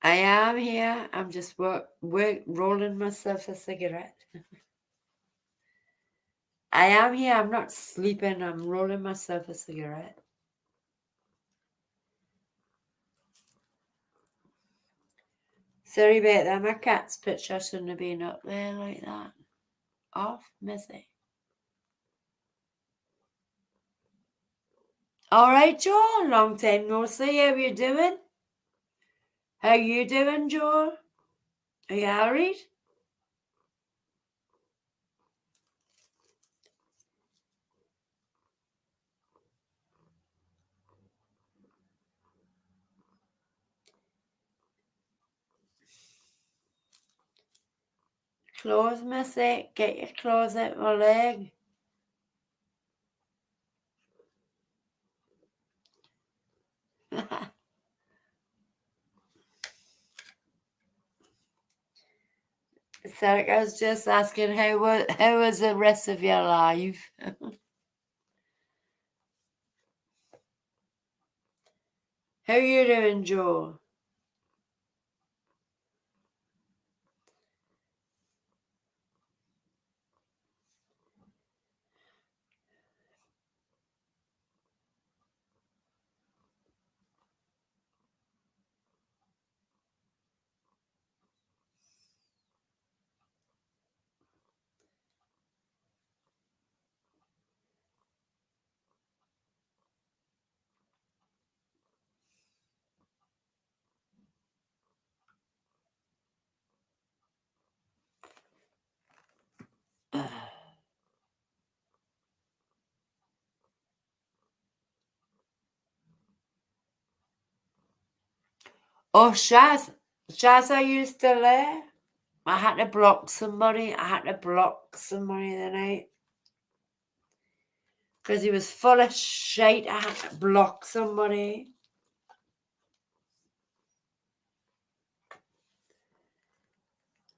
I am here. I'm just rolling myself a cigarette. I am here. I'm not sleeping. I'm rolling myself a cigarette. Sorry about that. My cat's picture shouldn't have been up there like that. Off, missy. All right, Joel. Long time no see. How you doing? How you doing, Joel? Are you alright? Clothes, missy. Get your clothes out my leg. Sarah, I was just asking how was the rest of your life? How you doing, Joe? Oh, Shaz, are you still there? I had to block somebody. The night. Because he was full of shit. I had to block somebody.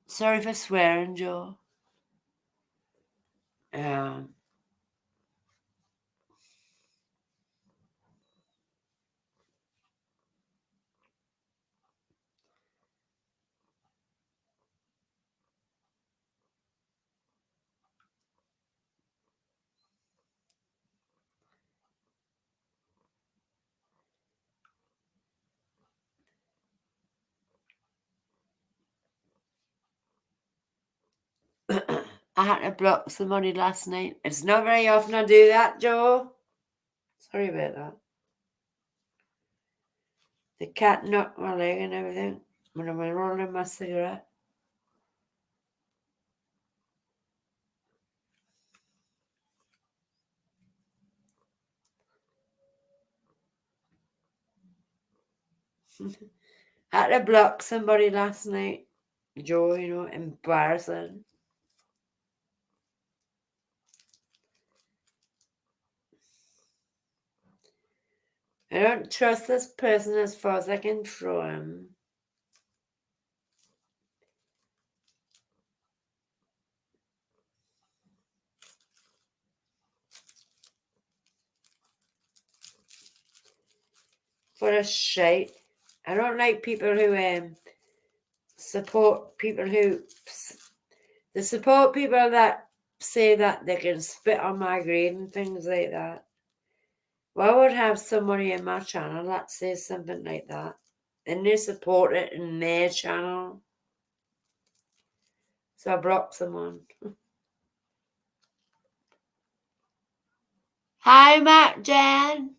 Sorry for swearing, Joe. I had to block somebody last night. It's not very often I do that, Joe. Sorry about that. The cat knocked my leg and everything when I was rolling my cigarette. Had to block somebody last night, Joe, embarrassing. I don't trust this person as far as I can throw him. For a shite. I don't like people who support people who they support people that say that they can spit on my grave and things like that. Well, I would have somebody in my channel that says something like that, and they support it in their channel. So I blocked someone. Hi, Matt Jan.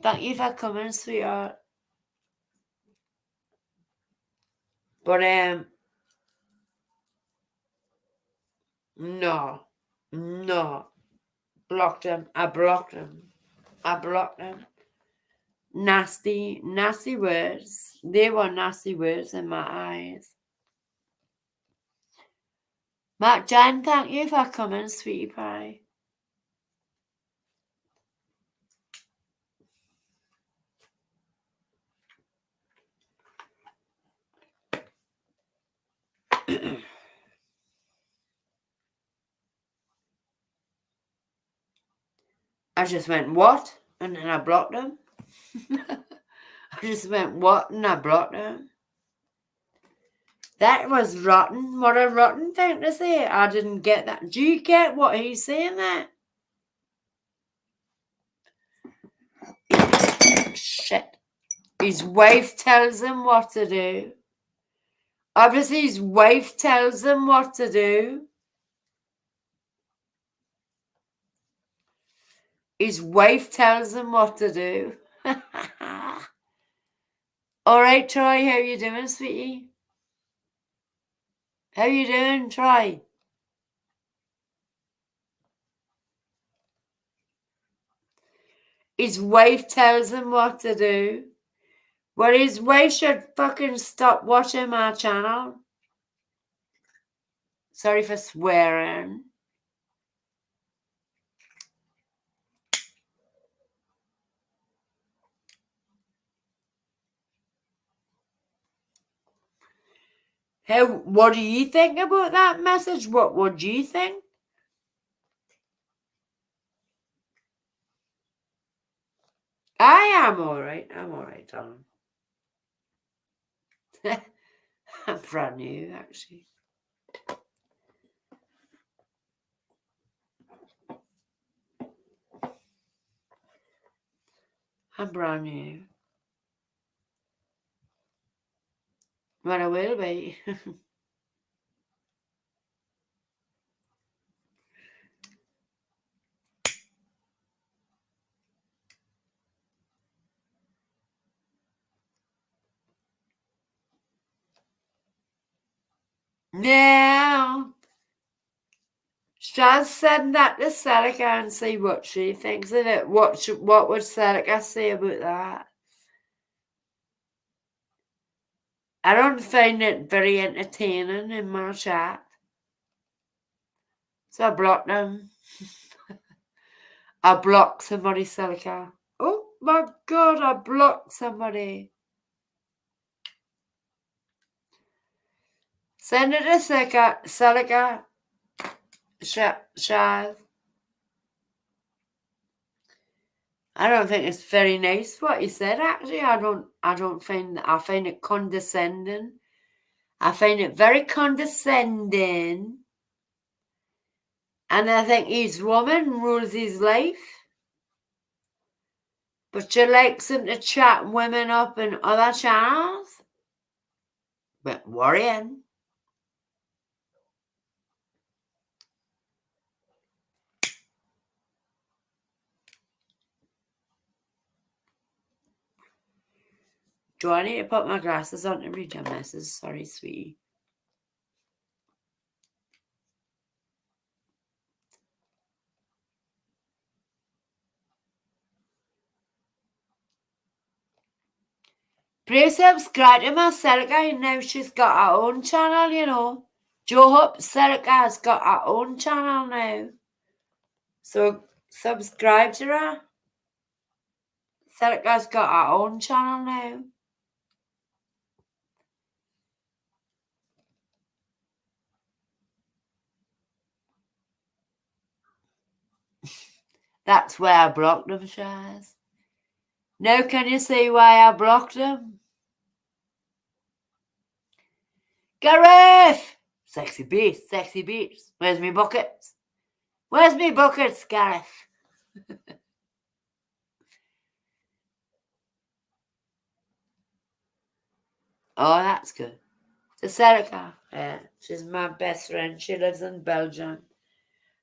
Thank you for coming, sweetheart. But no, blocked him. I blocked him. Nasty words. They were nasty words in my eyes. Matt Jan, thank you for coming, sweetie pie. I just went, what? And then I blocked him. I just went, what? And I blocked him. That was rotten. What a rotten thing to say. I didn't get that. Do you get what he's saying there? Shit. His wife tells him what to do. Obviously, his wife tells him what to do. His wife tells him what to do. All right, Troy, how you doing, sweetie? How you doing, Troy? His wife tells him what to do. Well, his wife should fucking stop watching my channel. Sorry for swearing. What do you think about that message? What would you think? I am all right. I'm all right, darling. I'm brand new, actually. I'm brand new. But I will be. Now, shall I send that to Celica and see what she thinks of it? What would Celica say about that? I don't find it very entertaining in my chat. So I blocked them. I blocked somebody, Celica. Oh my God, I blocked somebody. Send it to Celica. Shaz. I don't think it's very nice what you said, actually. I find it condescending. I find it very condescending. And I think his woman rules his life. But she likes him to chat women up in other channels. But worrying. Do I need to put my glasses on to read your message? Sorry, sweetie. Please subscribe to my Celica. Now she's got her own channel, you know. Joe Hope Celica's got her own channel now. So subscribe to her. Celica's got her own channel now. That's why I blocked them, Shaz. Now can you see why I blocked them? Gareth! Sexy beast, sexy beast. Where's me buckets? Where's me buckets, Gareth? Oh, that's good. So Celica, yeah, she's my best friend. She lives in Belgium.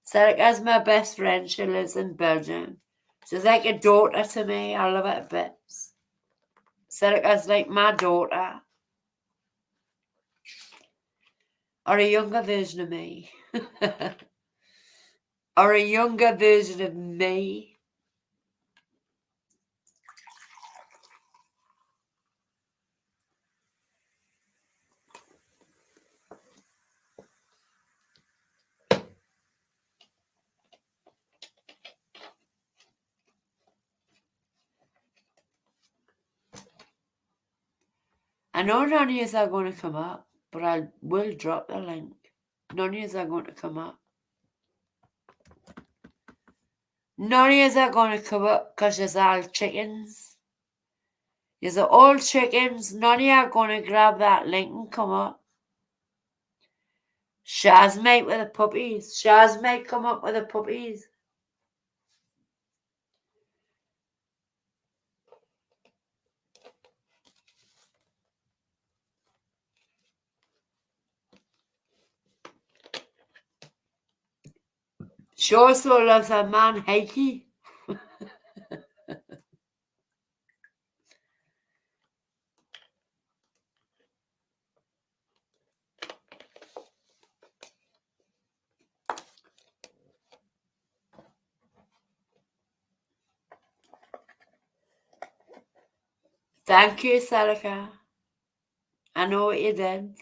Celica's my best friend. She lives in Belgium. She's like a daughter to me. I love her to bits. Celica's like my daughter. Or a younger version of me. Or a younger version of me. I know none of you are going to come up, but I will drop the link. None of you are going to come up. None of you are going to come up because you're all chickens. You're all chickens. None of you are going to grab that link and come up. Shaz mate with the puppies. Shaz mate come up with the puppies. She also loves her man Heikki. Thank you, Celica. I know what you did.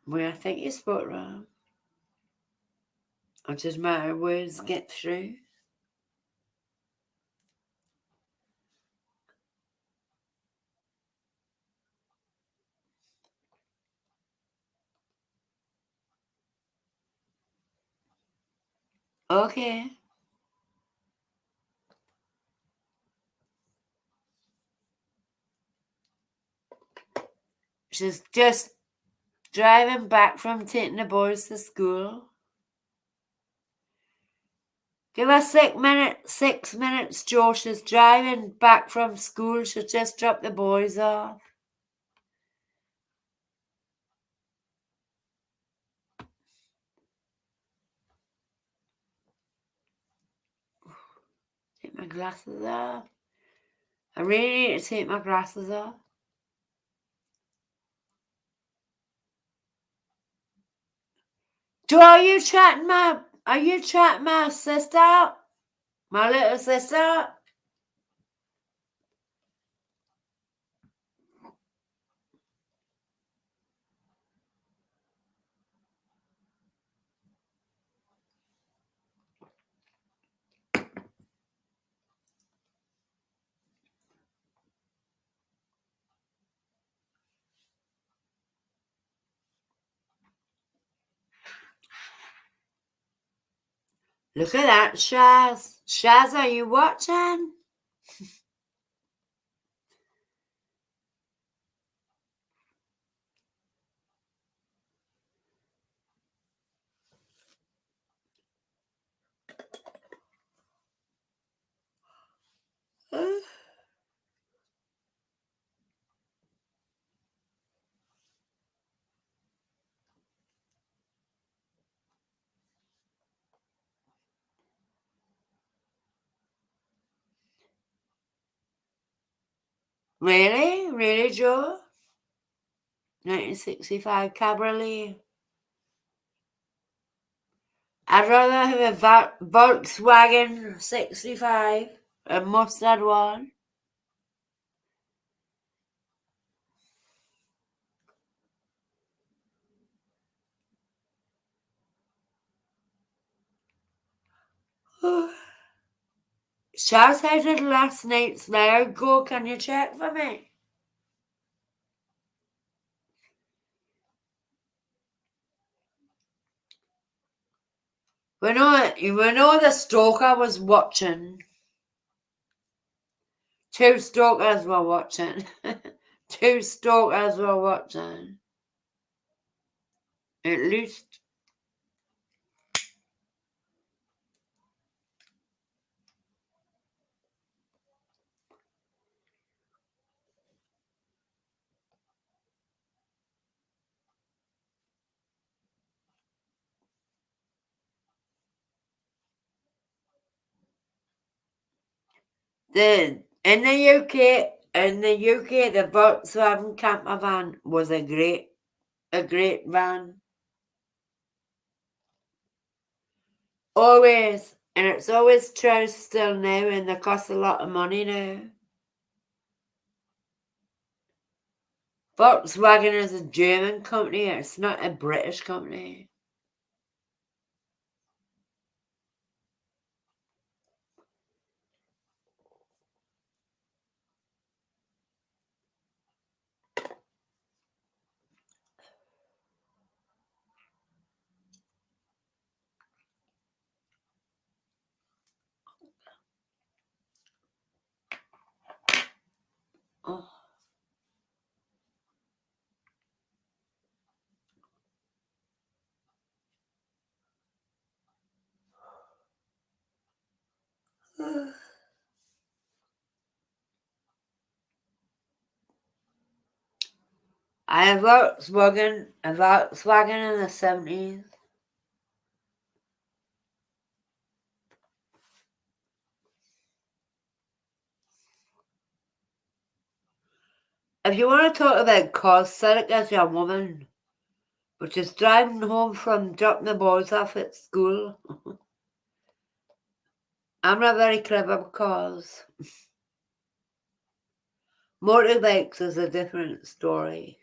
Well, I think you spoke wrong. It just my words get through. Okay. She's just driving back from taking the boys to school. Give her 6 minutes, Joe. She's driving back from school. She'll just drop the boys off. Take my glasses off. I really need to take my glasses off. Joe, are you chatting my sister? My little sister? Look at that, Shaz. Shaz, are you watching? Really? Really, Joe? 1965 Cabriolet. I'd rather have a Volkswagen 65, a mustard one. Shaz, how did last night's layer go? Can you check for me? We know the stalker was watching. 2 stalkers were watching. 2 stalkers were watching. At least. In the UK, the Volkswagen camper van was a great van. Always. And it's always true still now, and they cost a lot of money now. Volkswagen is a German company, it's not a British company. I have Volkswagen in the 70s. If you want to talk about cars, set it as your woman, which is driving home from dropping the boys off at school. I'm not very clever with cars. Motorbikes is a different story.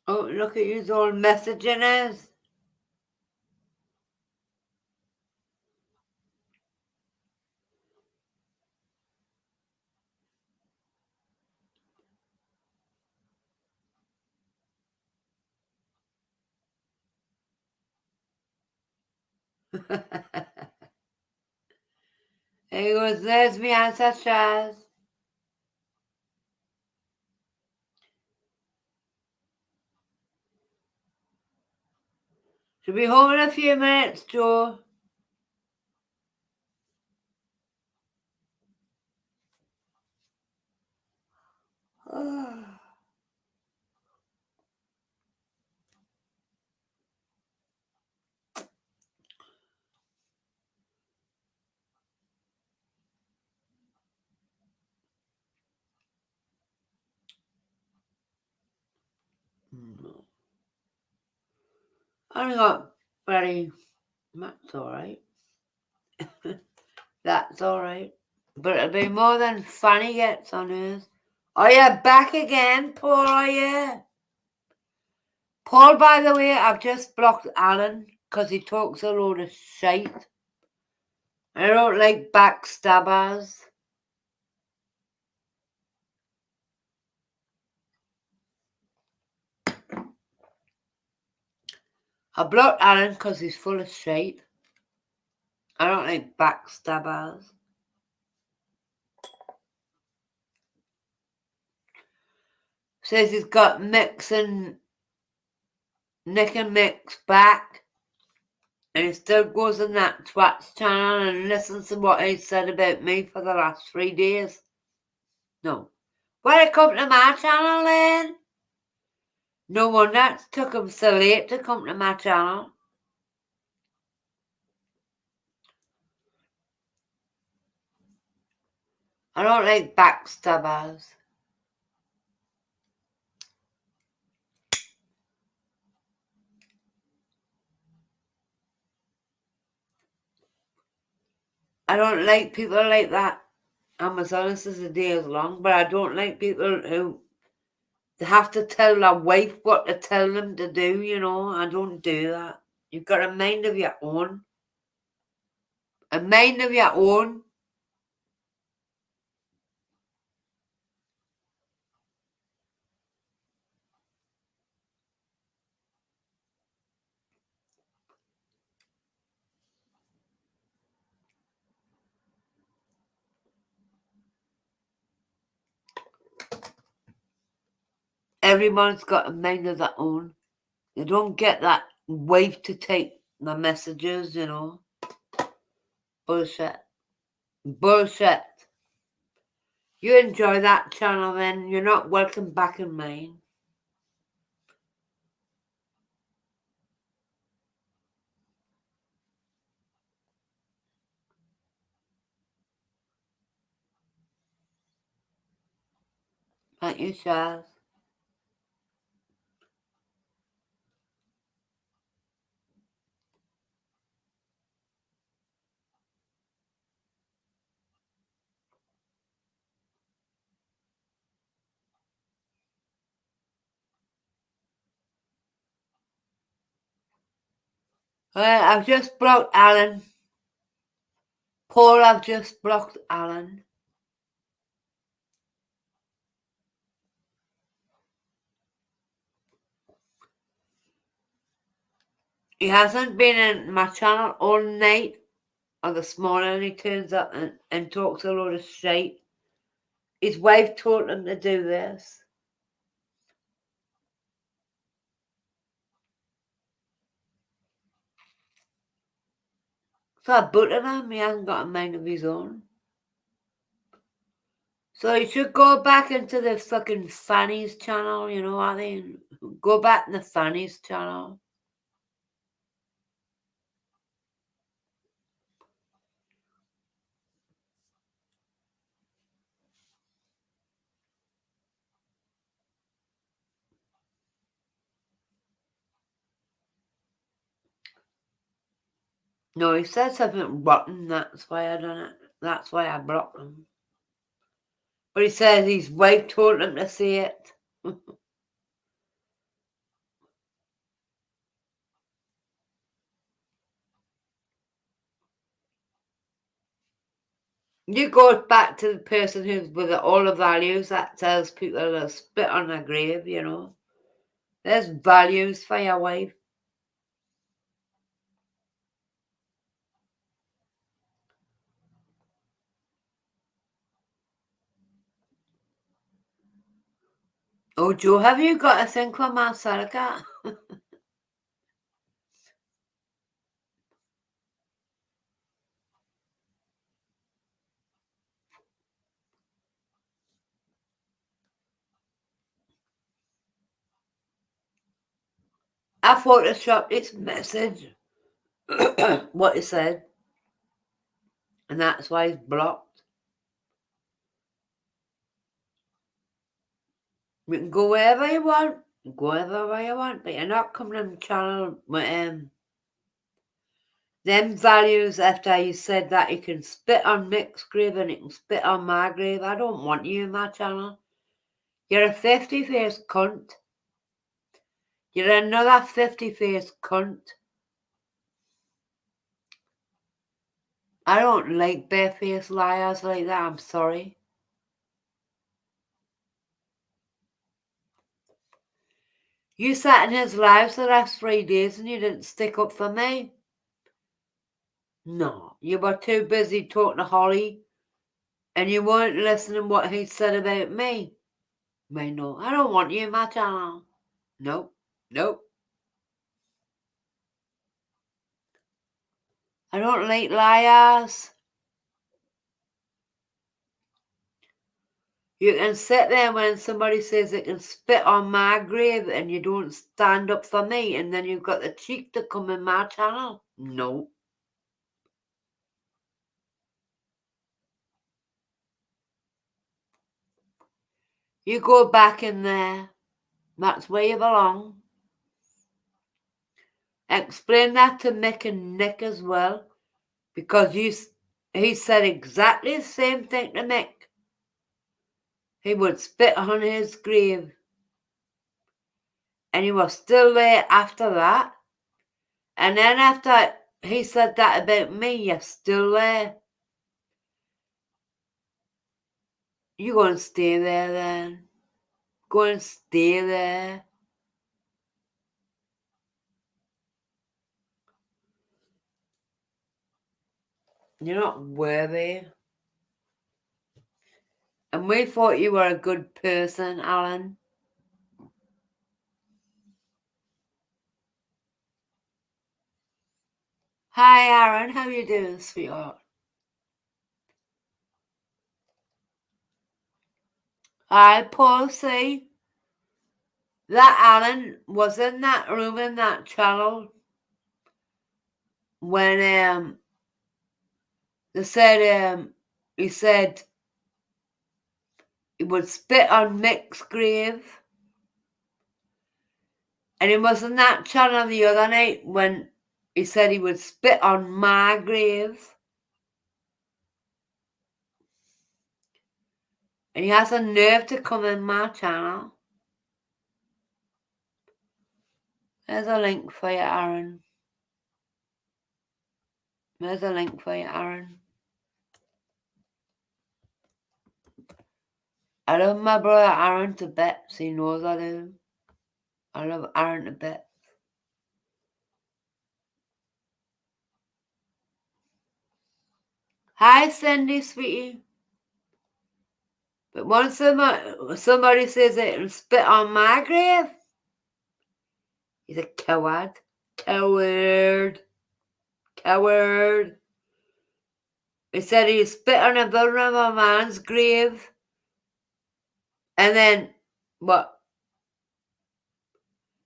Oh, look at you all messaging us. There goes, there's me answer, Chaz. She'll be home in a few minutes, Joe. I only got very, that's alright. That's alright. But it'll be more than Fanny gets on hers. Are you back again, Paul, are you? Paul, by the way, I've just blocked Alan because he talks a load of shite. I don't like backstabbers. I blocked Alan because he's full of shit. I don't like backstabbers. Says he's got Nick and Mick's back. And he still goes on that twat's channel and listens to what he said about me for the last 3 days. No. Why come to my channel then? No wonder it took him so late to come to my channel. I don't like backstabbers. I don't like people like that. I'm as honest as the day is long, but I don't like people who they have to tell their wife what to tell them to do, you know. I don't do that. You've got a mind of your own. A mind of your own. Everyone's got a mind of their own. They don't get that wife to take the messages, you know. Bullshit. Bullshit. You enjoy that channel then. You're not welcome back in mine. Thank you, Chaz. Well, I've just blocked Alan. Paul, I've just blocked Alan. He hasn't been in my channel all night or this morning. He turns up and talks a load of shit. His wife told him to do this. So I butted him. He hasn't got a mind of his own. So he should go back into the fucking Fanny's channel, you know what I mean? Go back in the Fanny's channel. No, he said something rotten, that's why I done it. That's why I blocked him. But he says his wife told him to say it. You go back to the person who's with all the values that tells people to spit on their grave, you know. There's values for your wife. Oh, Joe, have you got a thing for Marcelica? I photoshopped this message, what he said, and that's why he's blocked. You can go wherever you want, go wherever you want, but you're not coming on the channel with them values after you said that you can spit on Mick's grave and you can spit on my grave. I don't want you in my channel. You're a 50-faced cunt. You're another 50-faced cunt. I don't like bare-faced liars like that, I'm sorry. You sat in his lives the last 3 days and you didn't stick up for me. No, you were too busy talking to Holly and you weren't listening what he said about me. No, I don't want you in my channel. Nope, nope. I don't like liars. You can sit there when somebody says they can spit on my grave and you don't stand up for me and then you've got the cheek to come in my channel. No. You go back in there. That's where you belong. Explain that to Mick and Nick as well, because he said exactly the same thing to Mick. He would spit on his grave. And he was still there after that. And then after he said that about me, you're still there. You go and stay there then. Go and stay there. You're not worthy. And we thought you were a good person, Alan. Hi, Aaron. How you doing, sweetheart? Hi, Pussy. That Alan was in that room in that channel when they said he said he would spit on Mick's grave. And he was in that channel the other night when he said he would spit on my grave. And he has a nerve to come in my channel. There's a link for you, Aaron. There's a link for you, Aaron. I love my brother Aaron to bits. He knows I do. I love Aaron to bits. Hi, Cindy, sweetie. But once somebody says it and spit on my grave, he's a coward. Coward. Coward. He said he spit on a vulnerable man's grave. And then, what?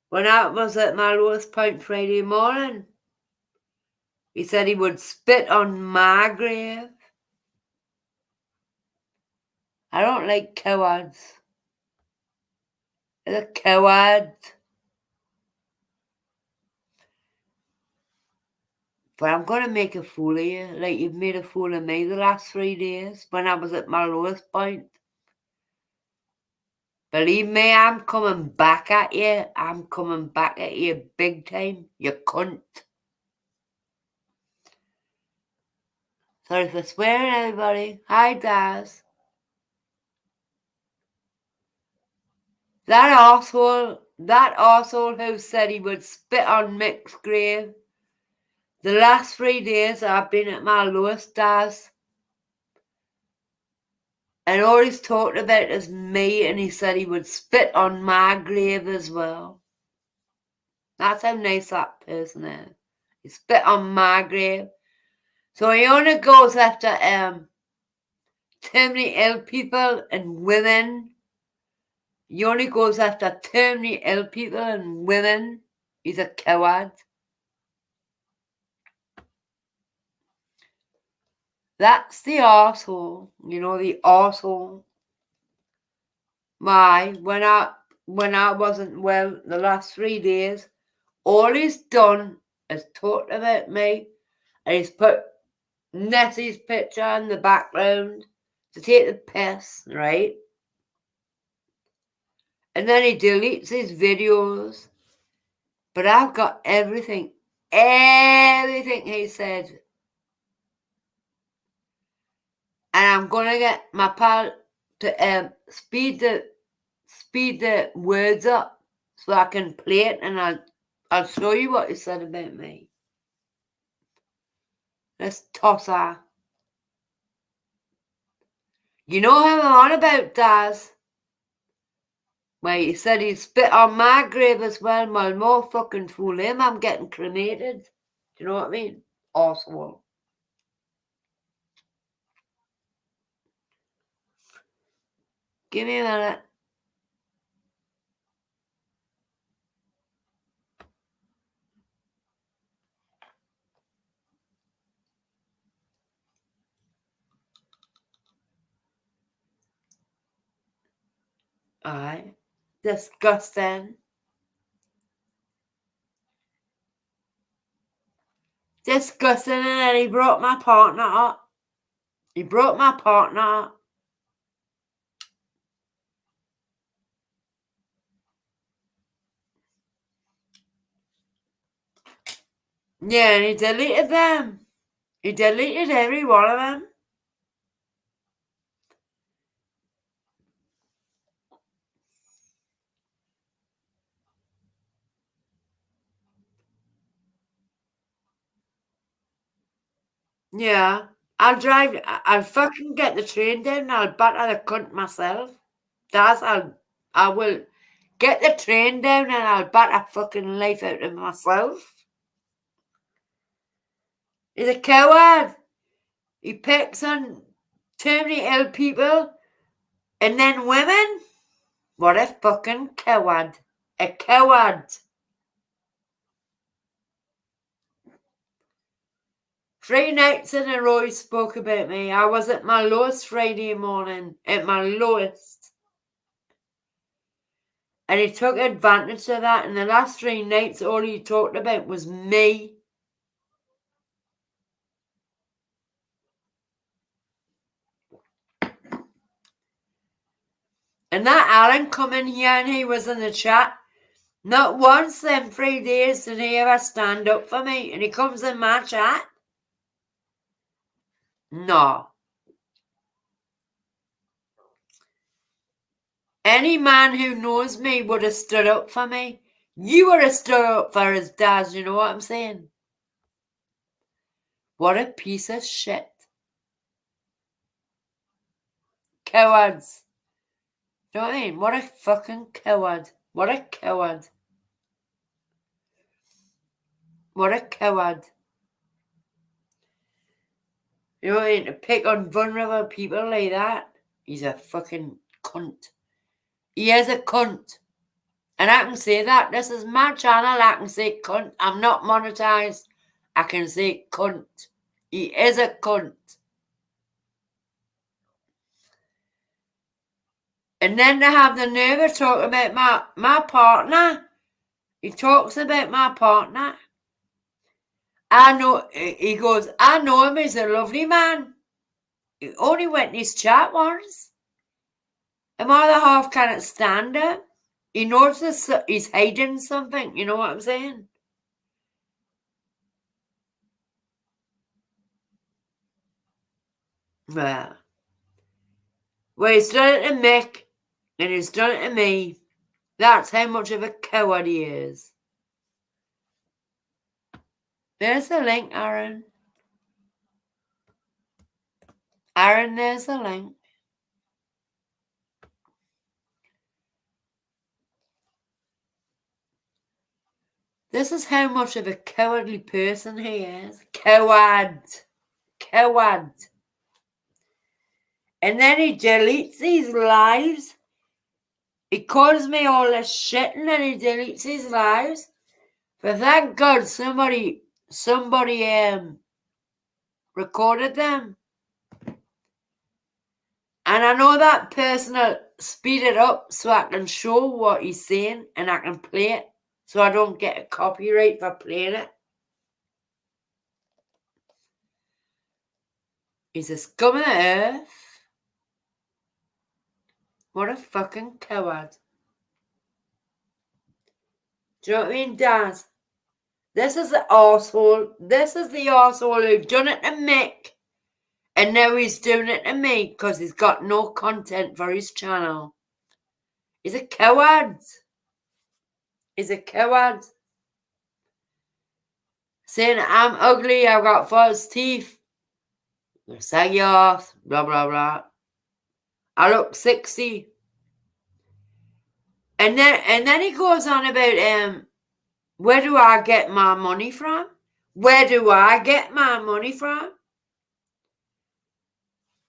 When I was at my lowest point Friday morning, he said he would spit on my grave. I don't like cowards. He's a coward. But I'm going to make a fool of you, like you've made a fool of me the last 3 days when I was at my lowest point. Believe me, I'm coming back at you. I'm coming back at you big time, you cunt. Sorry for swearing, everybody. Hi, Daz. That arsehole who said he would spit on Mick's grave. The last 3 days I've been at my lowest, Daz. And all he's talked about is me, and he said he would spit on my grave as well. That's how nice that person is. He spit on my grave. So he only goes after terminally ill people and women. He only goes after terminally ill people and women. He's a coward. That's the arsehole. You know, the arsehole. When I wasn't well the last 3 days, all he's done is talked about me, and he's put Nessie's picture in the background to take the piss, right? And then he deletes his videos. But I've got everything he said. And I'm going to get my pal to speed the words up so I can play it, and I'll show you what he said about me. Let's toss her. You know who I'm on about, Daz? Well, he said he'd spit on my grave as well. Well, more fucking fool him. I'm getting cremated. Do you know what I mean? Arsehole. Give me a minute. Aye. Disgusting. Disgusting, and then he brought my partner up. He brought my partner up. Yeah, and he deleted them. He deleted every one of them. Yeah. I'll fucking get the train down and I'll batter the cunt myself. I will get the train down and I'll batter fucking life out of myself. He's a coward. He picks on terminally ill people and then women. What a fucking coward. A coward. 3 nights in a row he spoke about me. I was at my lowest Friday morning. At my lowest. And he took advantage of that. And the last 3 nights all he talked about was me. And that Alan come in here and he was in the chat. Not once them 3 days did he ever stand up for me. And he comes in my chat. No. Any man who knows me would have stood up for me. You would have stood up for his dad, you know what I'm saying? What a piece of shit. Cowards. You know what I mean? What a fucking coward. What a coward. What a coward. You know what I mean? To pick on vulnerable people like that, he's a fucking cunt. He is a cunt. And I can say that. This is my channel. I can say cunt. I'm not monetized. I can say cunt. He is a cunt. And then to have the nerve to talk about my partner. He talks about my partner. I know, he goes, I know him, he's a lovely man. He only went in his chat once. And my other half can't stand it. He knows he's hiding something, you know what I'm saying? Well, he's done it to Mick, and he's done it to me. That's how much of a coward he is. There's the link, Aaron. Aaron, there's the link. This is how much of a cowardly person he is. Coward. Coward. And then he deletes these lives. He calls me all this shit and then he deletes his lives. But thank God somebody recorded them. And I know that person will speed it up so I can show what he's saying and I can play it so I don't get a copyright for playing it. He's a scum of the earth. What a fucking coward. Do you know what I mean, Daz? This is the arsehole. This is the arsehole who done it to Mick. And now he's doing it to me because he's got no content for his channel. He's a coward. He's a coward. Saying I'm ugly, I've got false teeth. They're saggy off, blah, blah, blah. I look 60. And then he goes on about where do I get my money from? Where do I get my money from?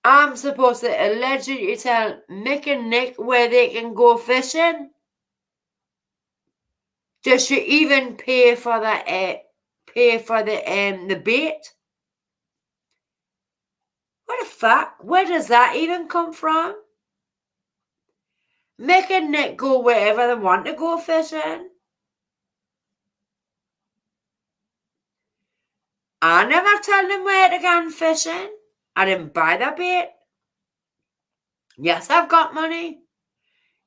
I'm supposed to allegedly tell Mick and Nick where they can go fishing. Does she even pay for the bait? What the fuck? Where does that even come from? Mick and Nick go wherever they want to go fishing. I never tell them where to go fishing. I didn't buy that bait. Yes, I've got money.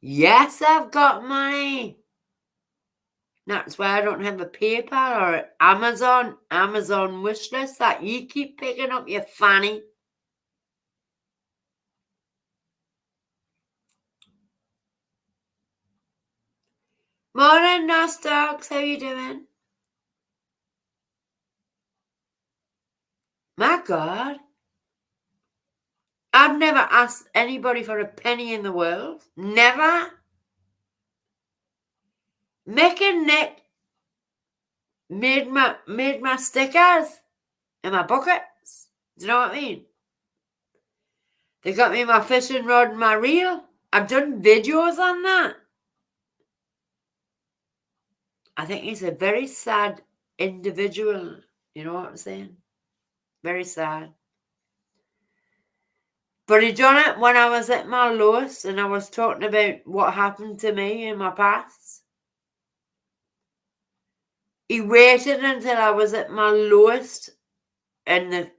Yes, I've got money. That's why I don't have a PayPal or Amazon wish list that you keep picking up, you fanny. Morning, Nostox. How you doing? My God. I've never asked anybody for a penny in the world. Never. Mick and Nick made my stickers and my buckets. Do you know what I mean? They got me my fishing rod and my reel. I've done videos on that. I think he's a very sad individual. You know what I'm saying? Very sad. But he done it when I was at my lowest and I was talking about what happened to me in my past. He waited until I was at my lowest and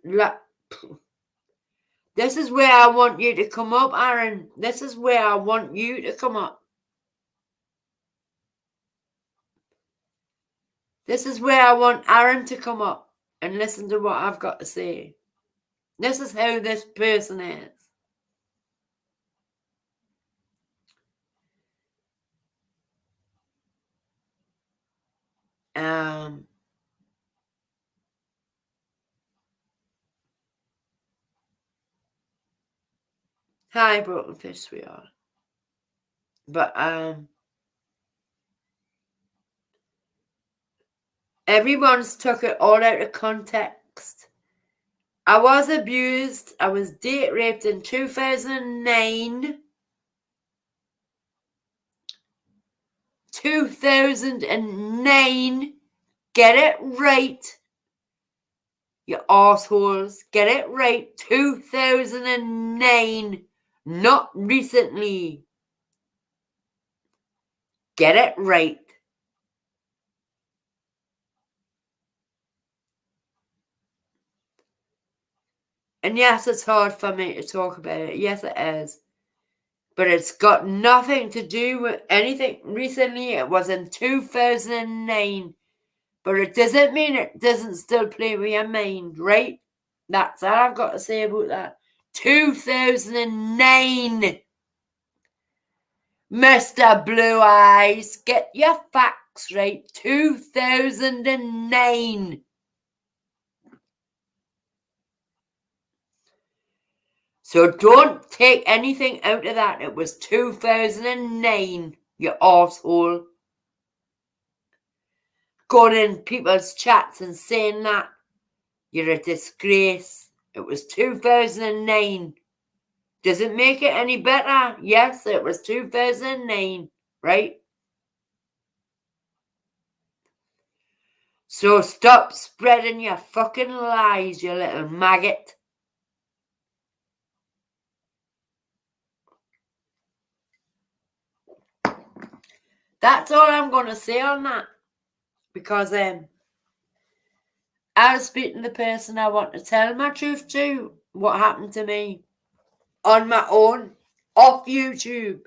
this is where I want you to come up, Aaron. This is where I want you to come up. This is where I want Aaron to come up and listen to what I've got to say. This is how this person is. Hi, Broken Fish, we are. But everyone's took it all out of context. I was abused. I was date raped in 2009. 2009. Get it right. You assholes. Get it right. 2009. Not recently. Get it right. And yes, it's hard for me to talk about it. Yes, it is. But it's got nothing to do with anything recently. It was in 2009. But it doesn't mean it doesn't still play with your mind, right? That's all I've got to say about that. 2009. Mr. Blue Eyes, get your facts right. 2009. So don't take anything out of that. It was 2009, you arsehole. Going in people's chats and saying that. You're a disgrace. It was 2009. Does it make it any better? Yes, it was 2009, right? So stop spreading your fucking lies, you little maggot. That's all I'm going to say on that. Because I was speaking to the person I want to tell my truth to, what happened to me, on my own, off YouTube.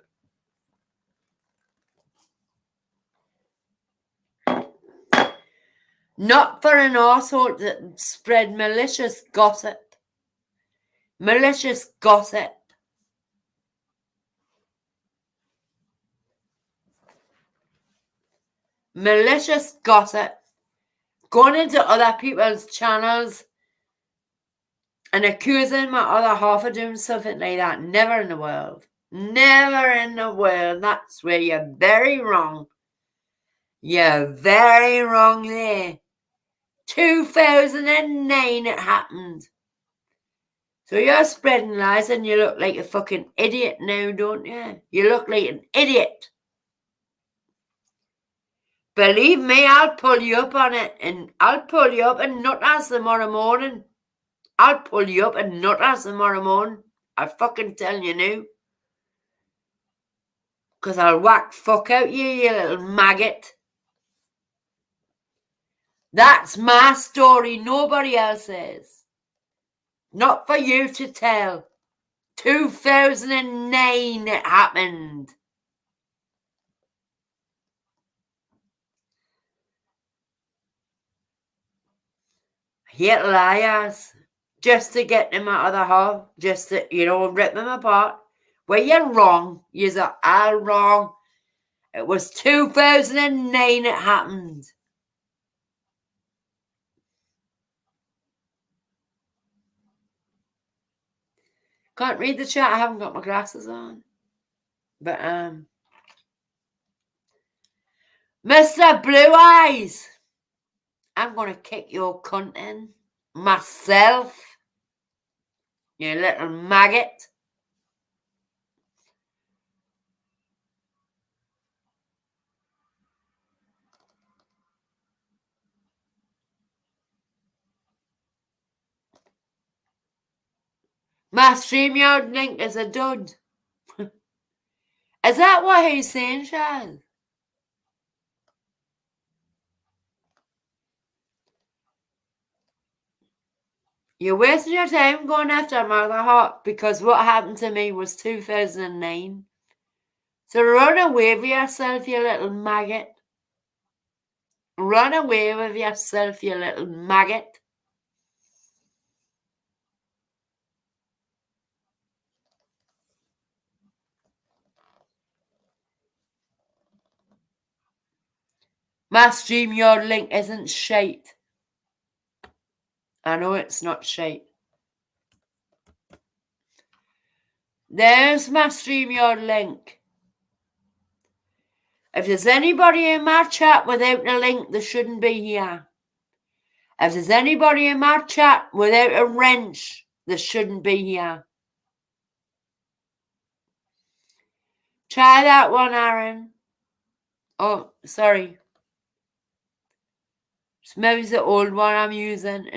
Not for an arsehole that spread malicious gossip. Malicious gossip. Malicious gossip. Going into other people's channels and accusing my other half of doing something like that. Never in the world. Never in the world. That's where you're very wrong. You're very wrong there. 2009 it happened. So you're spreading lies and you look like a fucking idiot now, don't you? You look like an idiot. Believe me, I'll pull you up on it, and I'll pull you up and nut ass tomorrow morning. I'll pull you up and nut ass tomorrow morning. I fucking tell you now. Because I'll whack fuck out you, you little maggot. That's my story, nobody else's. Not for you to tell. 2009 it happened. I hate liars. Just to get to my other half. Just to, rip them apart. Well, you're wrong. You're all wrong. It was 2009 it happened. Can't read the chat. I haven't got my glasses on. But, Mr. Blue Eyes, I'm going to kick your cunt in myself, you little maggot. My StreamYard link is a dud. Is that what he's saying, Shaz? You're wasting your time going after Mother Hot because what happened to me was 2009. So run away with yourself, you little maggot. Run away with yourself, you little maggot. My StreamYard link isn't shite. I know it's not shite. There's my StreamYard link. If there's anybody in my chat without a link, they shouldn't be here. If there's anybody in my chat without a wrench, they shouldn't be here. Try that one, Aaron. Oh, sorry. It's maybe the old one I'm using.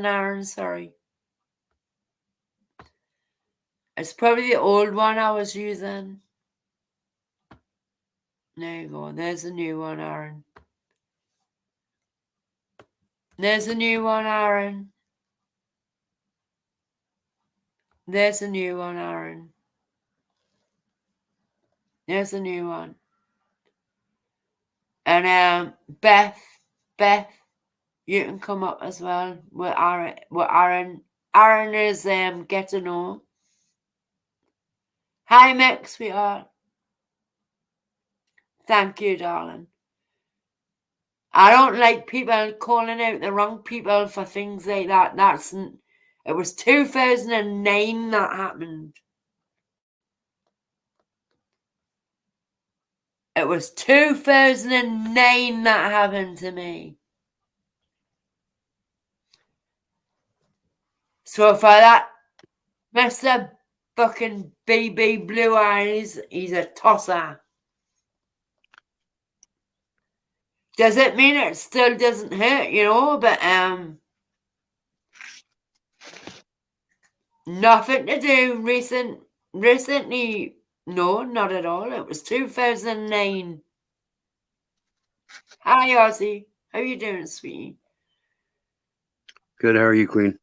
Aaron. Sorry. It's probably the old one I was using. There you go. There's a new one, Aaron. There's a new one, Aaron. There's a new one, Aaron. There's a new one. And Beth, you can come up as well with Aaron. Aaron is get to know. Hi, Mick, sweetheart. Thank you, darling. I don't like people calling out the wrong people for things like that. It was 2009 that happened. It was 2009 that happened to me. So for that, Mr. fucking BB Blue Eyes, he's a tosser. Does it mean it still doesn't hurt, but nothing to do recently. No, not at all. It was 2009. Hi, Ozzy. How you doing, sweetie? Good. How are you, Queen?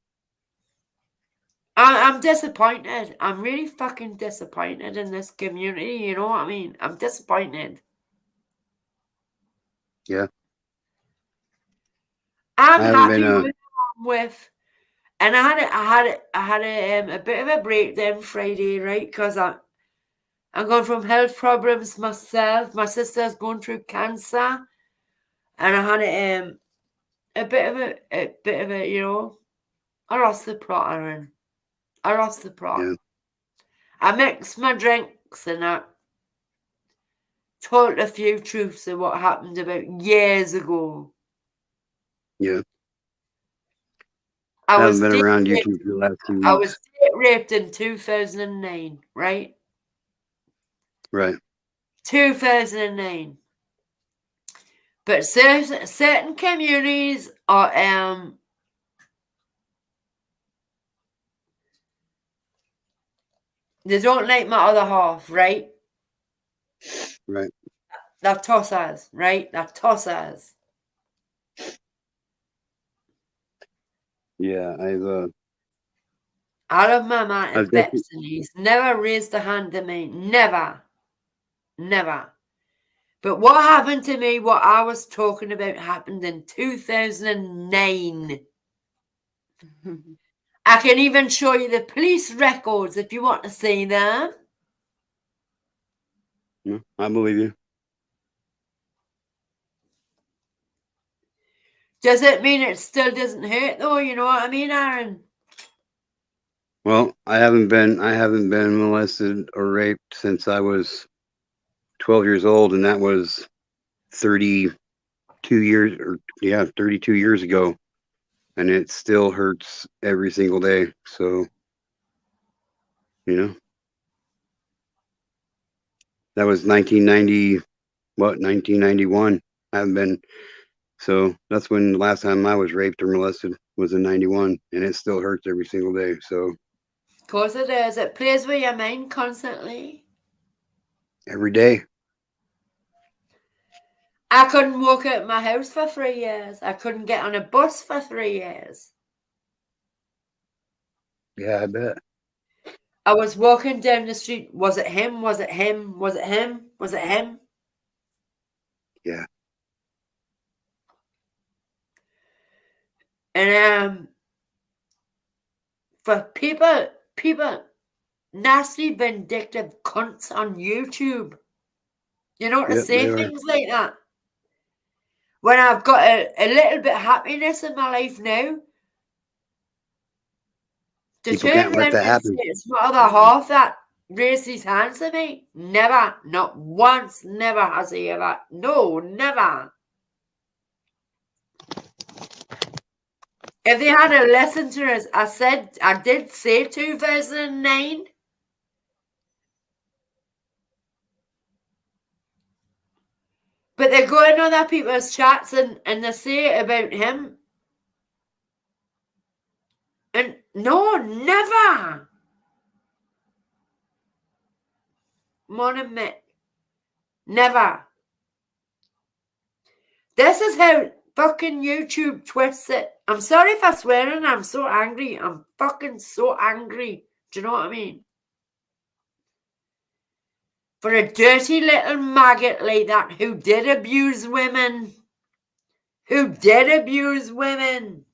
I'm disappointed. I'm really fucking disappointed in this community. You know what I mean? I'm disappointed. Yeah. I'm happy with, and I had a bit of a breakdown Friday, right? Because I'm going from health problems myself. My sister's going through cancer, and I had a bit of a I lost the plot, Aaron. I lost the plot. Yeah. I mixed my drinks and I told a few truths of what happened about years ago. Yeah. I haven't been around YouTube for the last 2 weeks. I was date raped in 2009, right? Right. 2009. But certain communities are they don't like my other half, right? Right. They're tossers, right? They're tossers. Yeah, I love my man and Beps, and he's never raised a hand to me. Never. But what happened to me, what I was talking about, happened in 2009. I can even show you the police records if you want to see them. No, I believe you. Does it mean it still doesn't hurt though? You know what I mean, Aaron? Well, I haven't been molested or raped since I was 12 years old, and that was 32 years ago, and it still hurts every single day. So, that was 1991. I haven't been. So that's when the last time I was raped or molested was in 91, and it still hurts every single day. So. Of course it is. It plays with your mind constantly. Every day. I couldn't walk out of my house for 3 years. I couldn't get on a bus for 3 years. Yeah, I bet. I was walking down the street. Was it him? Was it him? Was it him? Was it him? Yeah. And for people, nasty, vindictive cunts on YouTube, to say things like that. When I've got a little bit of happiness in my life now, To People turn can't let around that and say happen. it's my other half that raised his hands at me. Never. Not once. Never has he ever. No, never. If they had a lesson to us, I did say 2009. But they go in other people's chats and they say it about him. And no, never. Morning, Mick. Never. This is how fucking YouTube twists it. I'm sorry if I swear and I'm so angry. I'm fucking so angry. Do you know what I mean? For a dirty little maggot like that who did abuse women. Who did abuse women.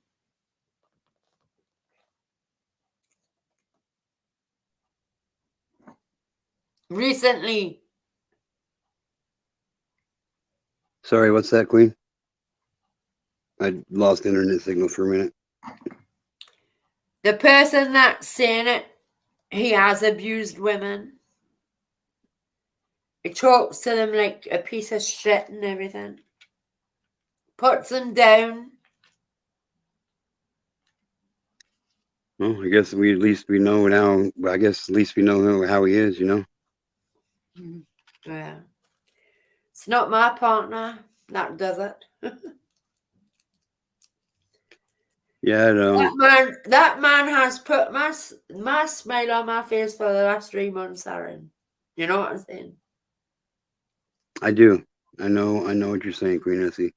Recently. Sorry, what's that, Queen? I lost internet signal for a minute. The person that's saying it, he has abused women. He talks to them like a piece of shit and everything. Puts them down. Well, I guess at least we know now. I guess at least we know how he is, you know. Yeah. It's not my partner that does it. Yeah, That man has put my smile on my face for the last 3 months, Aaron. You know what I'm saying? I do. I know what you're saying, Queen Essie.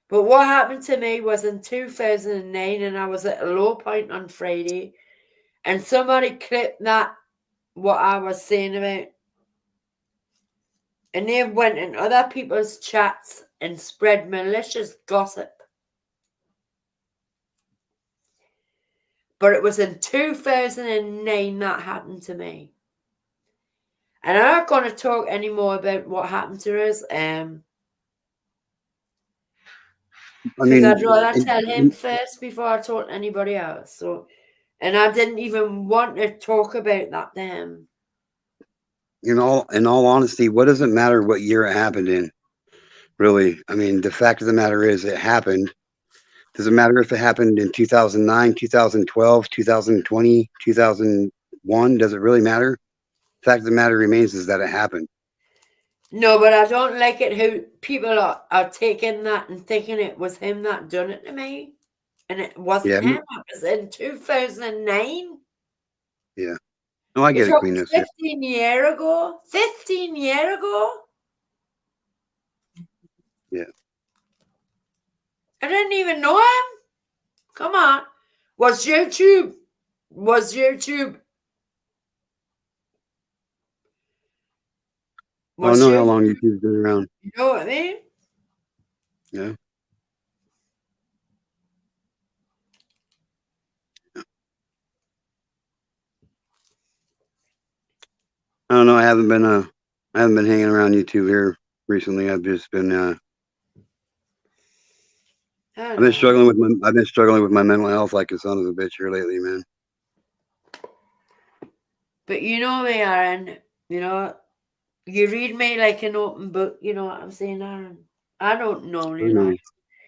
But what happened to me was in 2009, and I was at a low point on Friday, and somebody clipped that, what I was saying about, and they went in other people's chats and spread malicious gossip. But it was in 2009 that happened to me. And I'm not going to talk anymore about what happened to us. Because I'd rather tell him first before I told anybody else. So, and I didn't even want to talk about that to him. In all honesty, what does it matter what year it happened in? Really, I mean, the fact of the matter is, it happened. Does it matter if it happened in 2009, 2012, 2020, 2001? Does it really matter? The fact of the matter remains is that it happened. No, but I don't like it how people are taking that and thinking it was him that done it to me. And it wasn't him. It was in 2009. Yeah. No, I get it, Queen. 15 years ago. 15 years ago. Yeah. I didn't even know him. Come on. Was YouTube. I don't know how long YouTube's been around. You know what I mean? Yeah. I don't know. I haven't been hanging around YouTube here recently. I've just been I've been struggling with my mental health like a son of a bitch here lately, man. But you know me, Aaron. You know, you read me like an open book. You know what I'm saying, Aaron? I don't normally lie.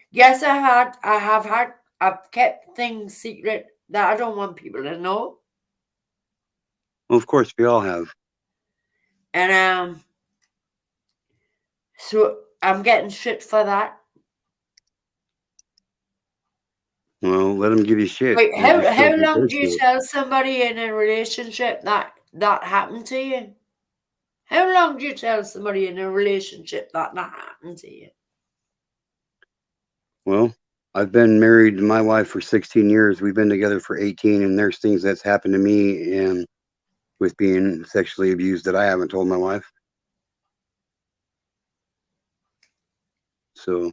Yes, I've kept things secret that I don't want people to know. Well, of course, we all have. And so I'm getting shit for that. Well, let them give you shit. Wait, how long do you tell somebody in a relationship that happened to you? How long do you tell somebody in a relationship that happened to you? Well, I've been married to my wife for 16 years. We've been together for 18, and there's things that's happened to me and with being sexually abused that I haven't told my wife. So,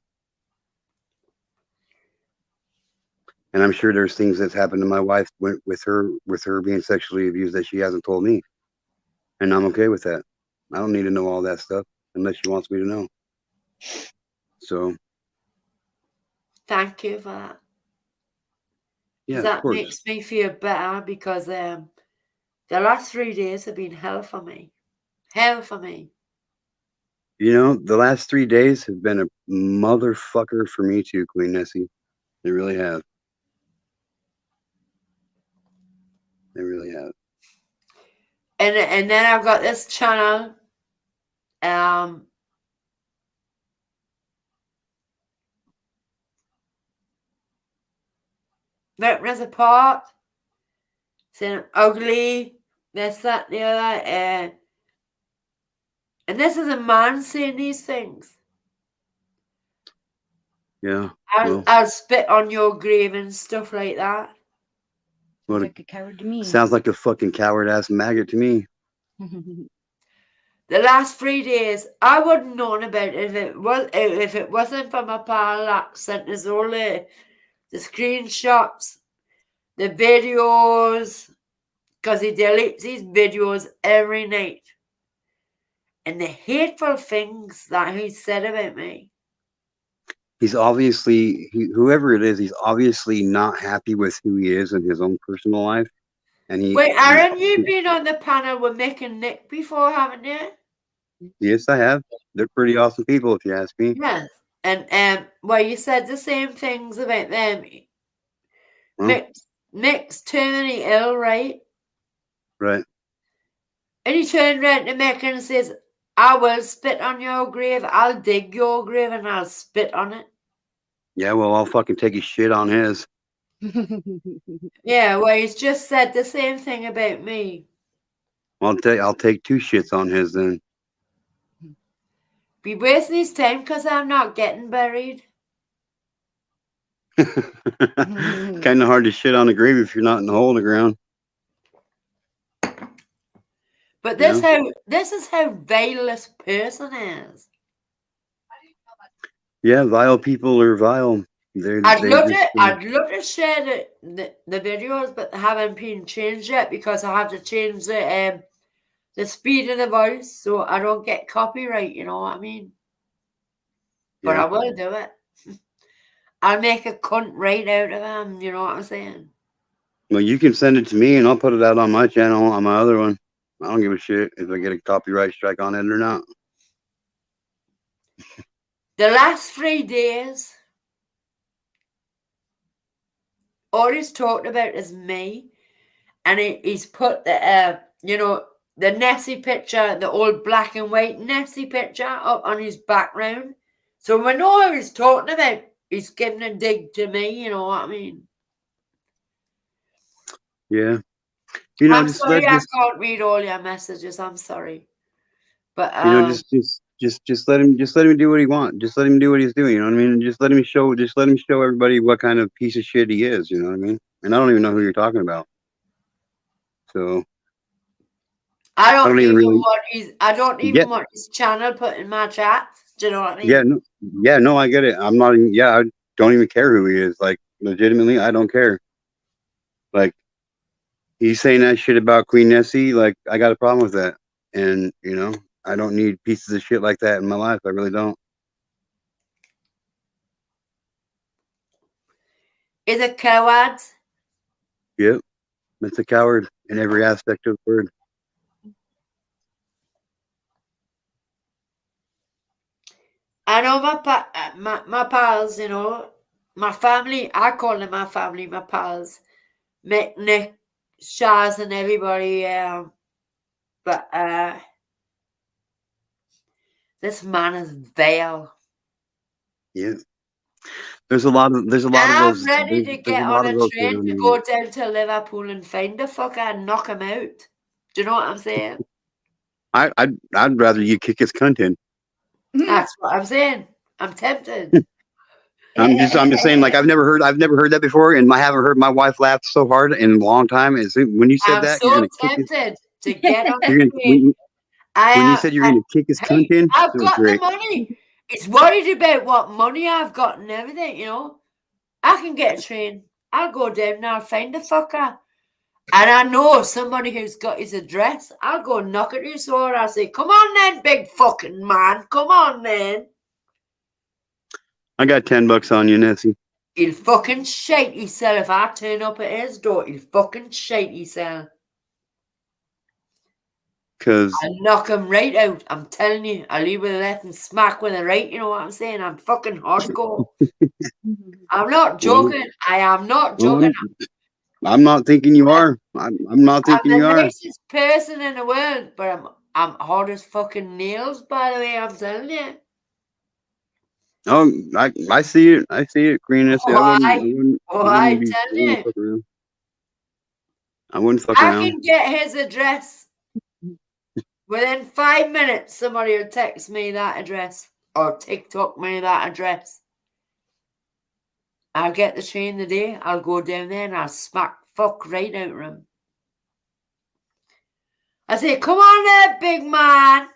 and I'm sure there's things that's happened to my wife with her being sexually abused that she hasn't told me. And I'm okay with that. I don't need to know all that stuff unless she wants me to know. So. Thank you for that. Yeah, of That course. makes me feel better because the last 3 days have been hell for me. Hell for me. You know, the last 3 days have been a motherfucker for me too, Queen Nessie. They really have. They really have. And then I've got this channel. Ripping us apart. Saying ugly. This, that, the other. And this is a man saying these things. Yeah. I'll spit on your grave and stuff like that. Sounds like a coward to me. Sounds like a fucking coward ass maggot to me. The last 3 days, I wouldn't known about it if it wasn't for my pal that sent us all the screenshots, the videos, because he deletes these videos every night. And the hateful things that he said about me. He's obviously, whoever it is, he's obviously not happy with who he is in his own personal life. And Wait, Aaron, you've been on the panel with Mick and Nick before, haven't you? Yes, I have. They're pretty awesome people, if you ask me. Yes. And well, you said the same things about them. Well, Mick's terminally ill, right? right. And he turned around to Mick and says, I will spit on your grave. I'll dig your grave and I'll spit on it. Yeah, well, I'll fucking take his shit on his. Yeah, well, he's just said the same thing about me. I'll take 2 shits on his then. Be wasting his time because I'm not getting buried. Kind of hard to shit on a grave if you're not in the hole in the ground. But this is how vile this person is. Yeah, vile people are vile. I'd love to share the videos, but they haven't been changed yet because I have to change the speed of the voice so I don't get copyright, you know what I mean? But Yeah. I will do it. I'll make a cunt right out of them, you know what I'm saying? Well, you can send it to me and I'll put it out on my channel, on my other one. I don't give a shit if I get a copyright strike on it or not. The last 3 days, all he's talked about is me. And he's put the, the Nessie picture, the old black and white Nessie picture up on his background. So we know who he's talking about. He's giving a dig to me, you know what I mean? Yeah. You know, I'm sorry I can't read all your messages. I'm sorry. But you know, just let him do what he wants. Just let him do what he's doing, you know what I mean? Just let him show everybody what kind of piece of shit he is, you know what I mean? And I don't even know who you're talking about. So I don't even want his channel put in my chat. Do you know what I mean? Yeah, no, I get it. I'm not even, I don't even care who he is. Like, legitimately, I don't care. Like, he's saying that shit about Queen Nessie. Like, I got a problem with that. And, you know, I don't need pieces of shit like that in my life. I really don't. Is a coward. Yep. It's a coward in every aspect of the word. I know my pals, you know, my family, I call them my family, my pals, Mick, Nick, Shaz and everybody, but this man is vile. Yeah. There's a lot of those. I'm ready to get on a train to go down to Liverpool and find the fucker and knock him out. Do you know what I'm saying? I'd rather you kick his cunt in. That's what I'm saying. I'm tempted. I'm just saying, like, I've never heard that before, and I haven't heard my wife laugh so hard in a long time. Is when you said that? I'm so tempted to get on the train. When you said you're going to kick his cunt in, I've got the money. He's worried about what money I've got and everything, you know. I can get a train. I'll go down and I'll find the fucker. And I know somebody who's got his address. I'll go knock at his door. I'll say, come on then, big fucking man. Come on then. I got $10 on you, Nessie. He'll fucking shite himself if I turn up at his door. He'll fucking shite himself. Because I'll knock him right out. I'm telling you. I'll leave with a left and smack with a right. You know what I'm saying? I'm fucking hardcore. I'm not joking. I am not joking. I'm not thinking you are. I'm not I'm thinking the you are. nicest person in the world, but I'm hard as fucking nails, by the way, I'm telling you. Oh, I see it. I see it, Queen. I wouldn't be tell you. fuck around. I wouldn't fuck I around. can get his address. Within 5 minutes, somebody will text me that address or TikTok me that address. I'll get the train the day. I'll go down there and I'll smack fuck right out of him. I say, come on there, big man.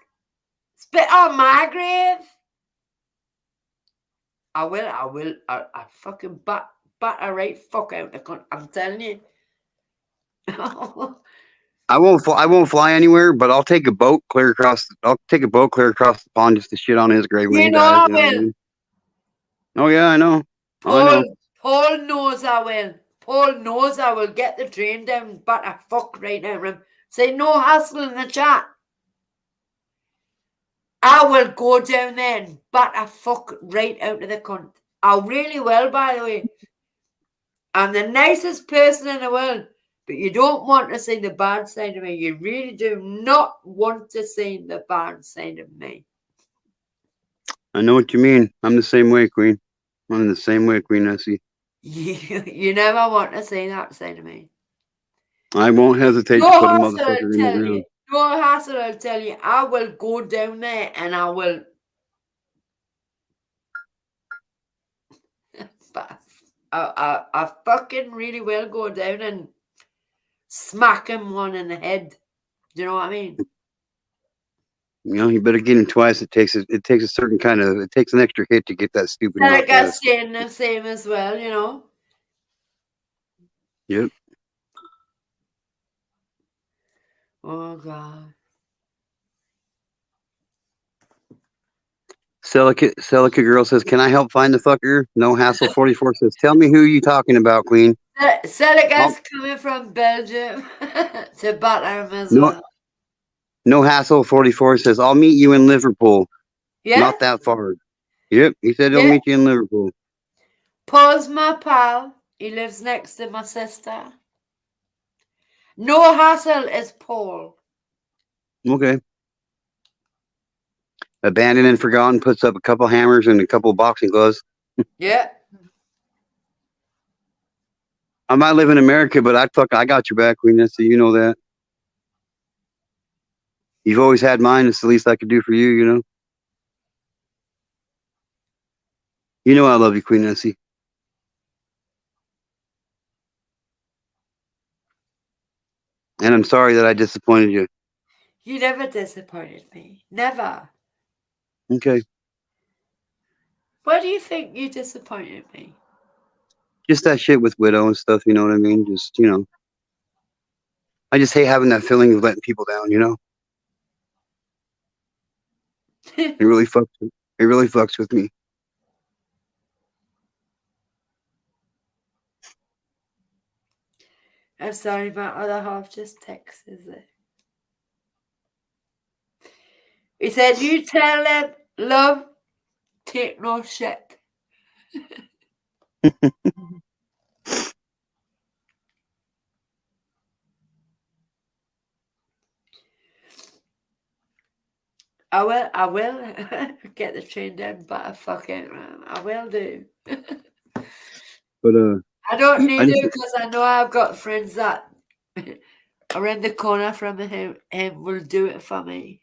Spit on my grave. I'll fucking bat a right fuck out the cunt. I'm telling you. I won't fly anywhere, but I'll take a boat clear across. I'll take a boat clear across the pond just to shit on his grave when he dies. I You know what I will. mean? Oh yeah, I know. Paul knows I will. Paul knows I will get the train down, but a fuck right now. Say no hassle in the chat. I will go down there and bat a fuck right out of the cunt. I really will, by the way. I'm the nicest person in the world, but you don't want to see the bad side of me. You really do not want to see the bad side of me. I know what you mean. I'm the same way, Queen. I'm the same way, Queen Essie. You never want to see that side of me. I won't hesitate to put a motherfucker in the ground. No hassle, I'll tell you. I will go down there and I will. But I fucking really will go down and smack him one in the head. Do you know what I mean? You know, you better get him twice. It takes a certain kind of. It takes an extra hit to get that stupid. And I got saying the same as well, you know. Yep. Oh God. Celica girl says, "Can I help find the fucker?" No hassle. 44 says, "Tell me who you talking about, Queen." Celica's coming from Belgium to Butler as well. No hassle. 44 says, "I'll meet you in Liverpool." Yeah. Not that far. Yep. He said he'll meet you in Liverpool. Paul's my pal. He lives next to my sister. No hassle is Paul. Okay. Abandoned and Forgotten puts up a couple hammers and a couple boxing gloves. Yeah. I might live in America, but I got your back, Queen Essie. You know that. You've always had mine. It's the least I could do for you, you know. You know I love you, Queen Essie. And I'm sorry that I disappointed you. You never disappointed me. Never. Okay. Why do you think you disappointed me? Just that shit with Widow and stuff, you know what I mean? Just, you know. I just hate having that feeling of letting people down, you know? It really fucks with me. I'm sorry, my other half just texted it. He said, you tell them, love, take no shit. I will get the train down, but I fucking I will do. But I don't need to because I know I've got friends that around the corner from him will do it for me.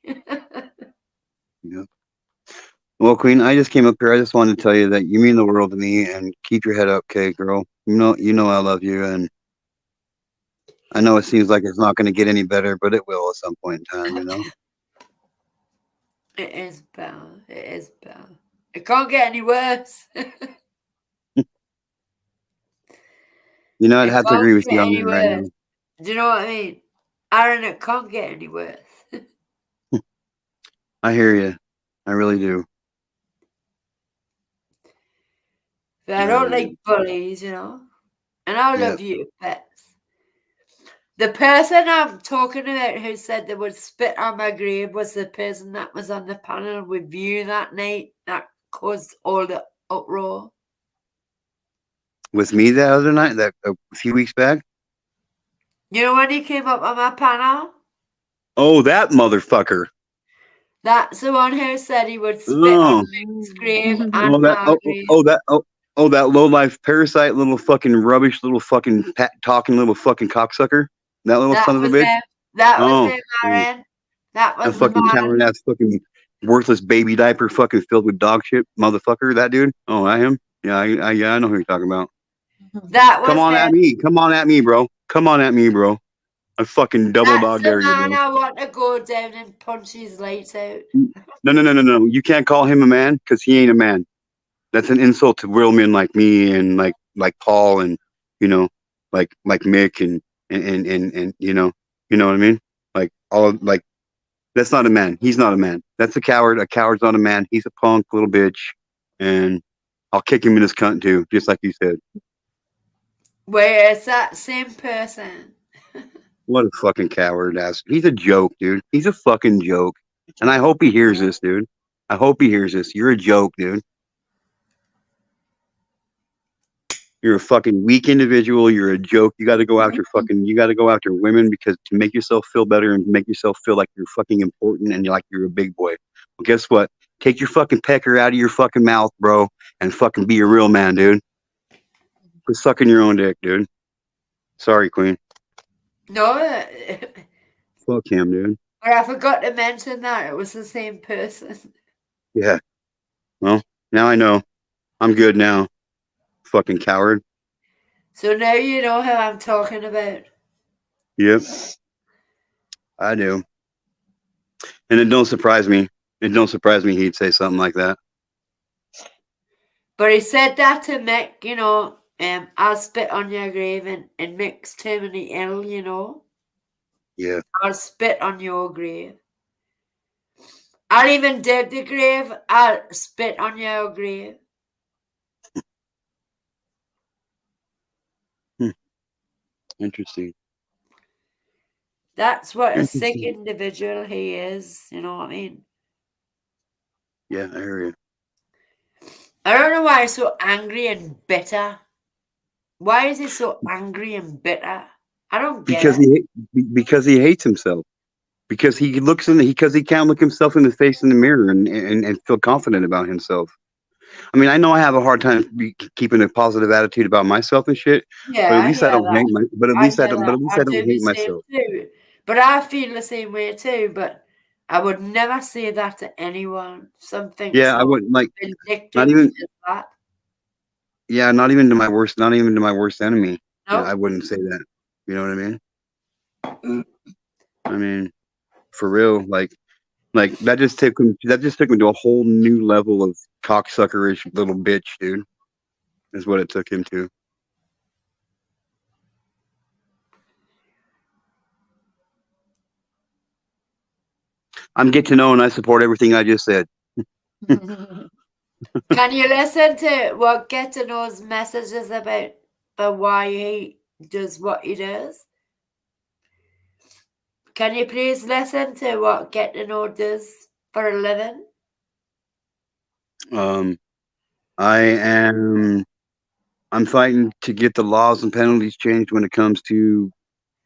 Yeah. Well, Queen, I just came up here. I just wanted to tell you that you mean the world to me, and keep your head up, okay, girl. You know I love you, and I know it seems like it's not going to get any better, but it will at some point in time, you know. It is bad. It is bad. It can't get any worse. You know, I'd have to agree with you on that right now. Do you know what I mean? Aaron, it can't get any worse. I hear you. I really do. But I don't like bullies, you know. And I Yeah. love you, pets. The person I'm talking about who said they would spit on my grave was the person that was on the panel with you that night that caused all the uproar. With me that other night, that a few weeks back. You know when he came up on my panel? Oh, that motherfucker. That's the one who said he would spit Oh. on Mick's grave and Oh, that. my grave. Oh, that low life parasite, little fucking rubbish, little fucking talking little fucking cocksucker. That little That son of a was bitch. him. That was Oh, him, Aaron. That that was the fucking man. coward ass fucking worthless baby diaper fucking filled with dog shit motherfucker. That dude. Oh, I him. Yeah, I know who you're talking about. That was Come on at him. me. Come on at me, bro. Come on at me, bro. I fucking double That's dog the dare you, man bro. I want to go down and punch his lights out. No. You can't call him a man because he ain't a man. That's an insult to real men like me and like Paul and you know like Mick and you know what I mean. Like all of, like that's not a man. He's not a man. That's a coward. A coward's not a man. He's a punk little bitch, and I'll kick him in his cunt too, just like you said. Where is that same person? What a fucking coward ass. He's a joke, dude. He's a fucking joke. And I hope he hears this, dude. I hope he hears this. You're a joke, dude. You're a fucking weak individual. You're a joke. You got to go after women because to make yourself feel better and make yourself feel like you're fucking important and you're a big boy. Well, guess what? Take your fucking pecker out of your fucking mouth, bro, and fucking be a real man, dude. Quit sucking your own dick, dude. Sorry, Queen. No. Fuck him, dude. But I forgot to mention that it was the same person. Yeah. Well, now I know. I'm good now. Fucking coward. So now you know who I'm talking about. Yep. I do. And it don't surprise me. It don't surprise me he'd say something like that. But he said that to Mick, you know, I'll spit on your grave and Mick's terminally ill, you know. Yeah. I'll spit on your grave. I'll even dig the grave. I'll spit on your grave. Interesting. That's what a sick individual he is, you know what I mean? Yeah, I hear you. I don't know why he's so angry and bitter. Why is he so angry and bitter? I don't get it. Because he hates himself. Because he can't look himself in the face in the mirror and feel confident about himself. I mean, I know I have a hard time keeping a positive attitude about myself and shit. Yeah, but at least I don't hate hate myself. too. But I feel the same way too. But I would never say that to anyone. Something. Yeah, so I wouldn't like. Not even. That. Yeah, not even to my worst enemy. No. I wouldn't say that. You know what I mean? I mean, for real, like that just took him to a whole new level of cocksuckerish little bitch, dude. Is what it took him to. I'm get to know and I support everything I just said. Can you listen to what Get to Know's messages about why he does what he does? Can you please listen to what Get to Know does for a living? I'm fighting to get the laws and penalties changed when it comes to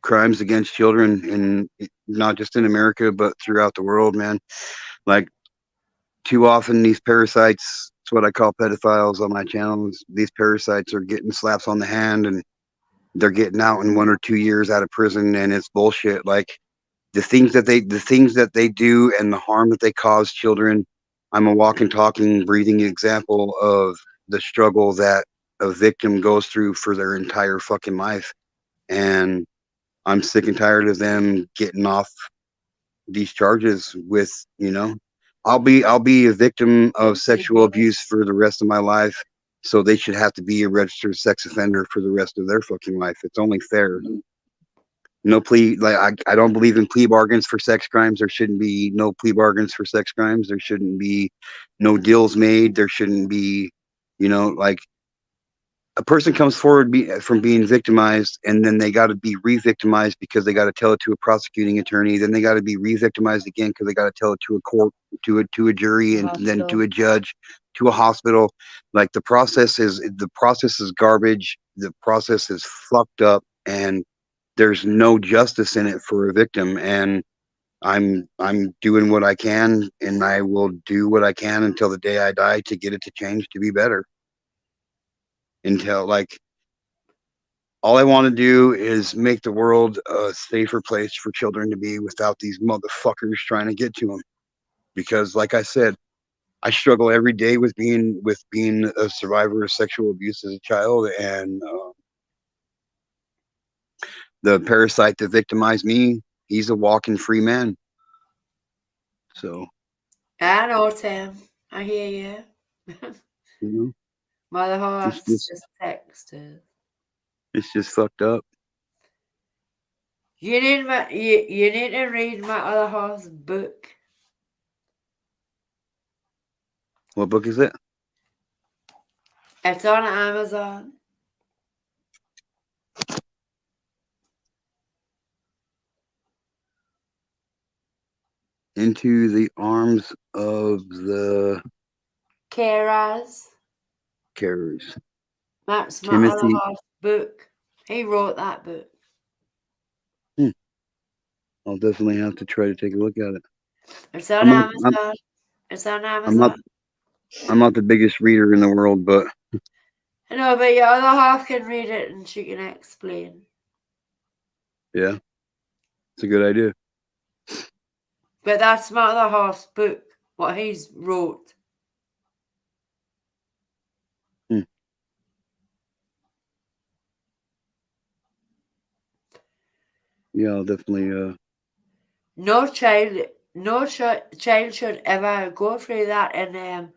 crimes against children, and not just in America but throughout the world, man. Like, too often these parasites, it's what I call pedophiles on my channels, these parasites are getting slaps on the hand and they're getting out in 1 or 2 years out of prison, and it's bullshit. Like, the things that they do and the harm that they cause children. I'm a walking, talking, breathing example of the struggle that a victim goes through for their entire fucking life. And I'm sick and tired of them getting off these charges with, you know, I'll be a victim of sexual abuse for the rest of my life. So they should have to be a registered sex offender for the rest of their fucking life. It's only fair. No plea, like I don't believe in plea bargains for sex crimes. There shouldn't be no plea bargains for sex crimes. There shouldn't be no deals made. There shouldn't be, you know, like a person comes forward from being victimized, and then they got to be re-victimized because they got to tell it to a prosecuting attorney. Then they got to be re-victimized again because they got to tell it to a court, to a jury, and then to a judge, to a hospital. Like the process is garbage. The process is fucked up, and there's no justice in it for a victim. And I'm doing what I can, and I will do what I can until the day I die to get it to change to be better. Until, like, all I want to do is make the world a safer place for children to be without these motherfuckers trying to get to them. Because, like I said, I struggle every day with being a survivor of sexual abuse as a child, and the parasite that victimized me, he's a walking free man. So I know, Tim. I hear you. you know, Mother Horse it's just texted. it's just fucked up. You need to read my other horse book. What book is it? It's on Amazon. Into the Arms of the Carers. Carers. That's my Timothy. other horse book. He wrote that book. I'll definitely have to try to take a look at it. It's on Amazon. It's on Amazon. I'm not the biggest reader in the world, but I know, but your other half can read it and she can explain. yeah, it's a good idea. But that's my other half's book, what he's wrote. Yeah, I'll definitely. No child should ever go through that and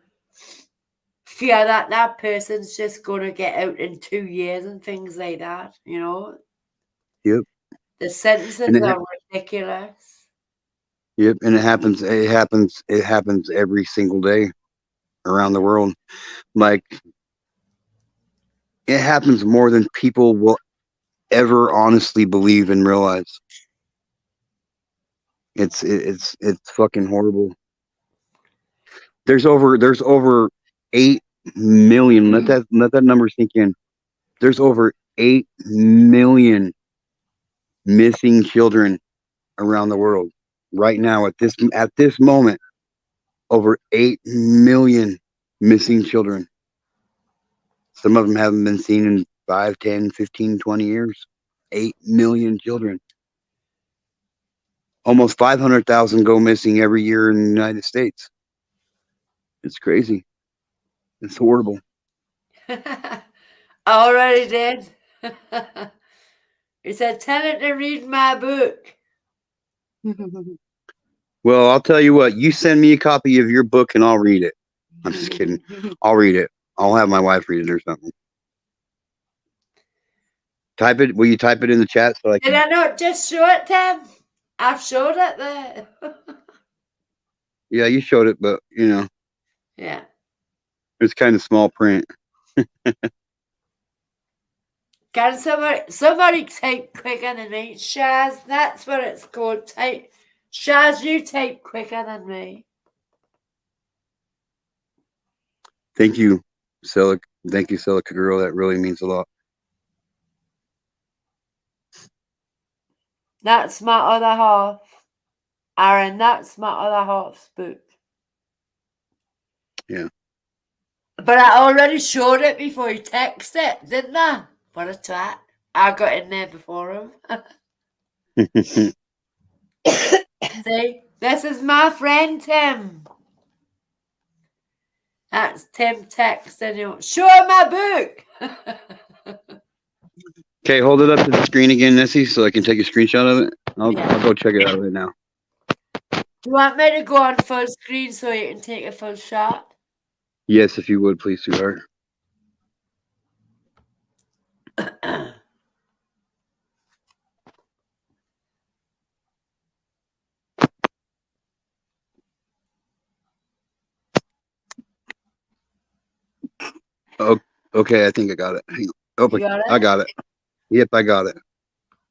fear that that person's just going to get out in 2 years and things like that, you know. Yep. The sentences are ridiculous. Yep, and it happens every single day around the world. Like, it happens more than people will ever honestly believe and realize. It's fucking horrible. There's over 8 million. Let that number sink in. There's over 8 million missing children around the world right now at this moment. Over 8 million missing children. Some of them haven't been seen in 5, 10, 15, 20 years. 8 million children. Almost 500,000 go missing every year in the United States. It's crazy. It's horrible. I already did. He said, tell it to read my book. Well, I'll tell you what. You send me a copy of your book and I'll read it. I'm just kidding. I'll read it. I'll have my wife read it or something. Type it. Will you type it in the chat so I can? Did I not just show it, Tim? I've showed it there. Yeah, you showed it, but you know. Yeah. It's kind of small print. Can somebody type quicker than me? Shaz, that's what it's called. Type. Shaz, you type quicker than me. Thank you, Celica. Thank you, Celica Girl. That really means a lot. That's my other half. Aaron, that's my other half's book. Yeah. But I already showed it before he texted it, didn't I? What a twat. I got in there before him. See? This is my friend Tim. That's Tim texting you. Show him my book. Okay, hold it up to the screen again, Nessie, so I can take a screenshot of it. I'll go check it out right now. Do you want me to go on full screen so you can take a full shot? Yes, if you would, please, sweetheart. Okay, I think I got it. Hang on. Oh, You got I it? got it. Yep, I got it.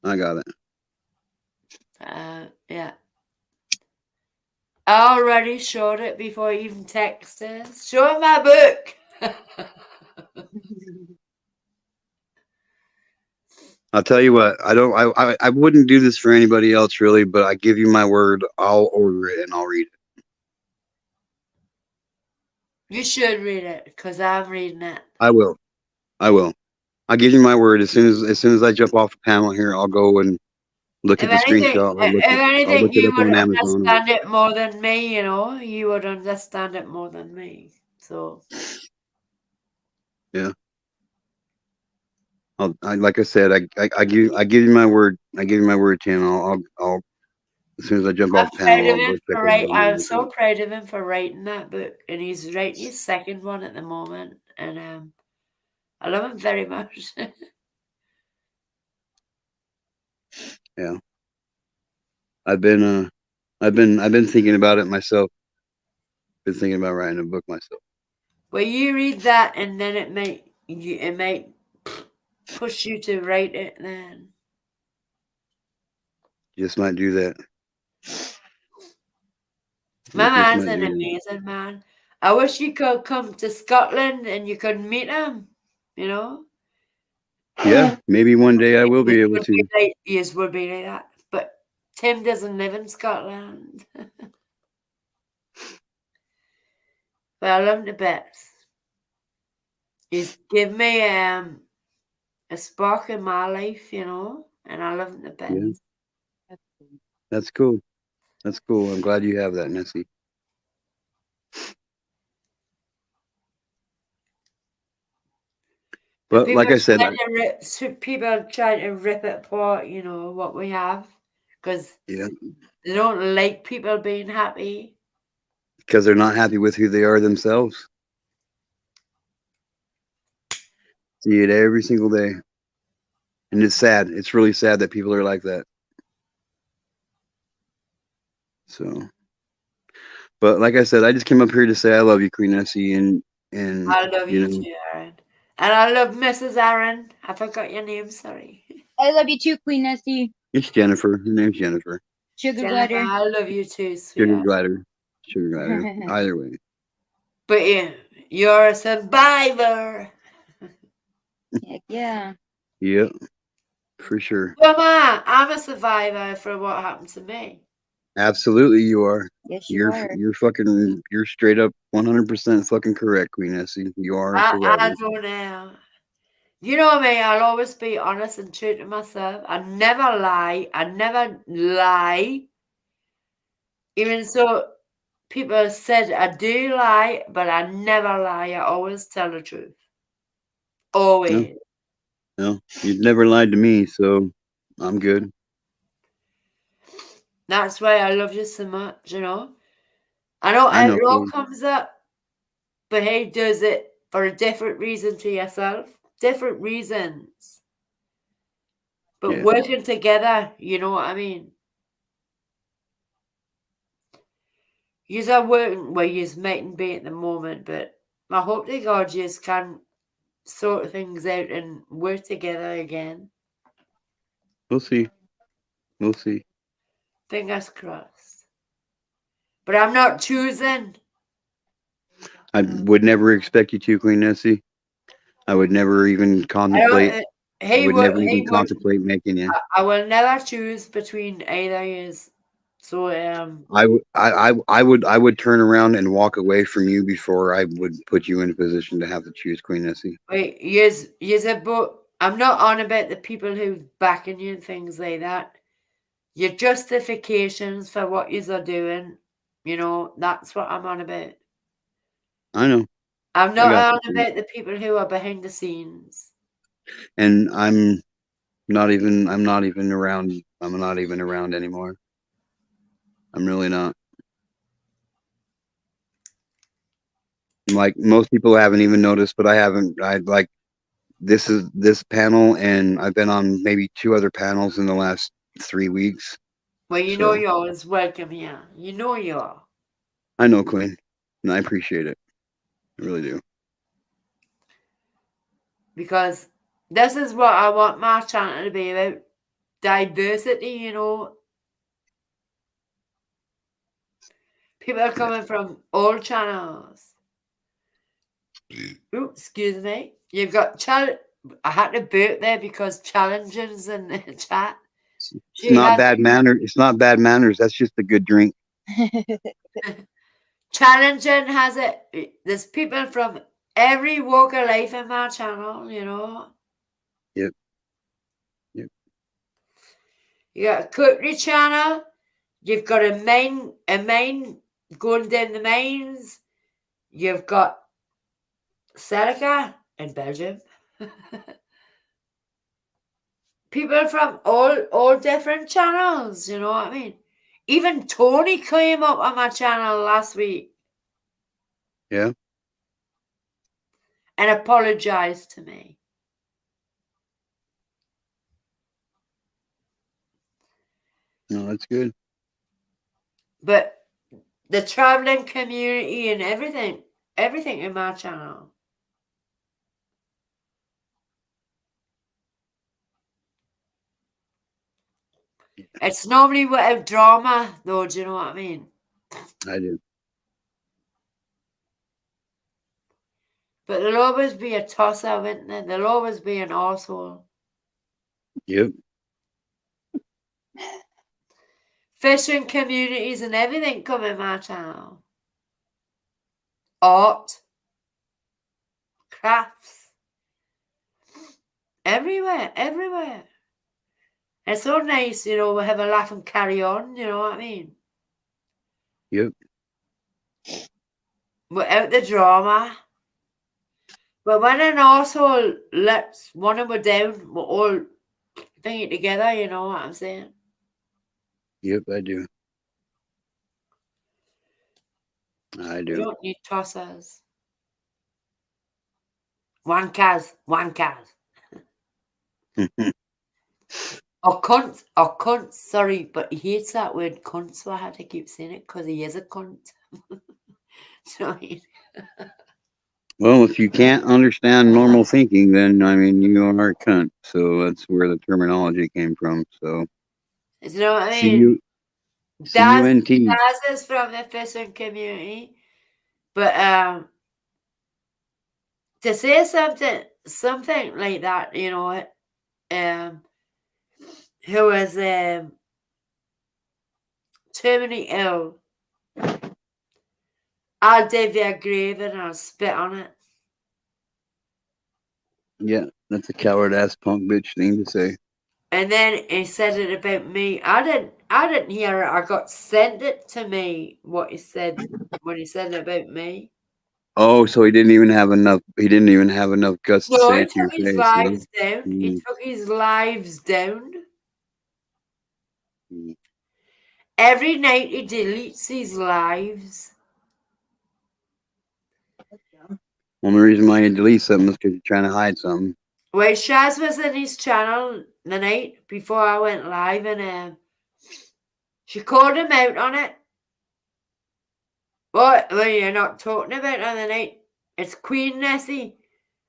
I got it. Yeah. I already showed it before you even texted. Show him my book. I'll tell you what. I wouldn't do this for anybody else really, but I give you my word. I'll order it and I'll read it. You should read it because I'm reading it. I will. I will. I'll give you my word. As soon as I jump off the panel here, I'll go and look at the screenshot. If I'll anything, look it you up would on Amazon. understand it more than me. You know, you would understand it more than me. So yeah. Like I said, I give you my word. I give you my word, Tim. I'll as soon as I jump off the panel, I'll go check it out. I'm so proud of him for writing that book, and he's writing his second one at the moment, and I love him very much. Yeah, I've been thinking about it myself. Been thinking about writing a book myself. Well, you read that, and then it might push you to write it. Then Just might do that. my man's an amazing man. I wish you could come to Scotland and you could meet him. You know. Yeah, maybe one day I will be able to. Yes, would be like that. But Tim doesn't live in Scotland. But I love him to bits. He's given me a spark in my life, you know, and I love him to bits. Yeah. That's cool. That's cool. I'm glad you have that, Nessie. But like I said, people are trying to rip it apart, you know, what we have, because they don't like people being happy. Because they're not happy with who they are themselves. See it every single day. And it's sad. It's really sad that people are like that. So, but like I said, I just came up here to say I love you, Queen Nessie, and I love you too, Aaron. And I love Mrs. Aaron. I forgot your name, sorry. I love you too, Queen Nessie. It's Jennifer. Her name's Jennifer. Sugar glider. I love you too, sweetheart. Sugar glider. Either way. But yeah, you're a survivor. Heck yeah. Yep. For sure. Well, I'm a survivor for what happened to me. Absolutely, you are. Yes, you are. You're straight up 100% fucking correct, Queen Nessie. You are a survivor. I don't know. You know me, I'll always be honest and true to myself. I never lie. Even so, people said I do lie, but I never lie. I always tell the truth. Always. No, you've never lied to me, so I'm good. That's why I love you so much, you know. I know it all comes up, but he does it for a different reason to yourself. Different reasons. But working together, you know what I mean? Yous are working where yous mightn't be at the moment, but I hope to God yous can sort things out and work together again. We'll see. We'll see. Fingers crossed. But I'm not choosing. I would never expect you to, Queen Nessie. I would never even contemplate. Contemplate making you. I will never choose between either yous. So I would turn around and walk away from you before I would put you in a position to have to choose, Queen Nessie. Wait, yous are both. I'm not on about the people who's backing you and things like that. Your justifications for what yous are doing, you know, that's what I'm on about. I know. I'm not on about the people who are behind the scenes. And I'm not even around. I'm not even around anymore. I'm really not. Like most people haven't even noticed, but I haven't. This panel, and I've been on maybe 2 other panels in the last 3 weeks. Well, you know you're always welcome here. You know you are. I know, Queen. And I appreciate it. I really do. because this is what I want my channel to be about. Diversity, you know. People are coming from all channels. Ooh, excuse me. You've got I had to burp there because Challenger's in the chat. It's She not has bad manner. It's not bad manners. That's just a good drink. Challenging has it. There's people from every walk of life in my channel, you know. Yep. Yep. You got a cookery channel. You've got a mine going down the mines. You've got Celica in Belgium. People from all different channels, you know what I mean? Even Tony came up on my channel last week. Yeah. And apologized to me. No, that's good. But the traveling community and everything in my channel. It's normally without drama, though, do you know what I mean? I do. But there'll always be a tosser, won't there? There'll always be an arsehole. Yep. Fishing communities and everything come in my channel. Art. Crafts. Everywhere. It's so nice, you know, we have a laugh and carry on, you know what I mean? Yep. Without the drama. But when an arsehole lets one of them down, we're all thinking together, you know what I'm saying? Yep, I do. I We do. don't need tossers. Wankers. Or cunts, sorry, but he hates that word cunt, so I had to keep saying it because he is a cunt. Do you know what I mean? Well, if you can't understand normal thinking, then I mean you are a cunt. So that's where the terminology came from. So Do you know what I mean? C-U-N-T. Daz is from the fishing community, but to say something like that, you know, who was terminally ill, I'll dig their grave and I'll spit on it. Yeah, that's a coward ass punk bitch thing to say. And then he said it about me. I didn't hear it. I got sent it to me what he said when he said it about me. Oh, so he didn't even have enough. He didn't even have enough guts to No, say he it to your took his face. lives down. Mm. He took his lives down. Mm. Every night he deletes his lives. Only reason why you delete something is because you're trying to hide something. Well, Shaz was in his channel the night before I went live, and she called him out on it. What? Well, you're not talking about on the night. It's Queen Nessie.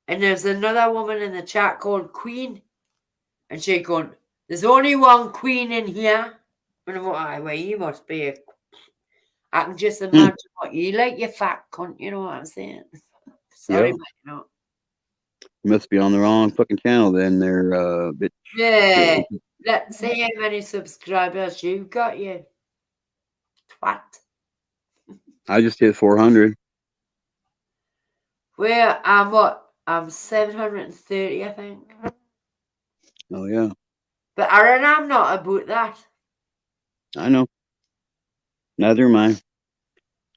And there's another woman in the chat called Queen. And she going, there's only one Queen in here. And I'm like, well, you must be a... I can just imagine what you like, you fat cunt. You know what I'm saying? Sorry, Yep. but you know. You must be on the wrong fucking channel then. They're bitch. Yeah. Let's see how many subscribers you've got, you twat. I just hit 400. Well, I'm what? I'm 730, I think. Oh yeah, But I'm not about that. I know. Neither am I.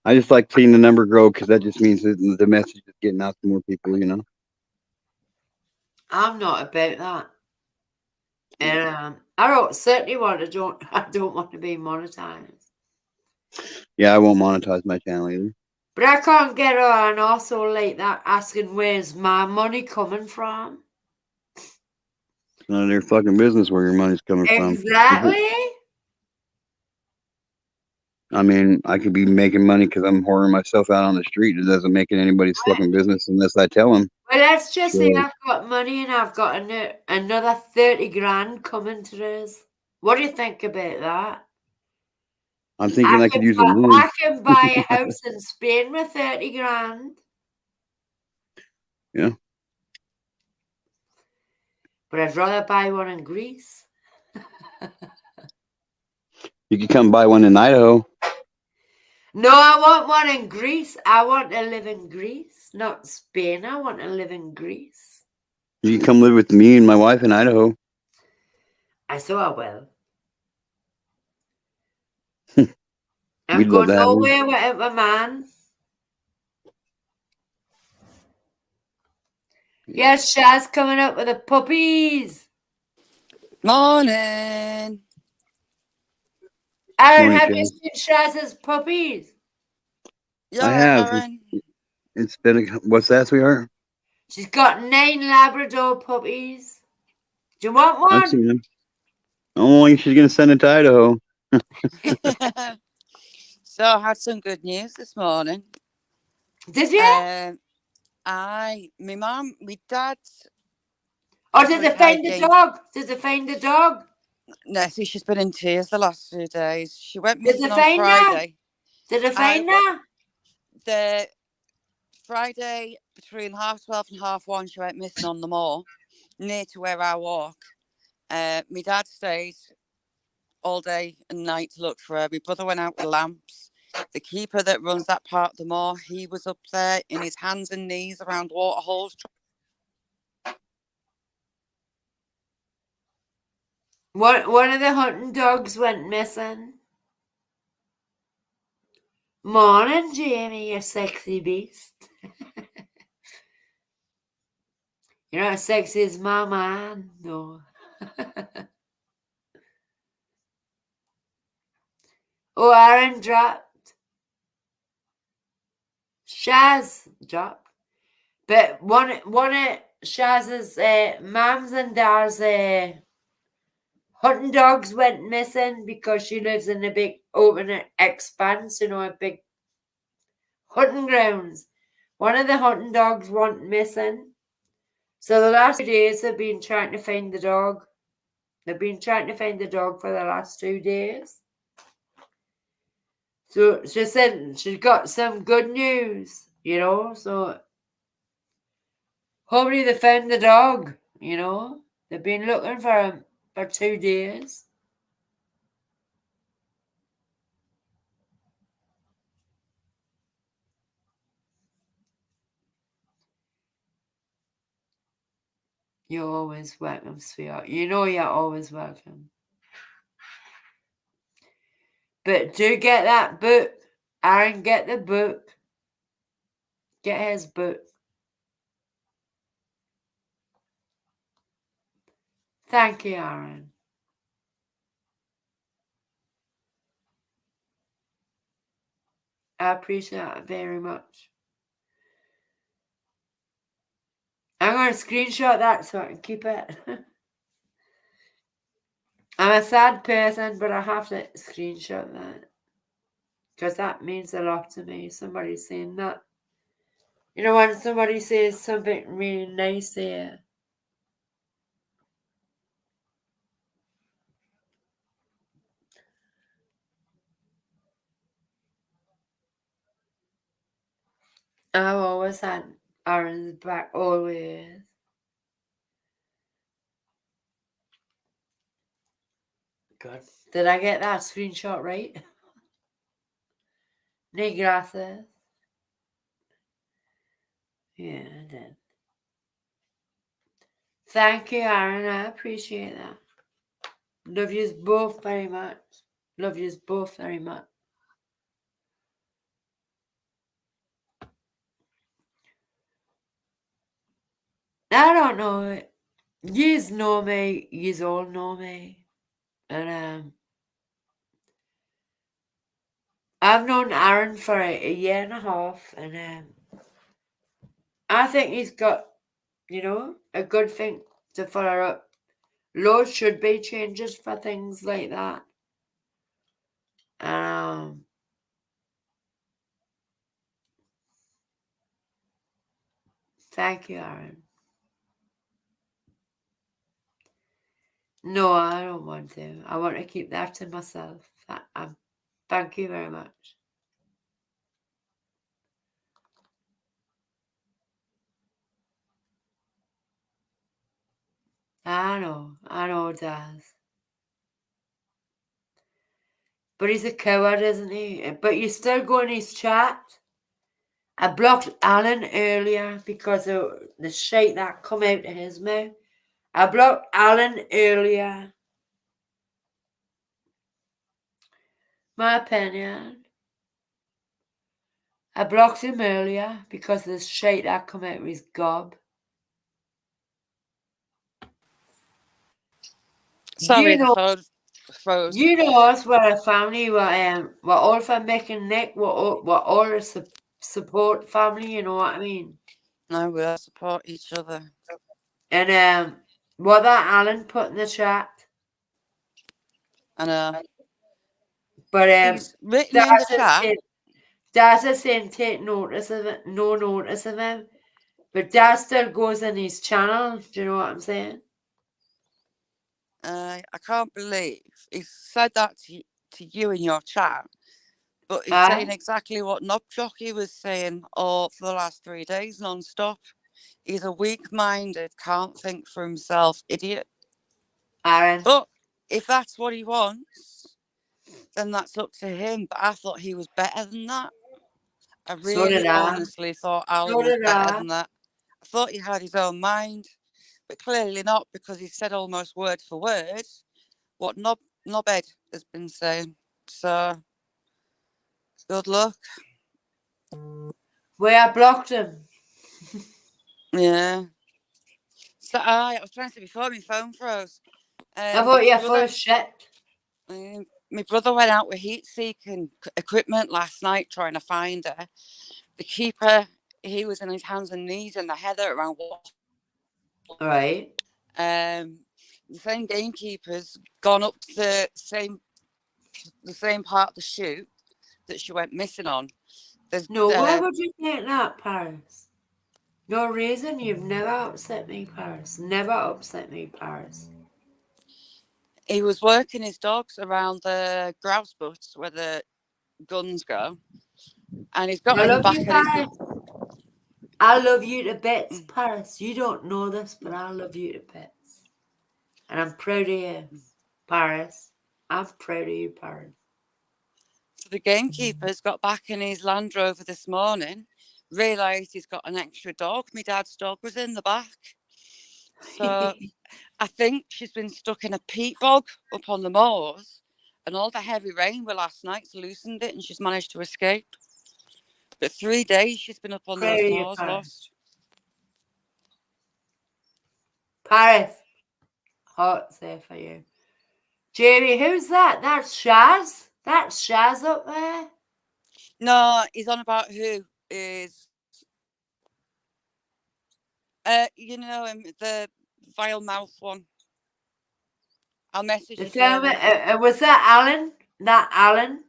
I just like seeing the number grow because that just means that the message is getting out to more people. You know. I'm not about that. And I don't certainly want to I don't want to be monetized. Yeah, I won't monetize my channel either. But I can't get on also like that asking where's my money coming from. It's none of their fucking business where your money's coming from. Exactly. I mean, I could be making money because I'm whoring myself out on the street. It doesn't make it anybody's fucking business unless I tell them. Well, let's just say Sure. I've got money and I've got another 30 grand coming to us. What do you think about that? I'm thinking I could use a move. I can buy a house in Spain with 30 grand. Yeah. But I'd rather buy one in Greece. You could come buy one in Idaho. No, I want one in Greece. I want to live in Greece, not Spain. I want to live in Greece. You can come live with me and my wife in Idaho. So I will. I'm We'd love going to have you. nowhere without my man. Yes, Shaz coming up with the puppies. Morning. Aaron, Morning, have you Shaz. seen Shaz's puppies? You I all right, have. Aaron? It's been what's that, sweetheart? She's got 9 Labrador puppies. Do you want I've one? seen them. Oh, she's gonna send it to Idaho. So I had some good news this morning. Did you? My mum, my dad. Or did they find the hiking. dog? Did they find the dog? No, see, she's been in tears the last few days. She went Did they missing on find her? Friday. Did they find her? The Friday between 12:30 and 1:30, she went missing on the moor, near to where I walk. My dad stayed all day and night to look for her. My brother went out with lamps. The keeper that runs that part of the moor, he was up there in his hands and knees around water holes. One of the hunting dogs went missing. Morning, Jamie, you sexy beast. You're not as sexy as my man, no. Oh, Aaron dropped. Shaz dropped. But one of Shaz's mums and dad's hunting dogs went missing because she lives in a big open expanse, a big hunting grounds. One of the hunting dogs went missing. So the last 2 days they've been trying to find the dog. They've been trying to find the dog for the last 2 days. So she said she's got some good news, so hopefully they found the dog, They've been looking for him for 2 days. You're always welcome, sweetheart. You know you're always welcome. But do get that book. Aaron, get the book. Get his book. Thank you, Aaron. I appreciate that very much. I'm going to screenshot that so I can keep it. I'm a sad person, but I have to screenshot that. Because that means a lot to me. Somebody saying that. When somebody says something really nice there. I've always had Aaron's back, always. Good. Did I get that screenshot right? No gracias. Yeah, I did. Thank you, Aaron. I appreciate that. Love yous both very much. Love yous both very much. I don't know. Yous know me. Yous all know me. And I've known Aaron for a year and a half, and I think he's got, a good thing to follow up. Laws should be changes for things like that. Thank you, Aaron. No, I don't want to. I want to keep that to myself. Thank you very much. I know, Daz. But he's a coward, isn't he? But you still go in his chat. I blocked Alan earlier because of the shit that come out of his mouth. I blocked Alan earlier. My opinion. I blocked him earlier because of the shit that come out of his gob. Sorry, You the know, phone froze. you know us. We're a family. We're all for Mick and Nick. We're all a support family. You know what I mean? No, we all support each other. And what that Alan put in the chat. I know. But He's written in the chat. Daz is saying take notice of it, no notice of him. But Daz still goes in his channel. Do you know what I'm saying? I can't believe he said that to you in your chat, but he's Aye. saying exactly what Knob Jockey was saying all for the last 3 days non-stop. He's a weak-minded, can't think for himself idiot. Aaron. But if that's what he wants, then that's up to him. But I thought he was better than that. I So did really I. honestly thought Alan So was did better I. than that. I thought he had his own mind, but clearly not, because he said almost word for word what Knobhead has been saying. So, good luck. Where I blocked him. Yeah. So I was trying to say before my phone froze. I thought you're full of shit. My brother went out with heat-seeking equipment last night trying to find her. The keeper, he was on his hands and knees in the heather around what? Right. The same gamekeeper's gone up to the same part of the shoot that she went missing on. There's No, why would you think that, Paris? No reason. You've never upset me, Paris. Never upset me, Paris. he was working his dogs around the grouse butts where the guns go, and he's got I them love back you, at his. Paris. I love you to bits, Paris. You don't know this, but I love you to bits. And I'm proud of you, Paris. I'm proud of you, Paris. So the gamekeeper's got back in his Land Rover this morning, realised he's got an extra dog. My dad's dog was in the back. So I think she's been stuck in a peat bog up on the moors, and all the heavy rain were last night's loosened it, and she's managed to escape. But 3 days she's been up on Proud those of you, moors Paris. lost. Paris. Hot say for you. Jamie, who's that? That's Shaz? That's Shaz up there? No, he's on about who is, you know him, the vile mouth one. I'll message The you. film, Jamie. was that Alan? That Alan?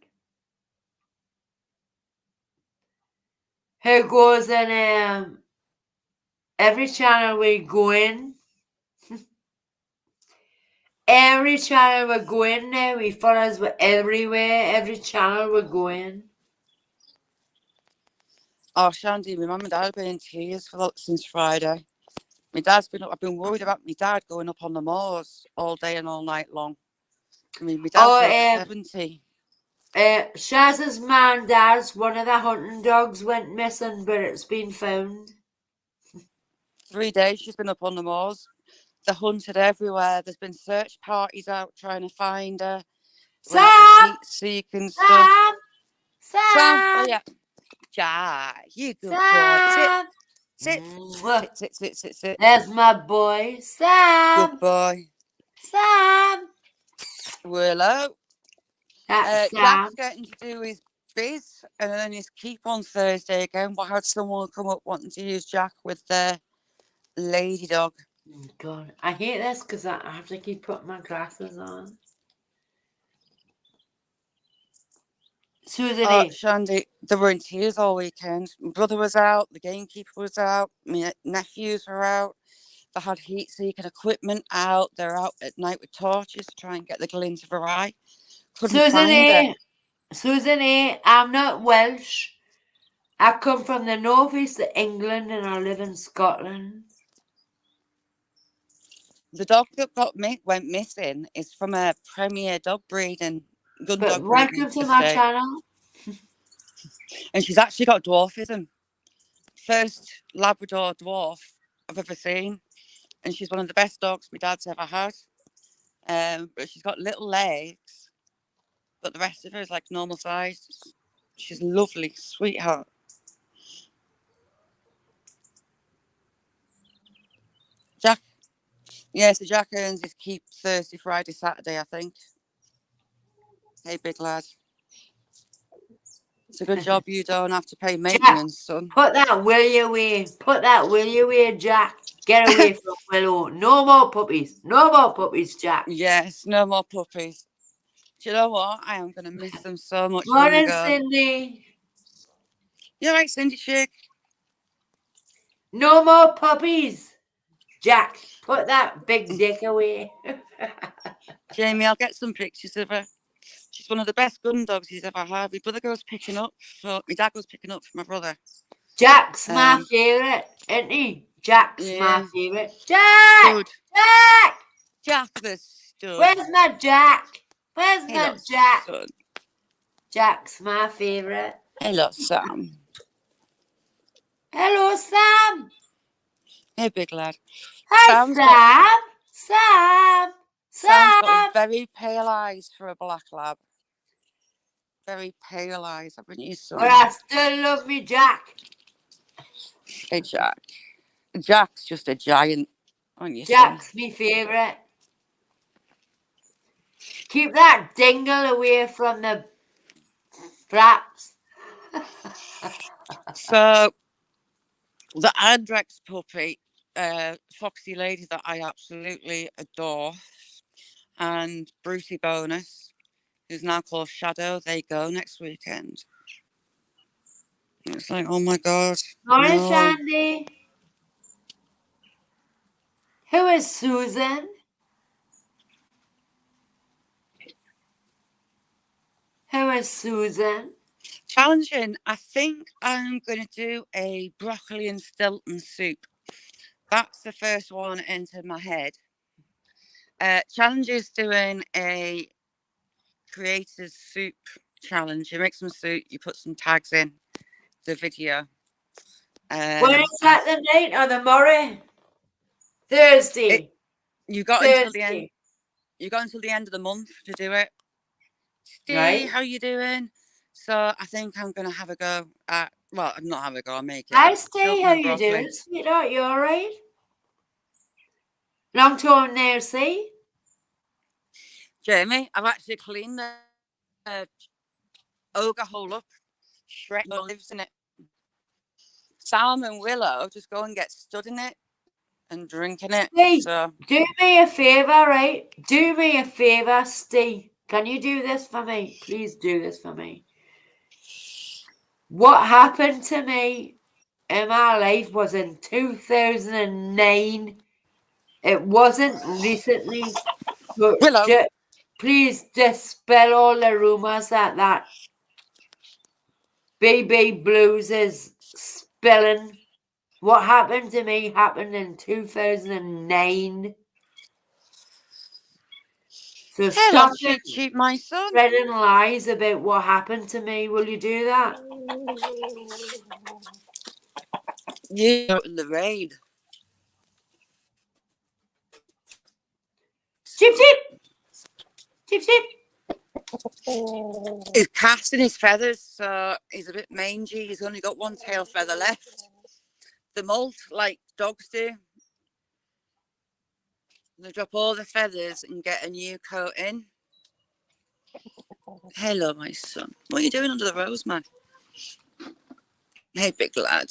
Who goes in every channel we go in? Every channel we go in now, he follows us everywhere. Every channel we go in. Oh, Shandy, my mum and dad have been in tears since Friday. My dad's been up. I've been worried about my dad going up on the moors all day and all night long. I mean, my dad's over 70. Shaz's man, Daz, one of the hunting dogs went missing, but it's been found. 3 days she's been up on the moors. They're hunted everywhere. There's been search parties out trying to find her. Sam! Heat seeking stuff. Sam! Oh, yeah. Ja, you good boy. Sit. Sit. There's my boy, Sam. Good boy. Sam. Willow. That's Sam. Jack's getting to do his biz and then his keep on Thursday again. I had someone come up wanting to use Jack with their lady dog. Oh, God, I hate this because I have to keep putting my glasses on. Susan Oh, A. Shandy, they were in tears all weekend. My brother was out, the gamekeeper was out, my nephews were out. They had heat seeking equipment out. They're out at night with torches to try and get the glint of her eye. Couldn't Susan find her. A. Susan A. I'm not Welsh. I come from the northeast of England and I live in Scotland. The dog that went missing is from a premier dog breeding, gun But dog breeding welcome to my estate. channel. And she's actually got dwarfism. First Labrador dwarf I've ever seen. And she's one of the best dogs my dad's ever had. But she's got little legs, but the rest of her is like normal size. She's lovely, sweetheart. Jack, yeah, so Jack earns his keep Thursday, Friday, Saturday, I think. Hey, big lad. It's a good job you don't have to pay maintenance, son. Put that Willie away. Put that Willie away, Jack. Get away from Willow. No more puppies. No more puppies, Jack. Yes, no more puppies. Do you know what? I am going to miss them so much when they Morning, go. Cindy. You all right, Cindy Chick? No more puppies. Jack, put that big dick away. Jamie, I'll get some pictures of her. She's one of the best gun dogs he's ever had. My brother goes picking up for my dad goes picking up for my brother. Jack's my favourite, isn't he? Jack's my Yeah. favourite. Jack! Good. Jack! Jack the stud. Where's my Jack? Where's my Hello, Jack? son. Jack's my favourite. Hello, Sam. Hello, Sam. Hey, big lad. Hi, Sam's Sam. Sam's Sam. got very pale eyes for a black lab. Very pale eyes, haven't you, son? But I still love me, Jack. Hey, Jack. Jack's just a giant, aren't you, son? Jack's my favourite. Keep that dingle away from the flaps. So, the Andrex puppy, Foxy Lady that I absolutely adore, and Brucey Bonus, who's now called Shadow, they go next weekend. It's like, oh my God. Morning, no. Shandy. Who is Susan? Who is Susan? Challenging. I think I'm going to do a broccoli and Stilton soup. That's the first one that entered my head. Challenge is doing a creators soup challenge. You make some soup, you put some tags in the video. When is that, the night or the morning? Thursday. You got until the end. You got until the end of the month to do it. Steve, Right. how you doing? So I think I'm gonna have a go at. Well, not have a go. I'll make it. Hi, Steve. Stilton How and you broccoli. doing, sweetheart? You all right? Long time no see. Jamie, I've actually cleaned the ogre hole up. Shrek lives in it. Sam and Willow just go and get stood in it and drinking it. Steve, So do me a favour, right? Do me a favour, Steve. Can you do this for me? Please do this for me. What happened to me in my life was in 2009. It wasn't recently. But Willow. please dispel all the rumours that BB Blues is spilling. What happened to me happened in 2009. So Hello, stop cheap, my son. spreading lies about what happened to me. Will you do that? You out in the rain. Chip, chip! Chip, chip! He's casting his feathers, so he's a bit mangy. He's only got one tail feather left. The molt, like dogs do, they drop all the feathers and get a new coat in. Hello, my son. What are you doing under the rose, man? Hey, big lad.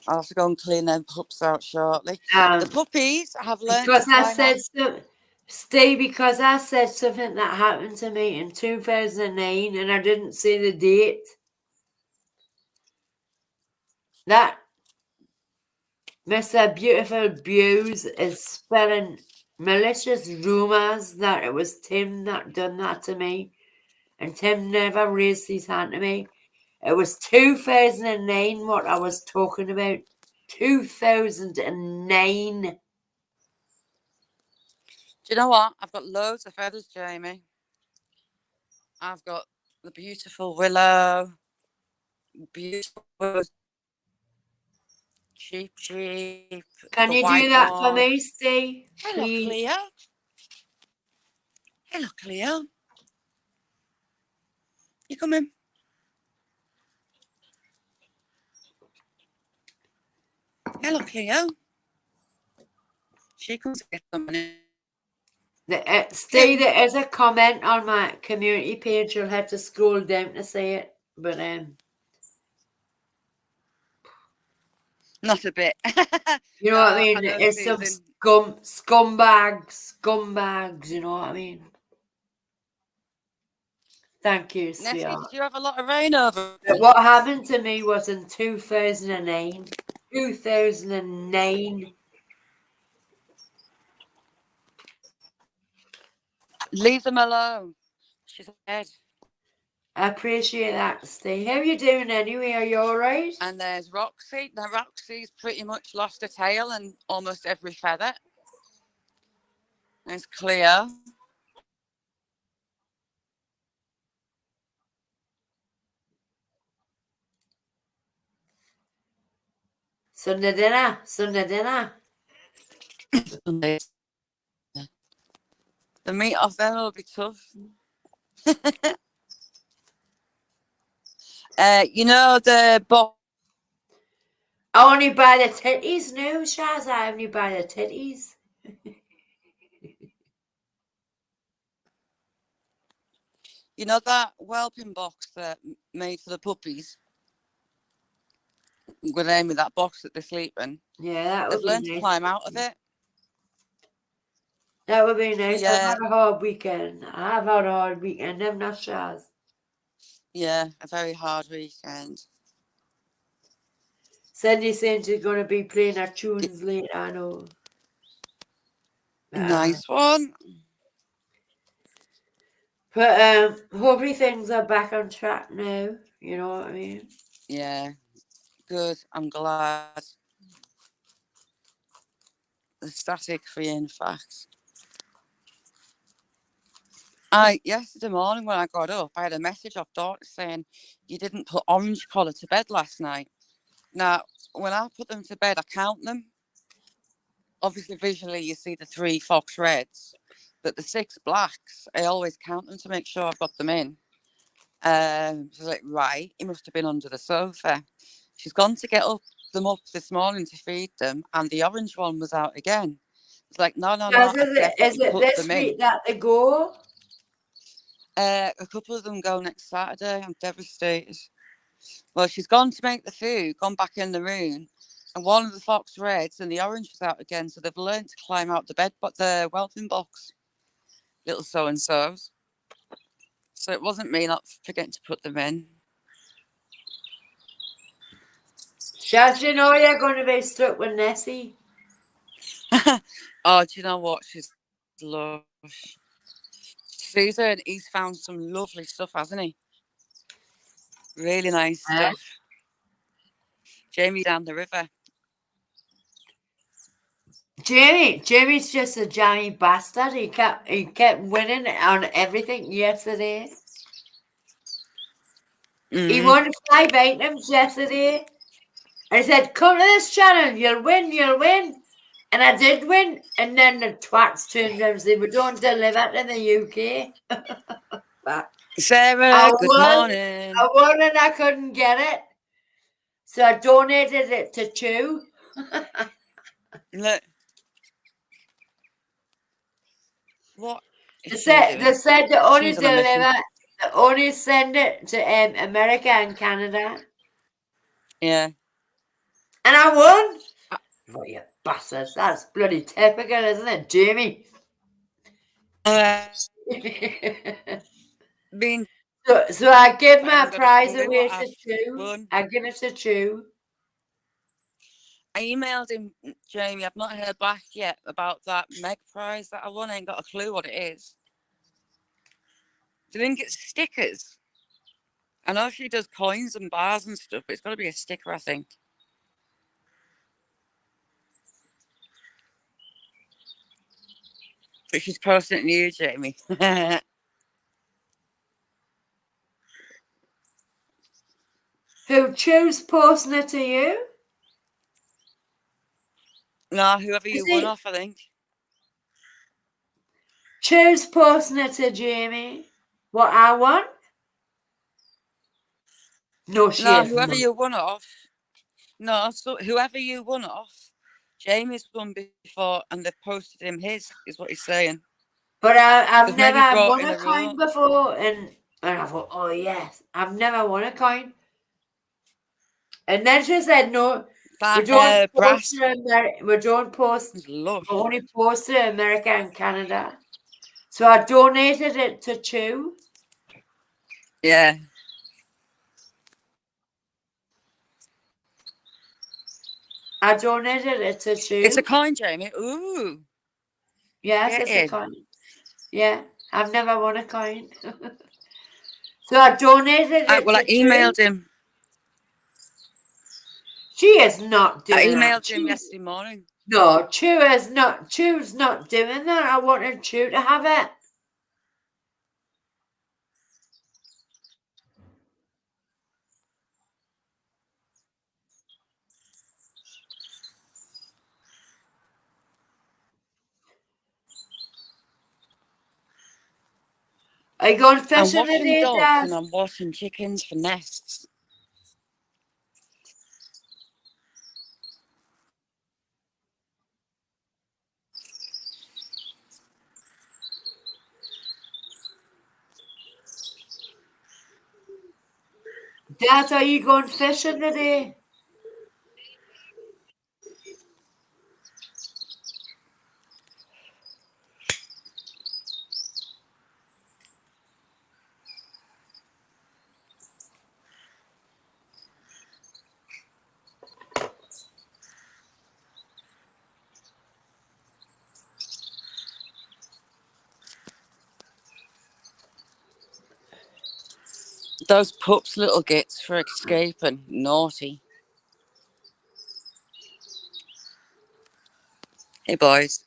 I'll have to go and clean them pups out shortly. The puppies have learned Because to I climb said on. so, Steve, because I said something that happened to me in 2009 and I didn't say the date. That Mr. Beautiful Buse is spelling malicious rumours that it was Tim that done that to me. And Tim never raised his hand to me. It was 2009 what I was talking about. 2009. Do you know what? I've got loads of feathers, Jamie. I've got the beautiful willow, beautiful cheap. Can the you white do that for one. me, Steve? Hello, Please? Cleo. Hello, Cleo. You coming? Hello, Cleo. She comes to get some money. Steve, there is a comment on my community page. You'll have to scroll down to see it. But Not a bit. you know what I No, mean? I know, It's some Susan. scumbags, you know what I mean? Thank you, Nessie, sweetheart. did you have a lot of rain over? But what happened to me was in 2009. 2009. Leave them alone. She's dead. I appreciate that, Steve. How are you doing anyway? Are you all right? And there's Roxy. Now, Roxy's pretty much lost her tail and almost every feather. There's Cleo. Sunday dinner. The meat off them will be tough. You know the box. I only buy the titties now, Shaz. I only buy the titties. You know that whelping box that made for the puppies? I'm going to name it that box that they sleep in. Yeah, that They've would be learned to nice. climb out of it. That would be nice. Yeah. I've had a hard weekend. I've had a hard weekend. I'm not Shaz. Yeah, a very hard weekend. Cindy saying she's going to be playing her tunes later, I know. Nice one. But hopefully things are back on track now. You know what I mean? Yeah, good. I'm glad. The static free, in fact. Yesterday morning when I got up, I had a message off Daughter saying you didn't put orange colour to bed last night. Now, when I put them to bed, I count them. Obviously, visually, you see the 3 fox reds, but the 6 blacks, I always count them to make sure I've got them in. So I was like, right, he must have been under the sofa. She's gone to get them up this morning to feed them, and the orange one was out again. It's like, no, I Is it put this them in. week that they go? A couple of them go next Saturday. I'm devastated. Well, she's gone to make the food, gone back in the room, and one of the fox reds and the orange was out again. So they've learned to climb out the bed, but the whelping box, little so-and-sos. So it wasn't me not forgetting to put them in. Shaz, you know you're going to be stuck with Nessie. Oh, do you know what? She's lush. Susan, he's found some lovely stuff, hasn't he? Really nice stuff. Jamie down the river. Jamie's just a jammy bastard. He kept winning on everything yesterday. He won 5 items yesterday. I said, come to this channel, you'll win. And I did win. And then the twats turned around and said, we don't deliver to the UK. But Sarah, good morning. I won and I couldn't get it. So I donated it to Chew. Look. What? They said they only She's on a mission. deliver, they only send it to America and Canada. Yeah. And I won. Oh, you bastards. That's bloody typical, isn't it, Jamie? Being so I give my haven't got a prize clue away what to I've Chew. won. I give it to Chew. I emailed him, Jamie. I've not heard back yet about that Meg prize that I won. I ain't got a clue what it is. Do you think it's stickers? I know she does coins and bars and stuff, but it's got to be a sticker, I think. But she's posting it to you, Jamie. Who Chew's posting it to you? No, whoever you Is won it? off, I think. Chew's posting it to Jamie. What I want? No, she No, is whoever not. you won off. No, so whoever you won off, Jamie's won before, and they've posted him his, is what he's saying. But I've Because Meg never brought won in a a coin rule. before, and I thought, oh yes, I've never won a coin. And then she said, no, we don't That post brass to America. We don't post. is lush. We only post to America and Canada. So I donated it to Chew. Yeah. I donated it to Chew. It's a coin, Jamie. Ooh. Yes, Get it's in. a coin. Yeah, I've never won a coin. So I donated it Well, I to emailed Chew. him. She is not I doing that. emailed him yesterday morning. No, Chew's not doing that. I wanted Chew to have it. Are you going I'm fishing watching today, dogs Dad? and I'm watching chickens for nests. Dad, are you going fishing today? Those pups little gits for escaping. Naughty. Hey, boys.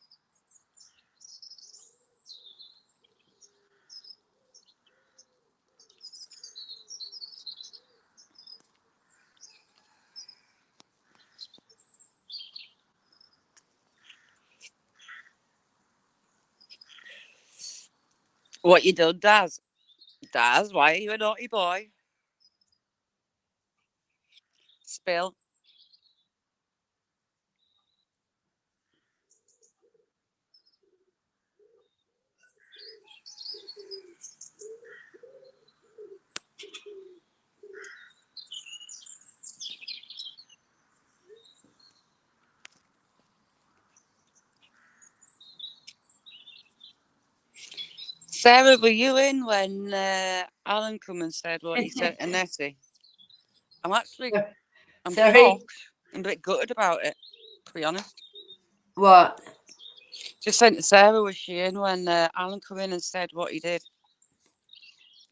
What you done, Daz? Daz, why are you a naughty boy? Spill. Sarah, were you in when Alan come and said what he said to Nettie? I'm Sorry. shocked. I'm a bit gutted about it, to be honest. What? Just saying to Sarah, was she in when Alan come in and said what he did?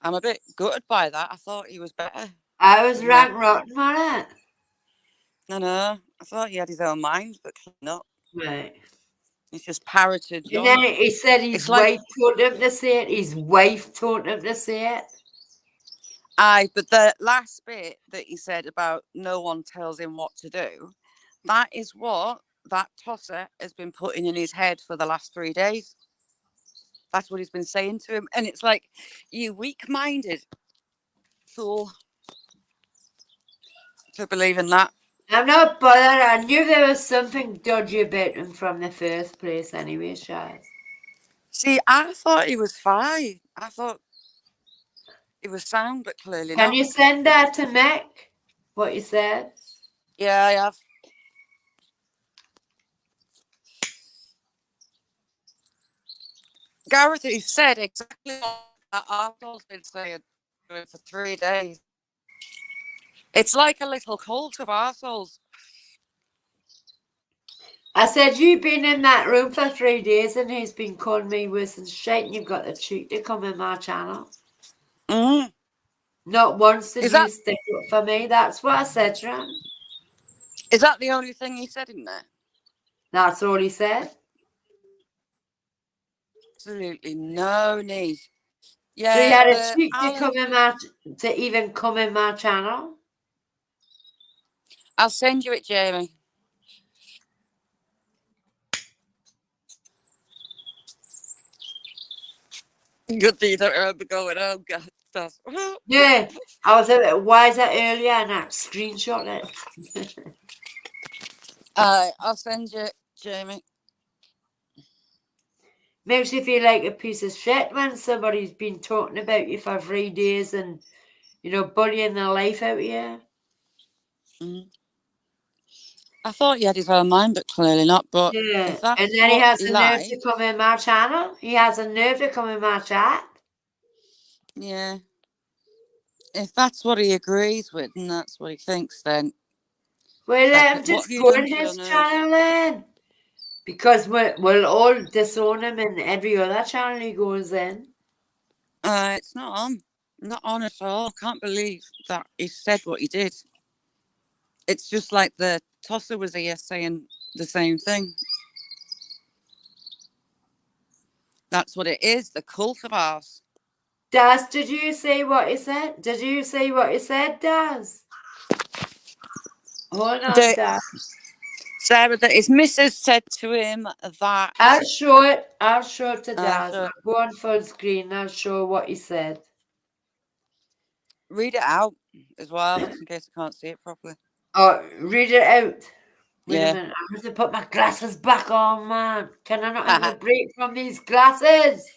I'm a bit gutted by that. I thought he was better. I was than rank that. rotten, wasn't it? I know. I thought he had his own mind, but not. Right. He's just parroted And on. then he said his It's like, wife told him to say it. His wife told him to say it. but the last bit that he said about no one tells him what to do, that is what that tosser has been putting in his head for the last 3 days. That's what he's been saying to him. And it's like, you weak-minded fool to believe in that. I'm not bothered. I knew there was something dodgy about him from the first place anyway, Shaz. See, I thought he was fine. I thought he was sound, but clearly Can not. you send that to Mick? What you said? Yeah, I have. Gareth, you said exactly what that article's been saying for 3 days. It's like a little cult of arseholes. I said, you've been in that room for 3 days and he's been calling me worse than shit and you've got the cheek to come in my channel. Mm. Not once did Is you that stick up for me. That's what I said to him. is that the only thing he said in there? That's all he said. Absolutely no need. So he Yeah, had a the cheek to Alan, even come in my channel. I'll send you it, Jamie. Good thing you don't remember going, oh God, that's... Yeah, I was a bit wiser earlier and I screenshot it. I'll send you it, Jamie. Makes you feel like a piece of shit when somebody's been talking about you for 3 days and, you know, bullying the life out of you. Mm. I thought he had his own mind, but clearly not. But Yeah, if that's and then he what has he the nerve likes, to come in my channel. He has a nerve to come in my chat. yeah. If that's what he agrees with and that's what he thinks, then Well, let him what just have you go done in to your his nerves? channel then. Because we'll all disown him in every other channel he goes in. It's not on. Not on at all. Can't believe that he said what he did. It's just like the tosser was here saying the same thing. That's what it is, the cult of ours. Daz, did you say what he said? Did you say what he said, Daz? Hold on, The, Daz. Sarah, that his missus said to him that... I'll show it. I'll show it to Daz. so I'll go on full screen and I'll show what he said. read it out as well, just in case I can't see it properly. Oh, read it out. Wait Yeah. a minute. I have to put my glasses back on, man. Can I not have a break from these glasses?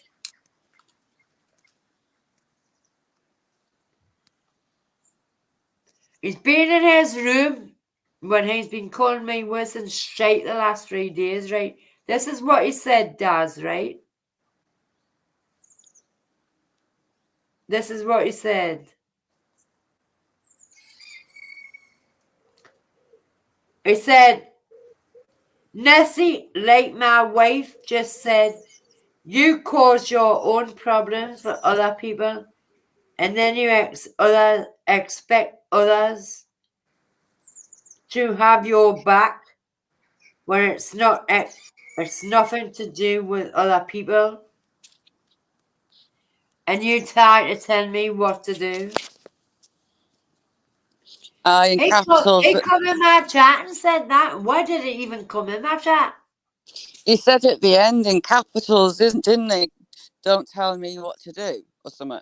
He's been in his room when he's been calling me worse than shite the last 3 days, right? This is what he said, Daz, right? This is what he said. He said, Nessie, like my wife just said, you cause your own problems for other people and then you expect others to have your back when it's nothing to do with other people. And you try to tell me what to do. In capitals. He come in my chat and said that. Why did it even come in my chat? He said at the end in capitals, didn't he? Don't tell me what to do or something.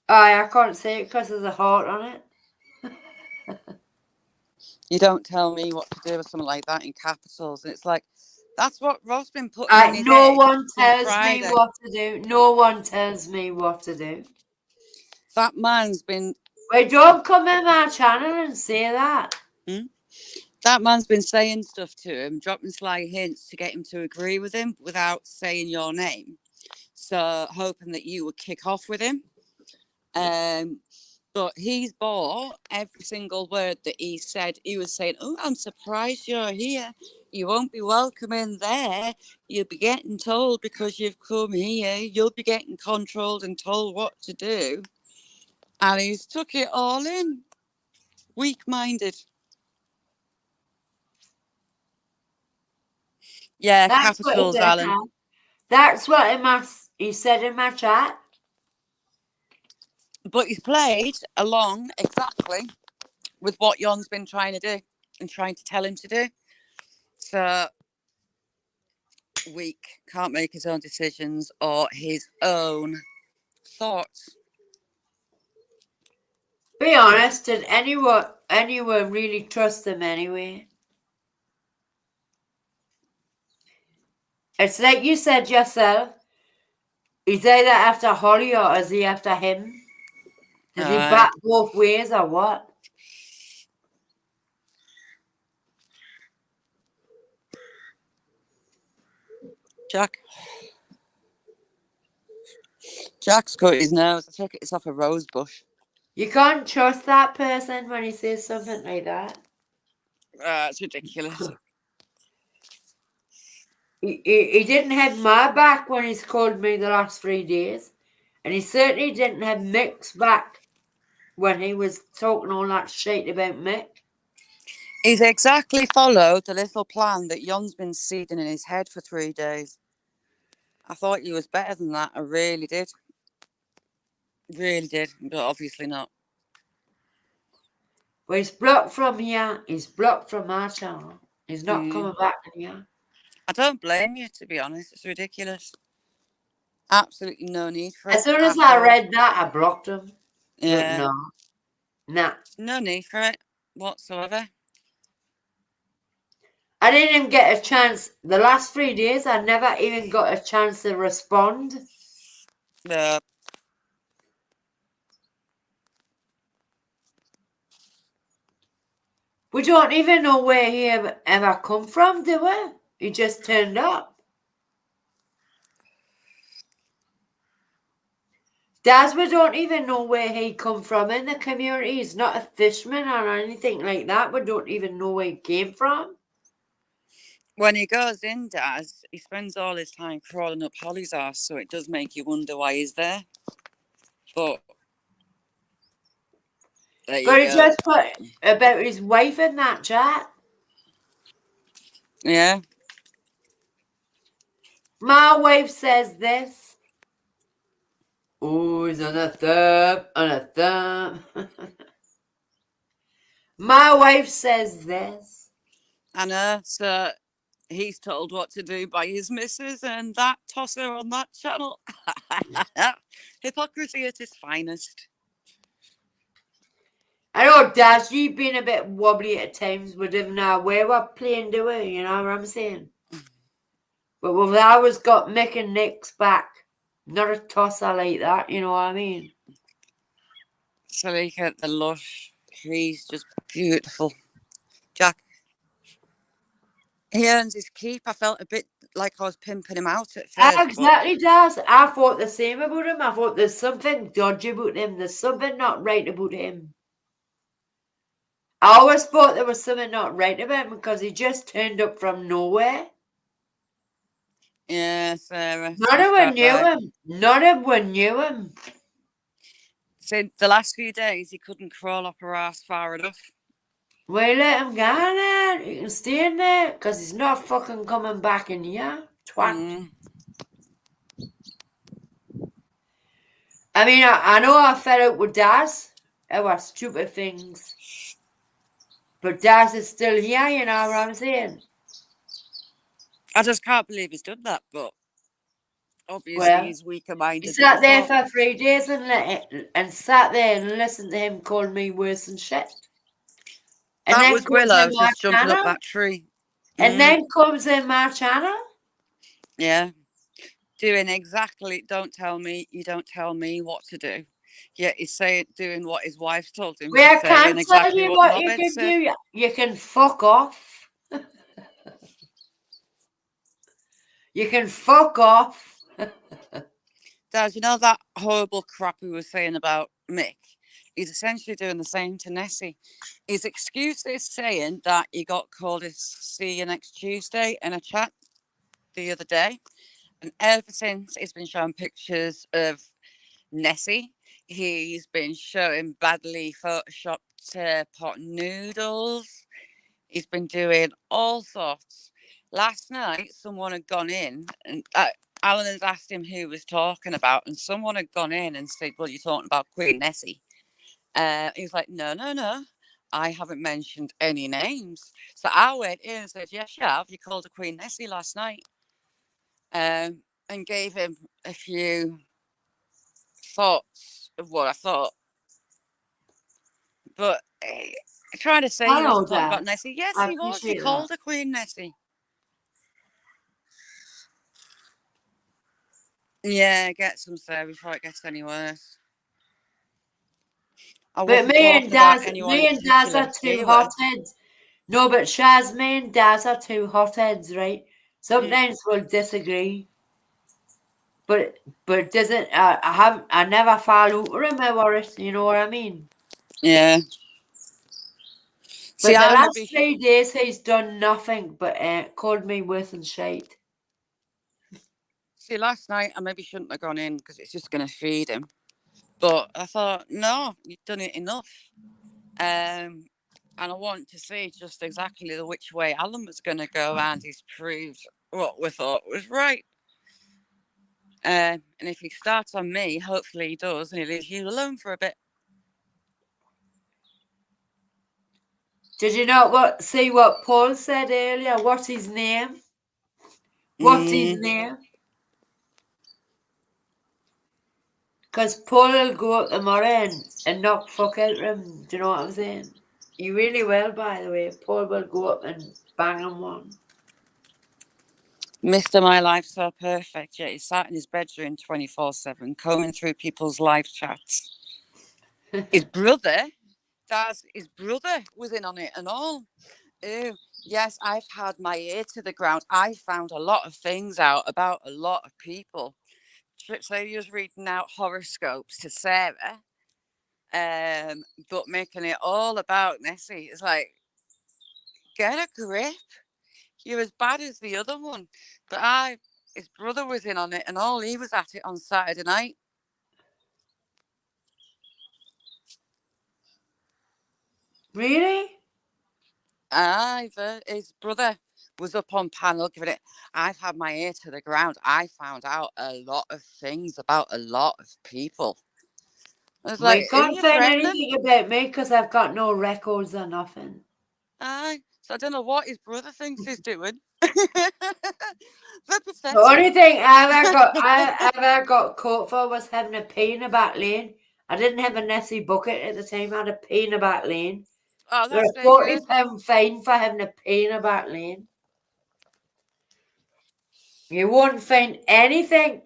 I can't say it because there's a heart on it. You don't tell me what to do or something like that in capitals. And it's like, that's what Rob's been putting in his No head one since tells me Friday. what to do. No one tells me what to do. That man's been... Wait, don't come in my channel and say that. That man's been saying stuff to him, dropping sly hints to get him to agree with him without saying your name. So hoping that you would kick off with him. But he's bought every single word that he said. He was saying, oh, I'm surprised you're here. You won't be welcome in there. You'll be getting told because you've come here. You'll be getting controlled and told what to do. And he's took it all in. Weak-minded. Yeah, That's capitals, what Alan. That's what he said in my chat. But he's played along exactly with what Jon's been trying to do and trying to tell him to do. So, weak, can't make his own decisions or his own thoughts. Be honest, did anyone really trust him anyway? It's like you said yourself. Is either after Holly or is he after him? Does he back both ways or what? Jack? Jack's cut his nose. I think it's off a rose bush. You can't trust that person when he says something like that. It's ridiculous. He didn't have my back when he's called me the last 3 days. And he certainly didn't have Mick's back when he was talking all that shit about Mick. He's exactly followed the little plan that Jon's been seeding in his head for 3 days. I thought he was better than that. I really did. Really did, but obviously not. Well, he's blocked from here. He's blocked from our channel. He's not coming back in here. I don't blame you, to be honest. It's ridiculous. Absolutely no need for it. As soon as at I all. read that, I blocked him. Yeah. But no. Nah. No need for it whatsoever. I didn't even get a chance. The last 3 days, I never even got a chance to respond. No. We don't even know where he ever come from, do we? He just turned up. Daz, we don't even know where he come from in the community. He's not a fishman or anything like that. We don't even know where he came from. When he goes in, Daz, he spends all his time crawling up Holly's arse, so it does make you wonder why he's there. But there you But he go. just put about his wife in that chat. Yeah. My wife says this. Oh, he's on a thumb. My wife says this. I know. So he's told what to do by his missus and that tosser on that channel. Hypocrisy at its finest. I know, Daz, you've been a bit wobbly at times with him now. Where we're playing, do we? You know what I'm saying? But we've always got Mick and Nick's back. Not a tosser like that, you know what I mean? So look at the lush. He's just beautiful. Jack. He earns his keep. I felt a bit like I was pimping him out at first. Exactly, Daz. I thought the same about him. I thought there's something dodgy about him. There's something not right about him. I always thought there was something not right about him because he just turned up from nowhere. Yeah, Sarah. None of us knew him. None of us knew him. So the last few days, he couldn't crawl up her ass far enough. Well, let him go there. He can stay in there because he's not fucking coming back in here. Twat. I mean, I know I fell out with Daz. It was stupid things. But Daz is still here, you know what I'm saying? I just can't believe he's done that, but obviously Well, he's weaker minded. He sat there for 3 days and sat there and listened to him call me worse than shit. And that then was comes in Willow my just jumping channel, up that tree. and then comes in my channel. Yeah. Doing exactly, don't tell me, you don't tell me what to do. Yet he's doing what his wife's told him. Well, I to say and can't exactly tell you what you Mohammed can said. do. You can fuck off. You can fuck off. Dad, you know that horrible crap we were saying about Mick? He's essentially doing the same to Nessie. His excuse is saying that he got called to see you next Tuesday in a chat the other day. And ever since, he's been showing pictures of Nessie. He's been showing badly photoshopped pot noodles. He's been doing all sorts. Last night, someone had gone in and Alan had asked him who he was talking about, and someone had gone in and said, well, you're talking about Queen Nessie. He was like, no, I haven't mentioned any names. So I went in and said, yes, you have. You called her Queen Nessie last night. And gave him a few thoughts of what I thought. But trying to say he was talking about Nessie. Yes, he was. He called her Queen Nessie. Yeah, get some Sarah before it gets any worse. But me and Daz are two hotheads. No, but Shaz, me and Daz are two hotheads, right? Sometimes we'll disagree. but it doesn't. I never fall out with him over it. You know what I mean? Yeah. But See, the I last maybe 3 days he's done nothing but called me worse than shite. see last night I maybe shouldn't have gone in because it's just going to feed him. But I thought, no, you've done it enough. And I want to see just exactly the which way Alan was going to go, and he's proved what we thought was right. And if he starts on me, hopefully he does, and he leaves you alone for a bit. Did you not see what Paul said earlier? What's his name? What's his name? Because Paul will go up tomorrow and knock fuck out of him. Do you know what I'm saying? You really will, by the way. Paul will go up and bang him one. Mr. My Life So Perfect, yet he sat in his bedroom 24/7, combing through people's live chats. His brother, his brother was in on it and all. Ew. Yes, I've had my ear to the ground. I found a lot of things out about a lot of people. So he was reading out horoscopes to Sarah, but making it all about Nessie. It's like, get a grip. You're as bad as the other one. But his brother was in on it and all. He was at it on Saturday night. Really? His brother was up on panel giving it. I've had my ear to the ground. I found out a lot of things about a lot of people. I was like, We who are can't you find threatening? anything about me because I've got no records or nothing. So I don't know what his brother thinks he's doing. They're pathetic. The only thing I ever got caught for was having a pee in a back lane. I didn't have a Nessie bucket at the time. I had a pee in a back lane. Oh, There that's a very good. £40 fine for having a pee in a back lane. You won't find anything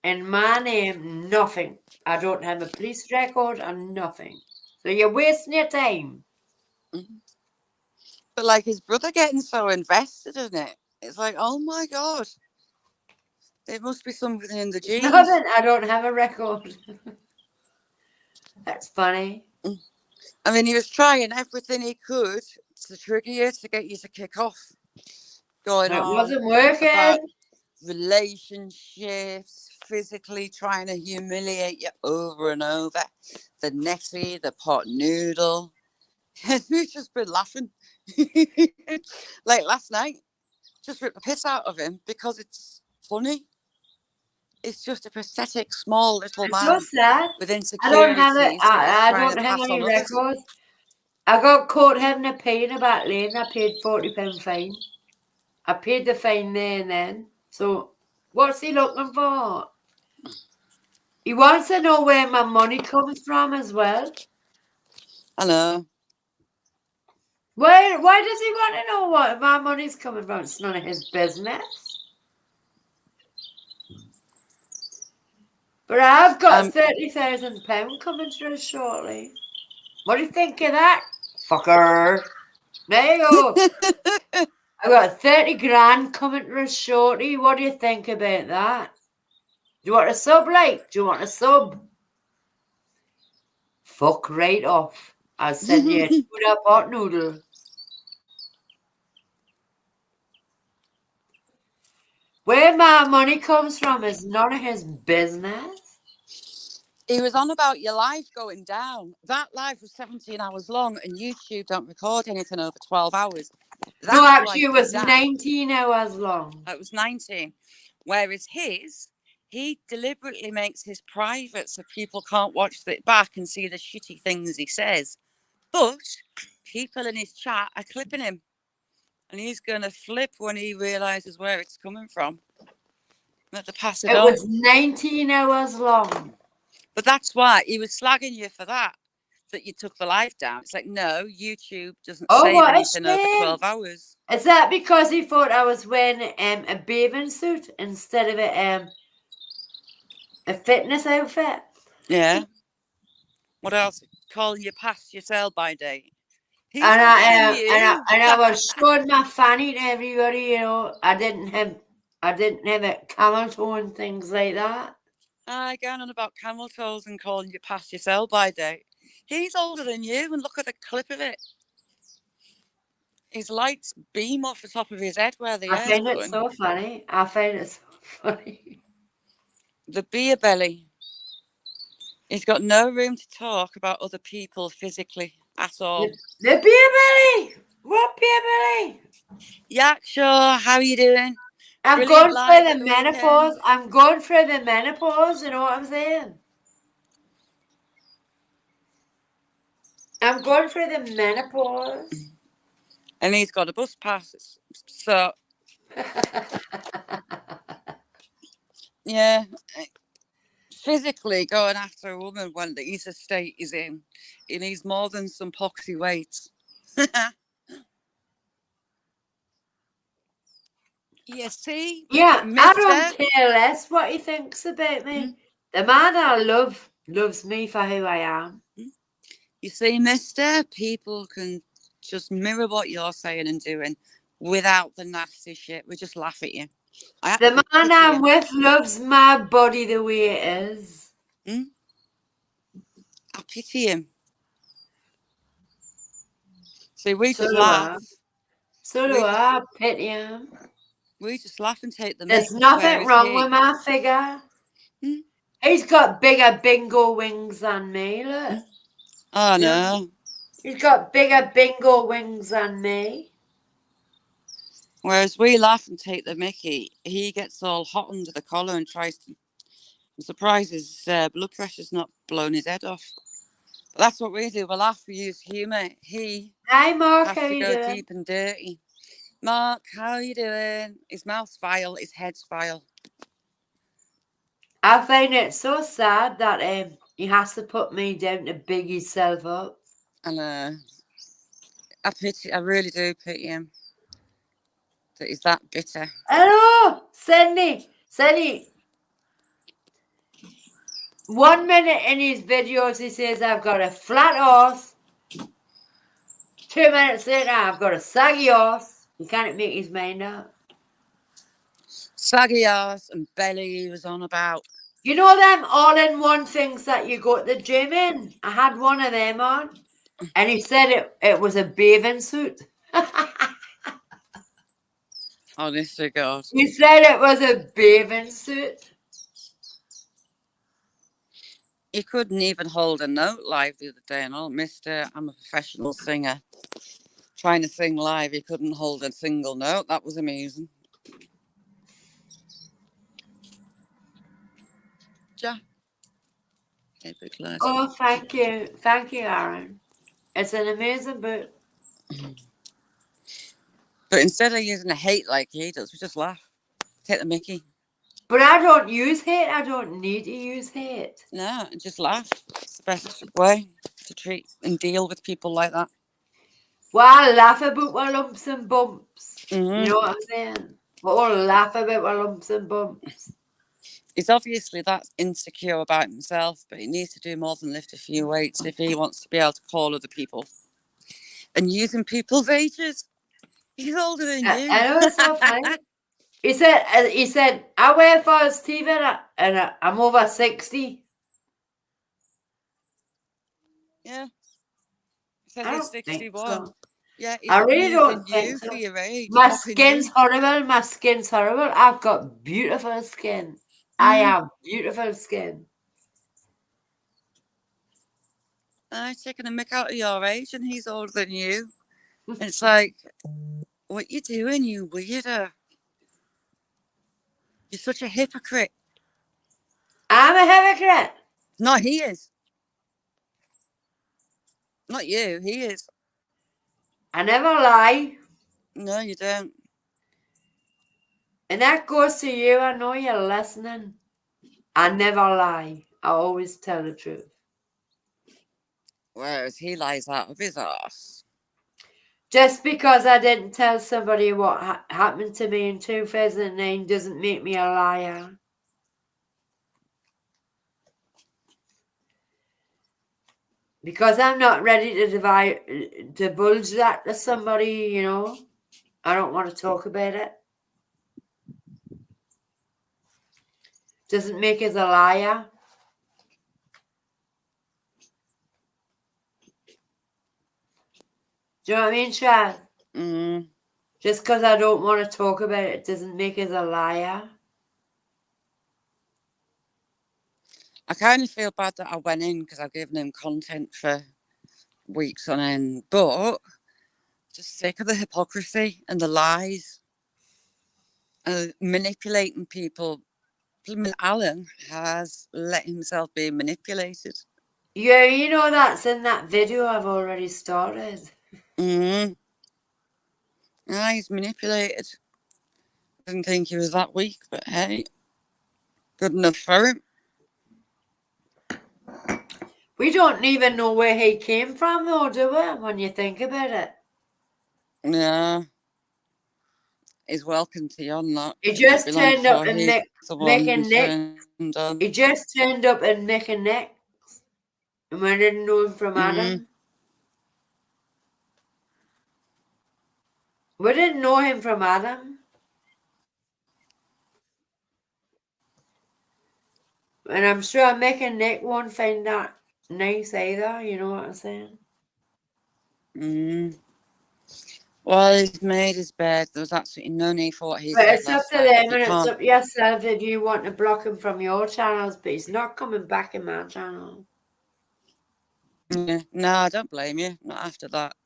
in my name, nothing. I don't have a police record or nothing. So you're wasting your time. But like his brother getting so invested in it, it's like, oh my God. It must be something in the It's genes. nothing. I don't have a record. That's funny. I mean, he was trying everything he could to trigger you, to get you to kick off. Going It on wasn't working. about relationships, physically trying to humiliate you over and over. The Nessie, the pot noodle. And we've just been laughing. Like last night, just ripped the piss out of him because it's funny. It's just a pathetic, small little It's man so sad. with I insecurities. don't have it. I trying don't to have pass any on others. records. I got caught having a pee in a back lane. I paid £40 fine. I paid the fine there and then. So what's he looking for? He wants to know where my money comes from as well. I know. Why does he want to know what my money's coming from? It's none of his business. But I've got £30,000 coming through shortly. What do you think of that, fucker? There you go. I've got 30 grand coming through shortly. What do you think about that? Do you want a sub, like? Do you want a sub? Fuck right off. I'll send you a $2 pot noodle. Where my money comes from is none of his business. He was on about your live going down. That live was 17 hours long, and YouTube don't record anything over 12 hours. That's No, why actually, it was 19 hours long. It was 19. Whereas he deliberately makes his private so people can't watch it back and see the shitty things he says. But people in his chat are clipping him. And he's going to flip when he realises where it's coming from. Let the pass it It on. was 19 hours long. But that's why he was slagging you for that you took the live down. It's like, no, YouTube doesn't save anything over 12 hours. Is that because he thought I was wearing a bathing suit instead of a fitness outfit? Yeah. What else? Calling you past your sell-by date. And I was showing my fanny to everybody, you know. I didn't have I didn't have it camel toe and things like that. Going on about camel toes and calling you past your sell-by date. He's older than you, and look at the clip of it. His lights beam off the top of his head where the I hair's find it going. so funny. I find it so funny. The beer belly. He's got no room to talk about other people physically at all. The beer belly. What beer belly? Yeah, sure. How are you doing? I'm Brilliant going live through at the the menopause. weekend. I'm going through the menopause. You know what I'm saying? I'm going through the menopause. And he's got a bus pass. So, yeah. Physically going after a woman when his estate is in, he needs more than some poxy weight. You see, Yeah, I mister? don't care less what he thinks about me. The man I love loves me for who I am. You see, mister, people can just mirror what you're saying and doing without the nasty shit. We just laugh at you. The man I'm with loves my body the way it is. I pity him. See, we So just do I. laugh. So do I. Pity him. We just laugh and take the There's mick. nothing whereas wrong with my figure. He's got bigger bingo wings than me. Look. Oh, Yeah. no. He's got bigger bingo wings than me. Whereas we laugh and take the mickey, he gets all hot under the collar and tries to. I'm surprised his blood pressure's not blown his head off. But that's what we do. We laugh, we use humour. He Hi, Mark. has How to you go doing? deep and dirty. Mark, how are you doing? His mouth's vile, his head's vile. I find it so sad that he has to put me down to big himself up. And I really do pity him. That he's that bitter. Hello, Cindy. Cindy. 1 minute in his videos, he says, I've got a flat horse. 2 minutes later, I've got a saggy horse. He can't make his mind up. Saggy ass and belly he was on about. You know them all-in-one things that you go to the gym in? I had one of them on. And he said it was a bathing suit. Honest to God. He said it was a bathing suit. He couldn't even hold a note live the other day and all. Mister, I'm a professional singer. Trying to sing live, he couldn't hold a single note. That was amusing. Ja. Oh, thank you. Thank you, Aaron. It's an amazing book. But instead of using a hate like he does, we just laugh. Take the mickey. But I don't use hate. I don't need to use hate. No, and just laugh. It's the best way to treat and deal with people like that. Well, I laugh about my lumps and bumps. Mm-hmm. You know what I'm saying? We all laugh about my lumps and bumps. He's obviously that insecure about himself, but he needs to do more than lift a few weights if he wants to be able to call other people. And using people's ages. He's older than you. I know it's so funny. He said, I wear false teeth and I'm over 60. Yeah. He says I he's don't think 61. so. Yeah, he's I really don't using think you so. for your age. My mocking skin's you. horrible. My skin's horrible. I've got beautiful skin. I have beautiful skin. I'm taking a mick out of your age and he's older than you. And it's like, what you doing, you weirdo? You're such a hypocrite. I'm a hypocrite. No, he is. Not you, he is. I never lie. No, you don't. And that goes to you. I know you're listening. I never lie. I always tell the truth. Whereas he lies out of his arse. Just because I didn't tell somebody what happened to me in 2009 doesn't make me a liar. Because I'm not ready to divulge that to somebody, you know. I don't want to talk about it. Doesn't make us a liar. Do you know what I mean, Chad? Mm. Just because I don't want to talk about it doesn't make us a liar. I kind of feel bad that I went in because I've given him content for weeks on end, but just sick of the hypocrisy and the lies and manipulating people. Alan has let himself be manipulated. Yeah, you know that's in that video I've already started. Mm. Yeah, he's manipulated. Didn't think he was that weak, but hey, good enough for him. We don't even know where he came from, though, do we? When you think about it, Yeah, he's welcome to on that. he It won't be just long turned up before and he's the one making Nick. turned on. He just turned up and making Nick, and we didn't know him from Adam. We didn't know him from Adam. And I'm sure making Nick won't find that nice either, you know what I'm saying? Mm. Well, he's made his bed. There was absolutely no need for what he But said it's up last to night. them You and it's can't. up to yourself if you want to block him from your channels, but he's not coming back in my channel. Yeah. No, I don't blame you. Not after that.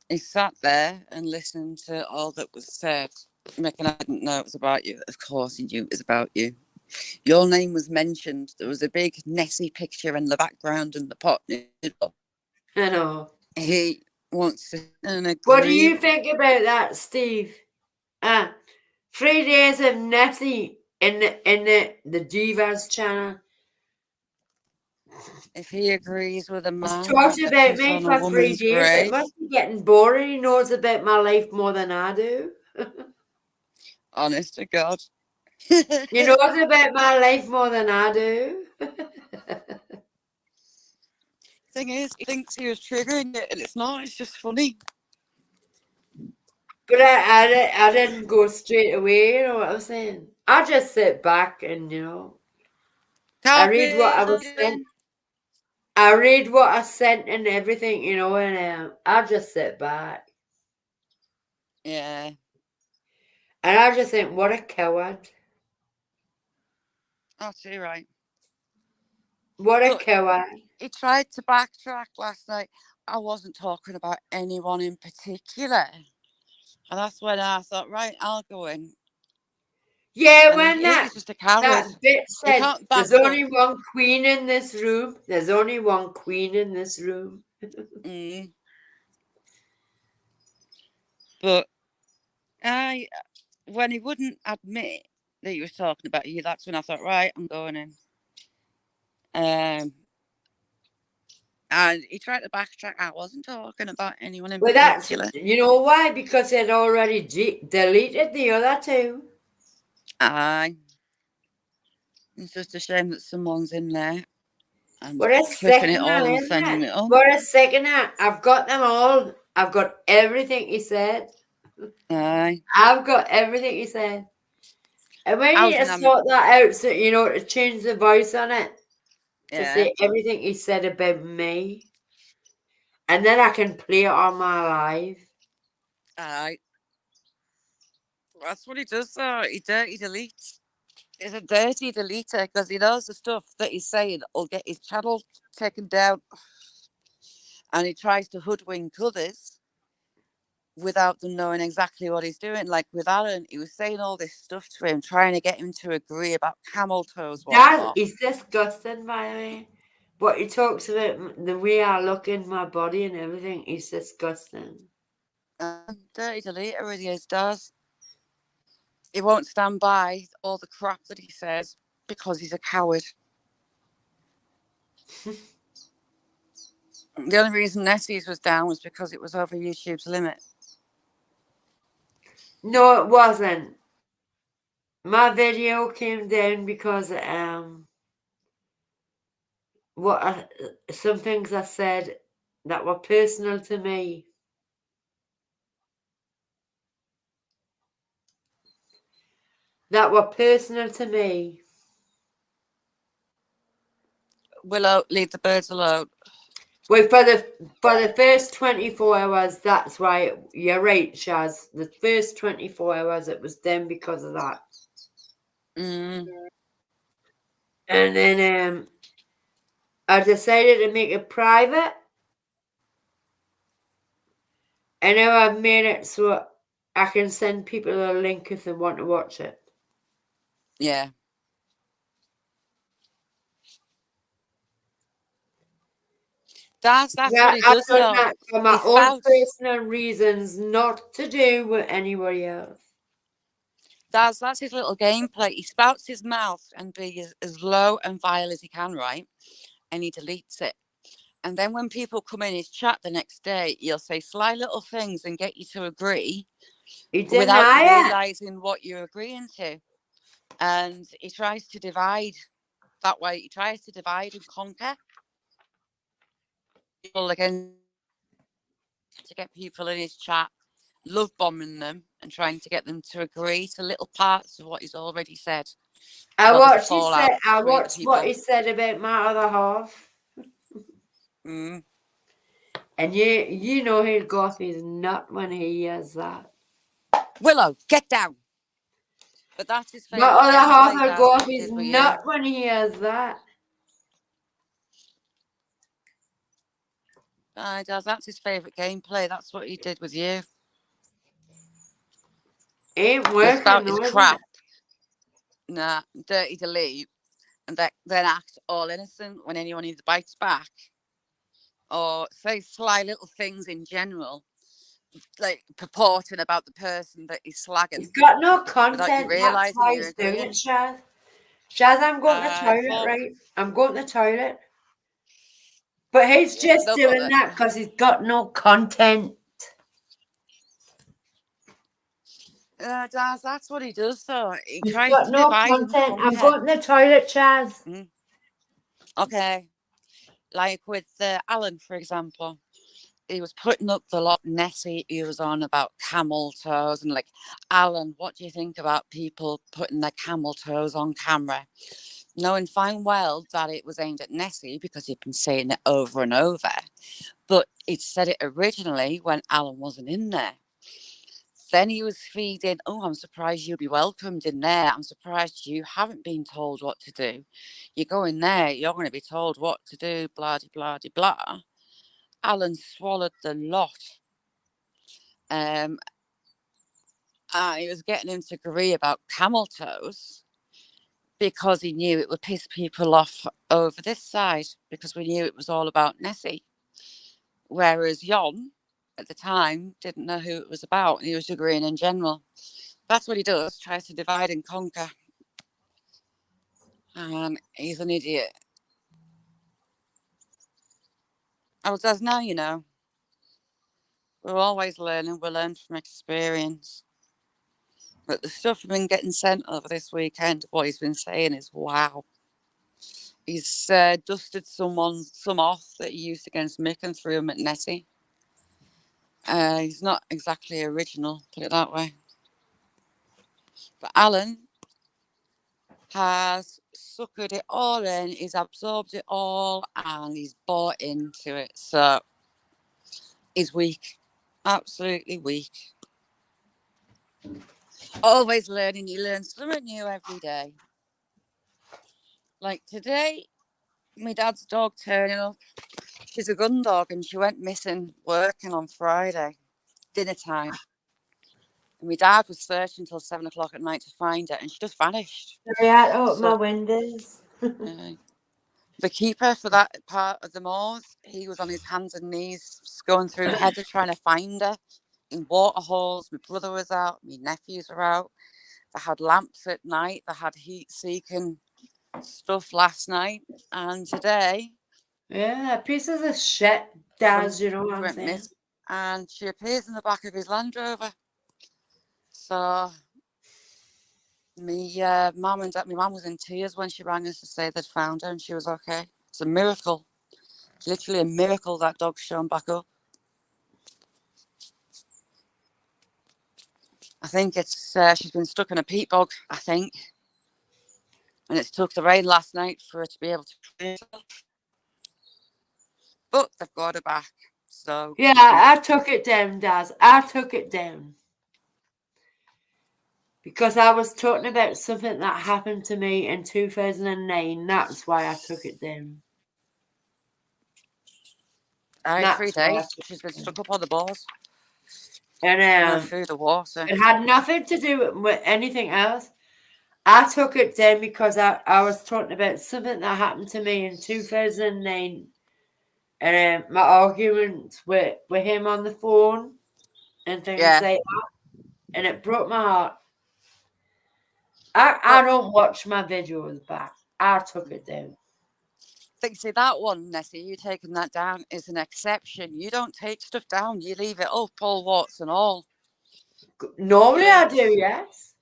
He sat there and listened to all that was said. Mick and I didn't know it was about you. Of course he knew it was about you. Your name was mentioned. There was a big Nessie picture in the background and the pot noodle. I know. He wants to agree. What do you think about that, Steve? 3 days of Nessie in the Divas channel. If he agrees with a He's man talked that about piss me on a for 3 woman's days. It grave, must be getting boring. He knows about my life more than I do. honest to God. He knows about my life more than I do. Thing is, he thinks he was triggering it, and it's not. It's just funny. But I didn't go straight away, you know what I'm saying? I just sit back and, I read what I was sent. I read what I sent and everything, and I just sit back. Yeah. And I just think, what a coward. Oh, you're right. What a Look, coward. He tried to backtrack last night. I wasn't talking about anyone in particular. And that's when I thought, right, I'll go in. Yeah, And when he's just a coward. that bitch He said, can't back there's only up. one queen in this room. There's only one queen in this room. Mm. But when he wouldn't admit that he was talking about you, that's when I thought, right, I'm going in. And he tried to backtrack. I wasn't talking about anyone in Well, that's, particular. you know why? Because it already deleted the other two. Aye. It's just a shame that someone's in there and What a clipping it second all hand, and isn't sending it? it on. What a second hand. I've got them all. I've got everything he said. Aye. I've got everything he said. And we I need was to in sort that out so, to change the voice on it. To yeah. say everything he said about me. And then I can play it on my live. Aye. That's what he does though. He dirty deletes. He's a dirty deleter because he knows the stuff that he's saying will get his channel taken down. And he tries to hoodwink others without them knowing exactly what he's doing. Like with Alan, he was saying all this stuff to him, trying to get him to agree about camel toes. That is disgusting, by the way. But he talks about the way I look in my body and everything is disgusting. Dirty deleter he is, does. He won't stand by all the crap that he says because he's a coward. The only reason Nessie's was down was because it was over YouTube's limit. No, it wasn't. My video came down because some things I said that were personal to me. that were personal to me. Willow, leave the birds alone. Well, for the first 24 hours, that's why you're right, Shaz. The first 24 hours, it was done because of that. Mm. And then I decided to make it private. And now I've made it so I can send people a link if they want to watch it. Yeah. That's Yeah, what he I've does done though. that for my His own spouse, personal reasons, not to do with anybody else. that's his little gameplay. He spouts his mouth and be as low and vile as he can, right? And he deletes it. And then when people come in his chat the next day, he'll say sly little things and get you to agree He without you deny it. realizing what you're agreeing to. And he tries to divide that way. He tries to divide and conquer people again, to get people in his chat, love bombing them and trying to get them to agree to little parts of what he's already said. I So there's a watched fallout I between watched what people. he said about my other half. Mm. And you know he'll go off his nut when he hears that. Willow, get down. But that's his My favourite other half gameplay, will Daz, go what off he his did with you. nut when he hears that. Daz, that's his favourite gameplay. That's what he did with you. Ain't He'll working spout though, his is crap. it? Nah, dirty delete. And then act all innocent when anyone either bites back or say sly little things in general, like purporting about the person that he's slagging He's got no without you content. That's realising why you're he's doing agreeing. it, Shaz. Shaz, I'm going to the toilet, Fuck. right? I'm going to the toilet. But he's just They'll doing that because he's got no content. Daz, that's what he does though. He He's tries got to no divide and content. I'm conquer. going to the toilet, Chaz. Okay. Like with Alan, for example. He was putting up the lot Nessie he was on about camel toes and like, Alan, what do you think about people putting their camel toes on camera? Knowing fine well that it was aimed at Nessie because he'd been saying it over and over. But he'd said it originally when Alan wasn't in there. Then he was feeding, oh, I'm surprised you'll be welcomed in there. I'm surprised you haven't been told what to do. You go in there, you're going to be told what to do, blah, blah, blah, blah. Alan swallowed the lot. He was getting him to agree about camel toes because he knew it would piss people off over this side because we knew it was all about Nessie. Whereas Jon, at the time, didn't know who it was about and he was agreeing in general. That's what he does, tries to divide and conquer. And he's an idiot. I was as now, you know. We're always learning, we learn from experience. But the stuff I've been getting sent over this weekend, what he's been saying is wow. He's dusted some off that he used against Mick and threw him at Nessie. He's not exactly original, put it that way. But Alan has suckered it all in, he's absorbed it all, and he's bought into it. So he's weak. Absolutely weak. Always learning. You learn something new every day. Like today, my dad's dog turning up. She's a gun dog and she went missing working on Friday, dinner time. And my dad was searching until 7 o'clock at night to find her and she just vanished. Yeah, open my windows. The keeper for that part of the moors, he was on his hands and knees going through heather trying to find her in water holes. My brother was out, my nephews were out. They had lamps at night, they had heat seeking stuff last night, and today Yeah, pieces of shit, Daz, you know what I'm saying? And she appears in the back of his Land Rover. So my mum was in tears when she rang us to say they'd found her and she was okay. It's a miracle. It's literally a miracle that dog's shown back up. I think it's she's been stuck in a peat bog, I think. And it took the rain last night for her to be able to clean it up. But they've got her back. So Yeah, I took it down, Daz. I took it down. Because I was talking about something that happened to me in 2009. That's why I took it down. I had 3 That's why I days. took She's it been down. stuck up on the balls. No And food or water. it had nothing to do with anything else. I took it down because I was talking about something that happened to me in 2009. And my arguments with him on the phone and things Yeah. like that. And it broke my heart. I don't watch my videos back. I took it down. See, that one, Nessie, you taking that down is an exception. You don't take stuff down. You leave it up, all warts and all. Normally I do, yes.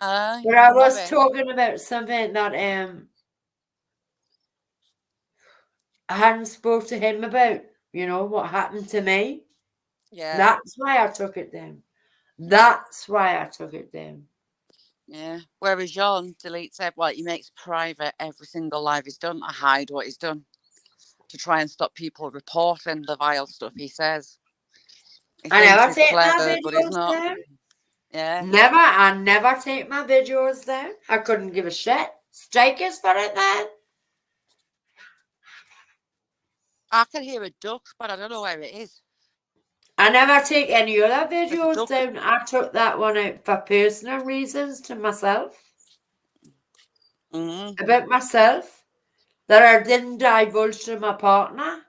But I was maybe. talking about something that I hadn't spoke to him about. You know, what happened to me. Yeah. That's why I took it down. That's why I took it down. Yeah. Whereas John deletes it. Well, he makes private every single live he's done. I hide what he's done to try and stop people reporting the vile stuff he says. He I thinks never he's take my clever, but he's videos not. down. Yeah. I never take my videos down. I couldn't give a shit. Strike us for it then. I can hear a duck, but I don't know where it is. I never take any other There's a videos duck. down. I took that one out for personal reasons to myself. About myself. That I didn't divulge to my partner.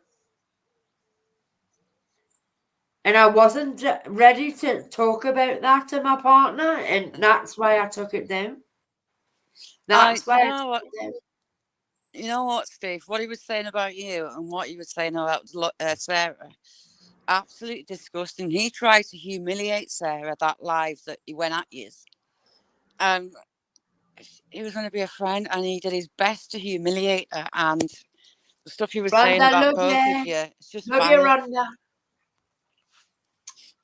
And I wasn't ready to talk about that to my partner. And that's why I took it down. That's why I took it down. You know what, Steve? What he was saying about you and what he was saying about Sarah, absolutely disgusting. He tried to humiliate Sarah that live that he went at you. And he was going to be a friend and he did his best to humiliate her. And the stuff he was saying Rhonda, about love both you. of you, it's just Love you, vile. Rhonda.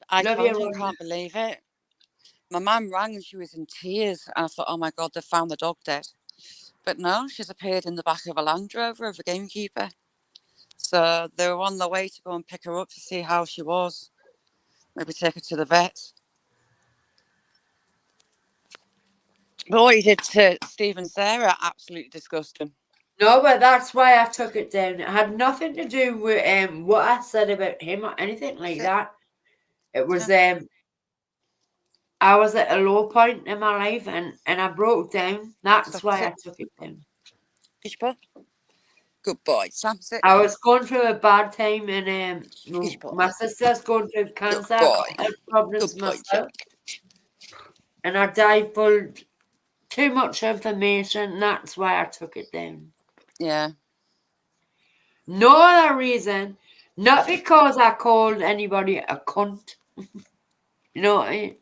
I Love told you, you, I Rhonda. can't believe it. My mum rang and she was in tears. And I thought, oh my God, they found the dog dead. But no, she's appeared in the back of a Land Rover of a gamekeeper. So they were on the way to go and pick her up to see how she was. Maybe take her to the vet. But what he did to Steve and Sarah, absolutely disgusting. No, but that's why I took it down. It had nothing to do with what I said about him or anything like that. It was I was at a low point in my life and I broke down. That's why I took it down. Good boy, Sam. Sit. I was going through a bad time and my sister's going through cancer, health problems myself. And I divulged too much information. That's why I took it down. Yeah. No other reason. Not because I called anybody a cunt. You know what I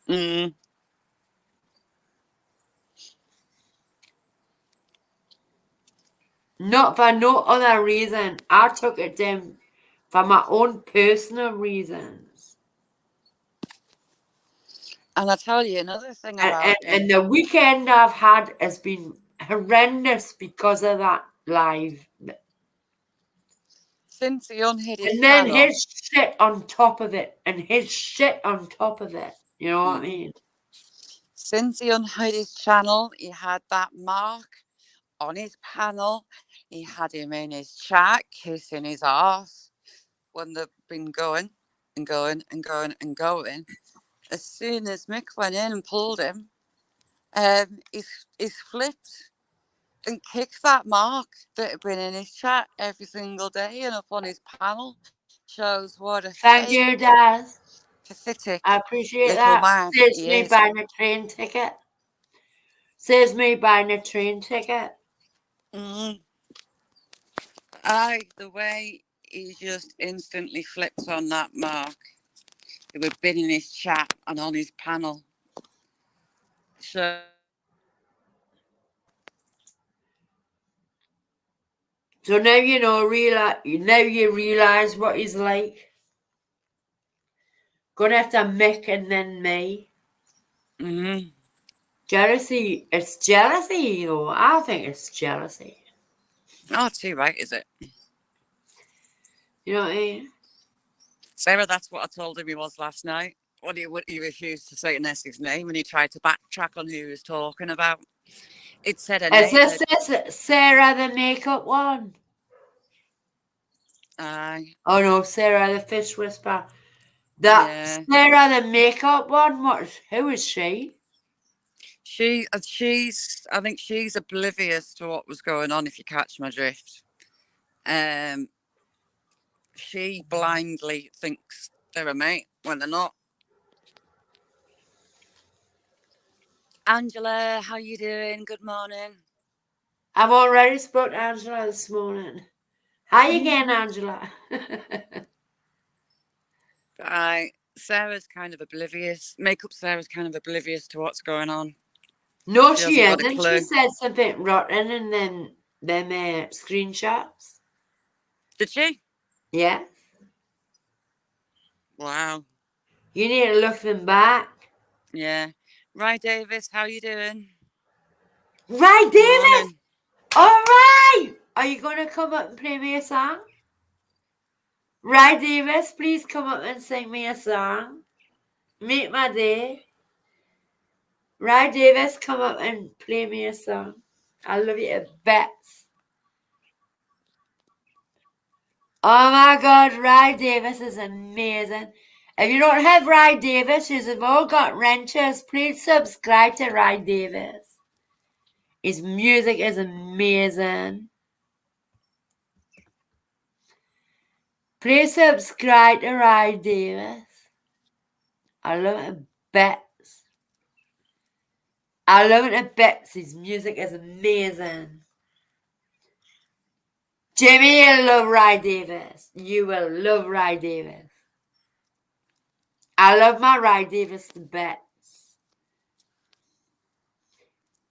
mean? Not for no other reason. I took it down for my own personal reasons. And I tell you another thing about and the weekend I've had has been horrendous because of that live. Since he unhid his And then channel, his shit on top of it. And his shit on top of it. You know what I mean? Since he unhid his channel, he had that mark on his panel. He had him in his chat, kissing his arse when they've been going and going and going and going. As soon as Mick went in and pulled him, he's flipped and kicked that mark that had been in his chat every single day and up on his panel. Shows what a Thank you, Dad. pathetic I appreciate little that. man Saves he me is. buying a train ticket. Saves me buying a train ticket. The way he just instantly flipped on that mark. It would have been in his chat and on his panel. So now you realize what he's like. Going after Mick and then me. Mm-hmm. Jealousy. It's jealousy, you know. I think it's jealousy. Oh, too right, is it? You know what I mean? Sarah, that's what I told him he was last night. When he refused to say Nessie's name and he tried to backtrack on who he was talking about. It said her Is name. this Sarah the makeup one? Aye. Oh no, Sarah the fish whisperer. That Yeah. Sarah the makeup one. Who is she? I think she's oblivious to what was going on, if you catch my drift. She blindly thinks they're a mate when they're not. Angela, how you doing? Good morning. I've already spoke to Angela this morning. Hi again, Angela. Sarah's kind of oblivious. Makeup Sarah's kind of oblivious to what's going on. No, She she hasn't got a isn't. clue. She said something rotten in them screenshots. Did she? Yeah. Wow. You need to look them back. Yeah. Right, Davis, how you doing? Right, David. Morning. All right. Are you going to come up and play me a song? Right, Davis, please come up and sing me a song. Make my day. Right, Davis, come up and play me a song. I love you to bits. Oh my God, Ry Davis is amazing. If you don't have Ry Davis, you've all got wrenches. Please subscribe to Ry Davis. His music is amazing. Please subscribe to Ry Davis. I love it a bits. I love it a bits. His music is amazing. Jimmy, you love Ry Davis. You will love Ry Davis. I love my Ry Davis to bits.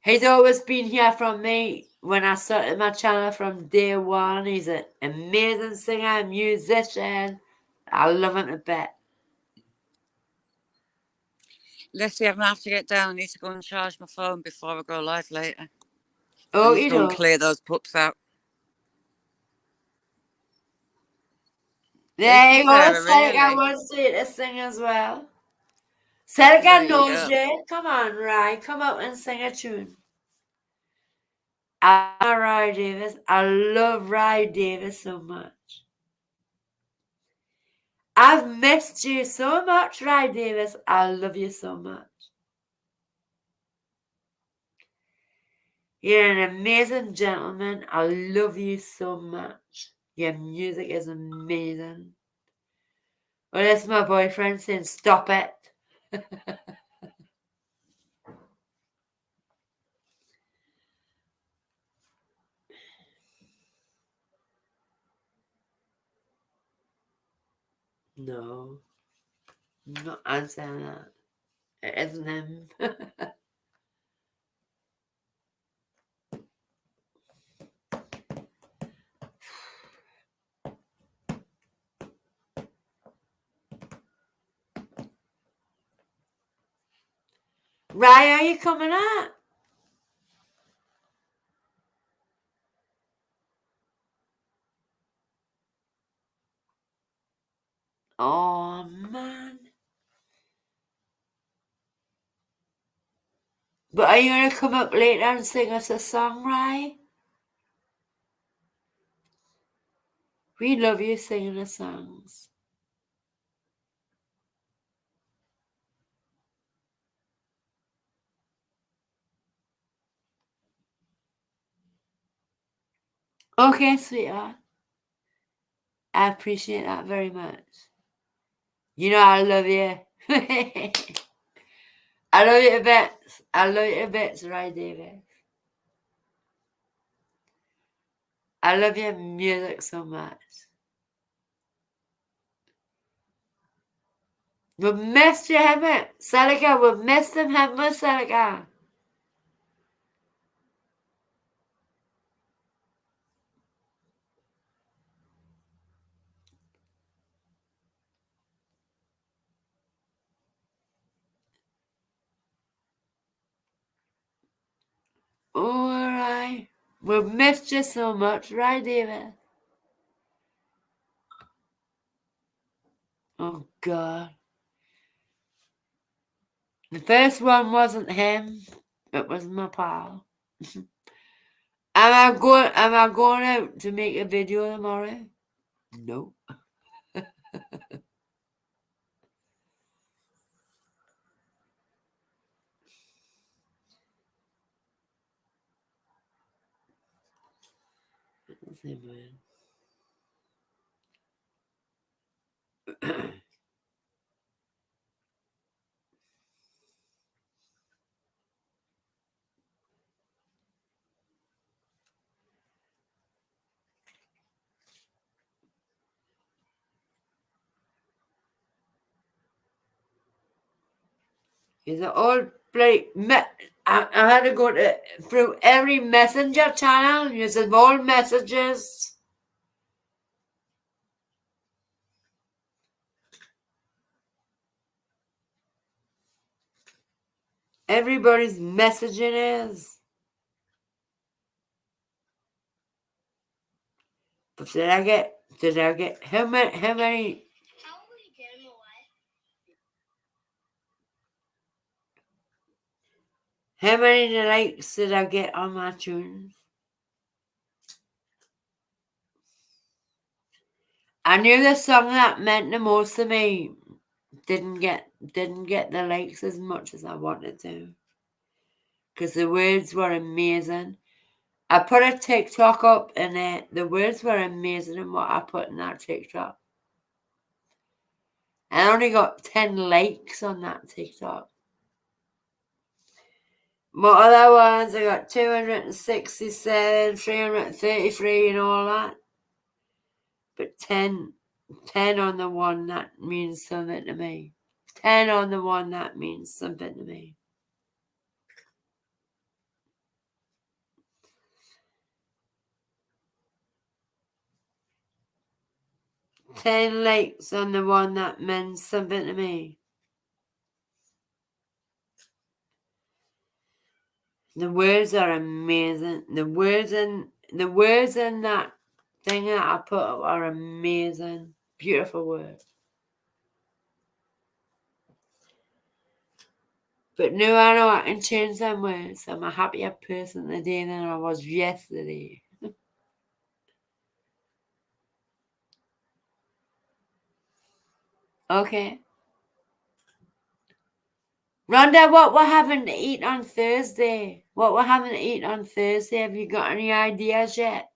He's always been here from me when I started my channel from day one. He's an amazing singer, musician. I love him a bit. Leslie, I'm going to have to get down. I need to go and charge my phone before I go live later. Oh, I need you to go and know. clear those pups out. There you go. Sarah, Selika really? wants you to sing as well. There Selika you knows go. you. Come on, Ry. Come out and sing a tune. I love Ry Davis. I love Ry Davis so much. I've missed you so much, Ry Davis. I love you so much. You're an amazing gentleman. I love you so much. Your music is amazing. Well, that's my boyfriend saying, stop it. No, I'm not answering that. It isn't him. Ry, are you coming up? Oh, man. But are you going to come up later and sing us a song, Ry? We love you singing the songs. Okay, sweetheart. I appreciate that very much. You know I love you. I love you to bits. I love you to bits, Ry Davis. I love your music so much. We've missed you, haven't we? Selika, we've missed him, haven't we, Selika? All right. We've missed you so much, right, David? Oh, God. The first one wasn't him. It was my pal. Am I going out to make a video tomorrow? No. Let's see, man. He's an old bloody I had to go through every messenger channel using all messages. Everybody's messaging is. But did I get how many likes did I get on my tunes? I knew the song that meant the most to me didn't get the likes as much as I wanted to. Because the words were amazing. I put a TikTok up and the words were amazing in what I put in that TikTok. I only got 10 likes on that TikTok. My other ones, I got 267, 333 and all that. But 10 on the one, that means something to me. 10 on the one, that means something to me. Ten likes on the one, that means something to me. The words are amazing. The words in that thing that I put up are amazing. Beautiful words. But now I know I can change them words. I'm a happier person today than I was yesterday. Okay. Rhonda, what we're having to eat on Thursday? What we're having to eat on Thursday? Have you got any ideas yet?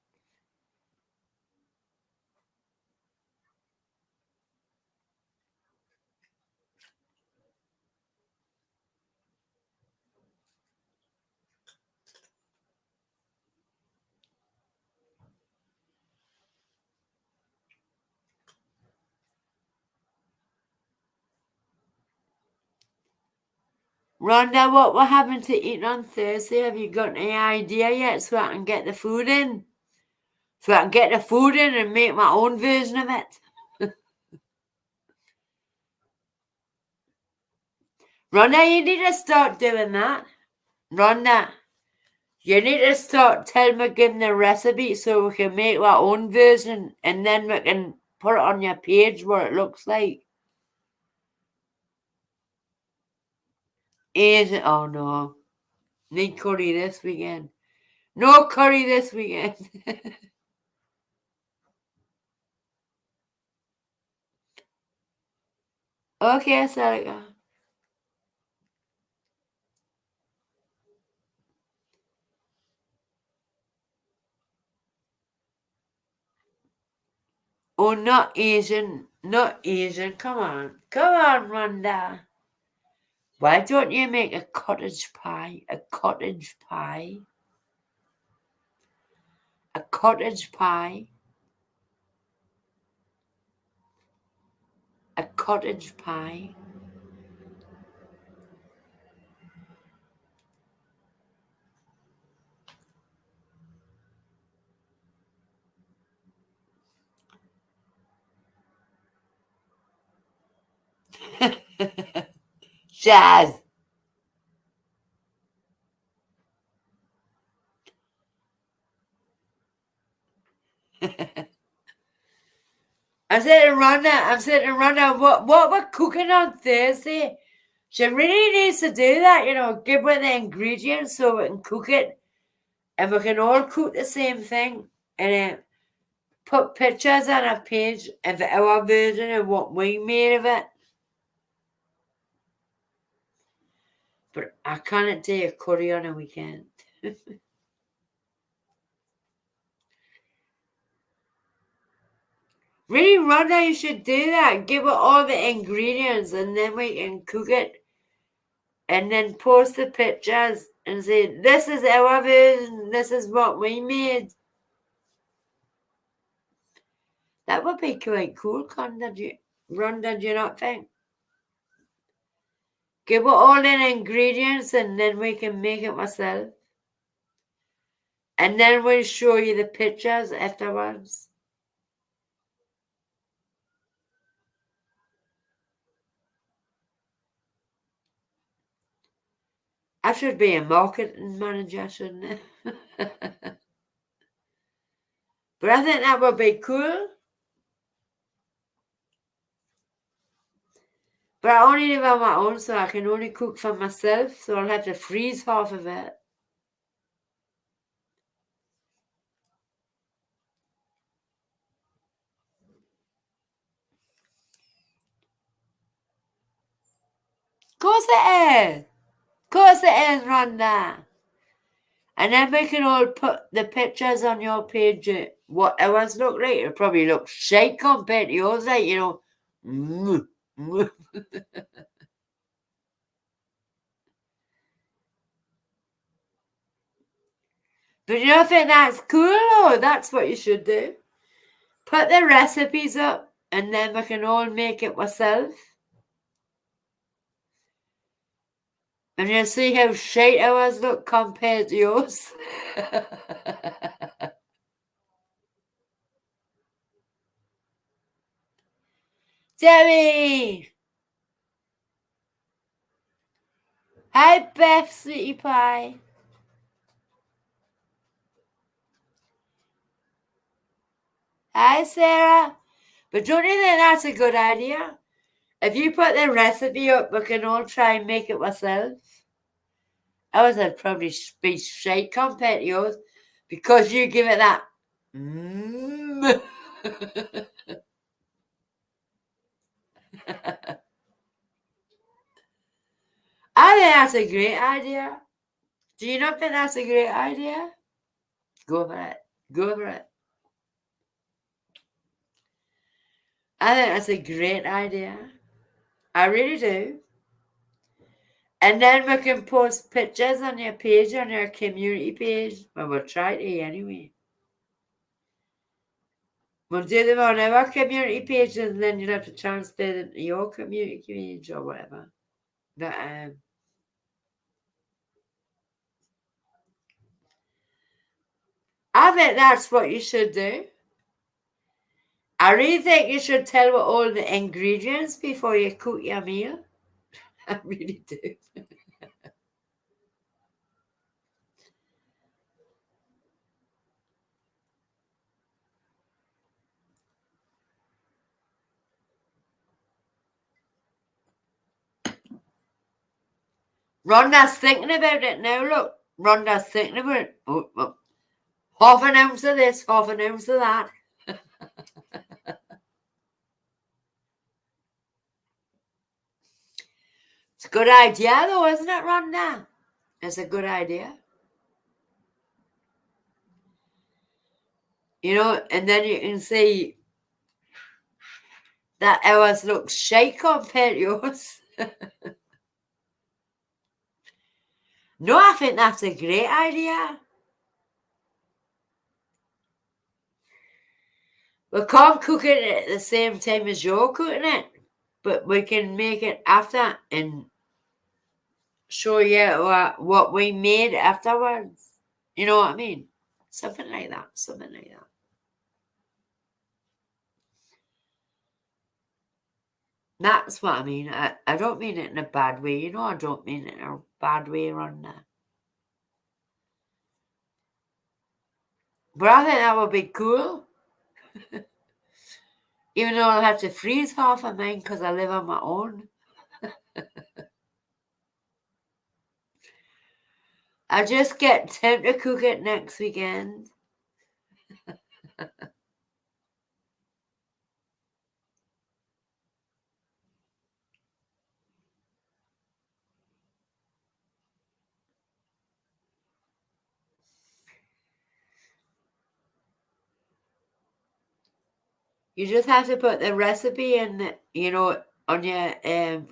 Rhonda, what we're having to eat on Thursday? Have you got any idea yet so I can get the food in? So I can get the food in and make my own version of it. Rhonda, you need to start doing that. Rhonda, you need to start telling me, giving the recipe so we can make our own version and then we can put it on your page what it looks like. Oh no. Need curry this weekend. No curry this weekend. Okay, Sarika. Oh, not Asian. Not Asian. Come on. Come on, Rhonda. Why don't you make a cottage pie? A cottage pie? A cottage pie? A cottage pie? Jazz. I'm saying to Rhonda, what we're cooking on Thursday. She really needs to do that, you know, give her the ingredients so we can cook it. And we can all cook the same thing. And put pictures on our page of our version of what we made of it. But I can't do a curry on a weekend. Really, Rhonda, you should do that. Give her all the ingredients and then we can cook it. And then post the pictures and say, this is our version, this is what we made. That would be quite cool, Rhonda, do you not think? Give her all the ingredients and then we can make it myself. And then we'll show you the pictures afterwards. I should be a marketing manager, shouldn't I? But I think that would be cool. But I only live on my own, so I can only cook for myself, so I'll have to freeze half of it. Of course it is. Of course it is, Rhonda. And then we can all put the pictures on your page, what ours look like. It'll probably look shite compared to yours, like, you know. But you don't think that's cool, though? That's what you should do. Put the recipes up, and then we can all make it ourselves. And you'll see how shite ours look compared to yours. Debbie! Hi, Beth, sweetie pie. Hi, Sarah. But don't you think that's a good idea? If you put the recipe up, we can all try and make it ourselves. Ours would probably be shite compared to yours because you give it that. I think that's a great idea. Do you not think that's a great idea? Go for it. Go for it. I think that's a great idea. I really do. And then we can post pictures on your page, on your community page. Well, we'll try to anyway. We'll do them on our community page and then you'll have to transfer them to your community page or whatever. But, I think that's what you should do. I really think you should tell what all the ingredients before you cook your meal. I really do. Rhonda's thinking about it now, look. Rhonda's thinking about it. Oh, half an ounce of this, half an ounce of that. It's a good idea, though, isn't it, Rhonda? It's a good idea. You know, and then you can see that ours looks shite compared to yours. No, I think that's a great idea. We can't cook it at the same time as you're cooking it, but we can make it after and show you what we made afterwards. You know what I mean? Something like that. Something like that. That's what I mean. I don't mean it in a bad way. You know, I don't mean it in a bad way, Rhonda. But I think that would be cool. Even though I'll have to freeze half of mine because I live on my own. I just get Tim to cook it next weekend. You just have to put the recipe in, on your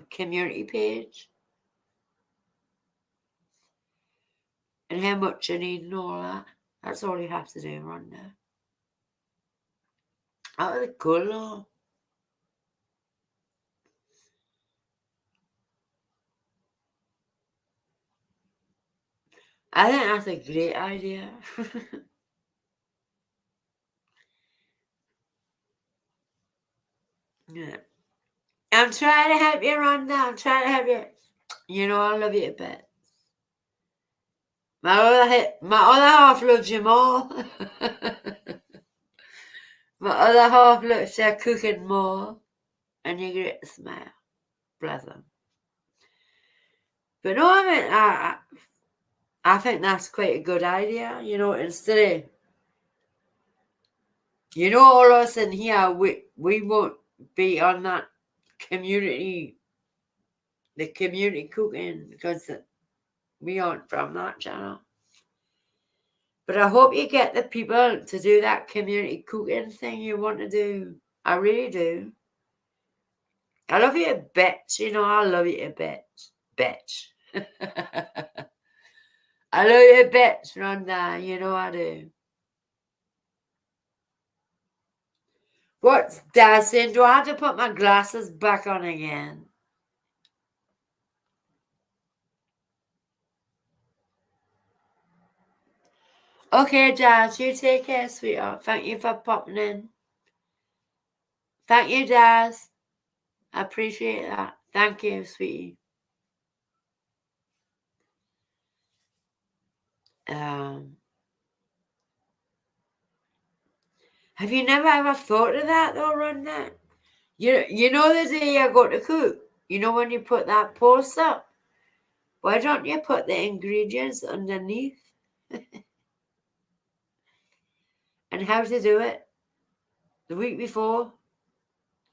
community page. And how much you need and all that. That's all you have to do, Rhonda. That was cool, though. I think that's a great idea. Yeah. I'm trying to help you, Rhonda. I'm trying to help you. You know I love you a bit. My other half loves you more. My other half looks you're cooking more. And you get a smile. Bless them. But no, I think that's quite a good idea. Instead of, all of us in here, we won't be on that community, the community cooking, because we aren't from that channel. But I hope you get the people to do that community cooking thing you want to do. I really do. I love you a bitch. I love you a bitch. Bitch. I love you a bitch, Rhonda. I do. What's Dad saying? Do I have to put my glasses back on again? Okay, Dad, you take care, sweetheart. Thank you for popping in. Thank you, Dad. I appreciate that. Thank you, sweetie. Have you never ever thought of that, though, Rhonda? You know the day you go to cook, when you put that post up, why don't you put the ingredients underneath? And how to do it the week before,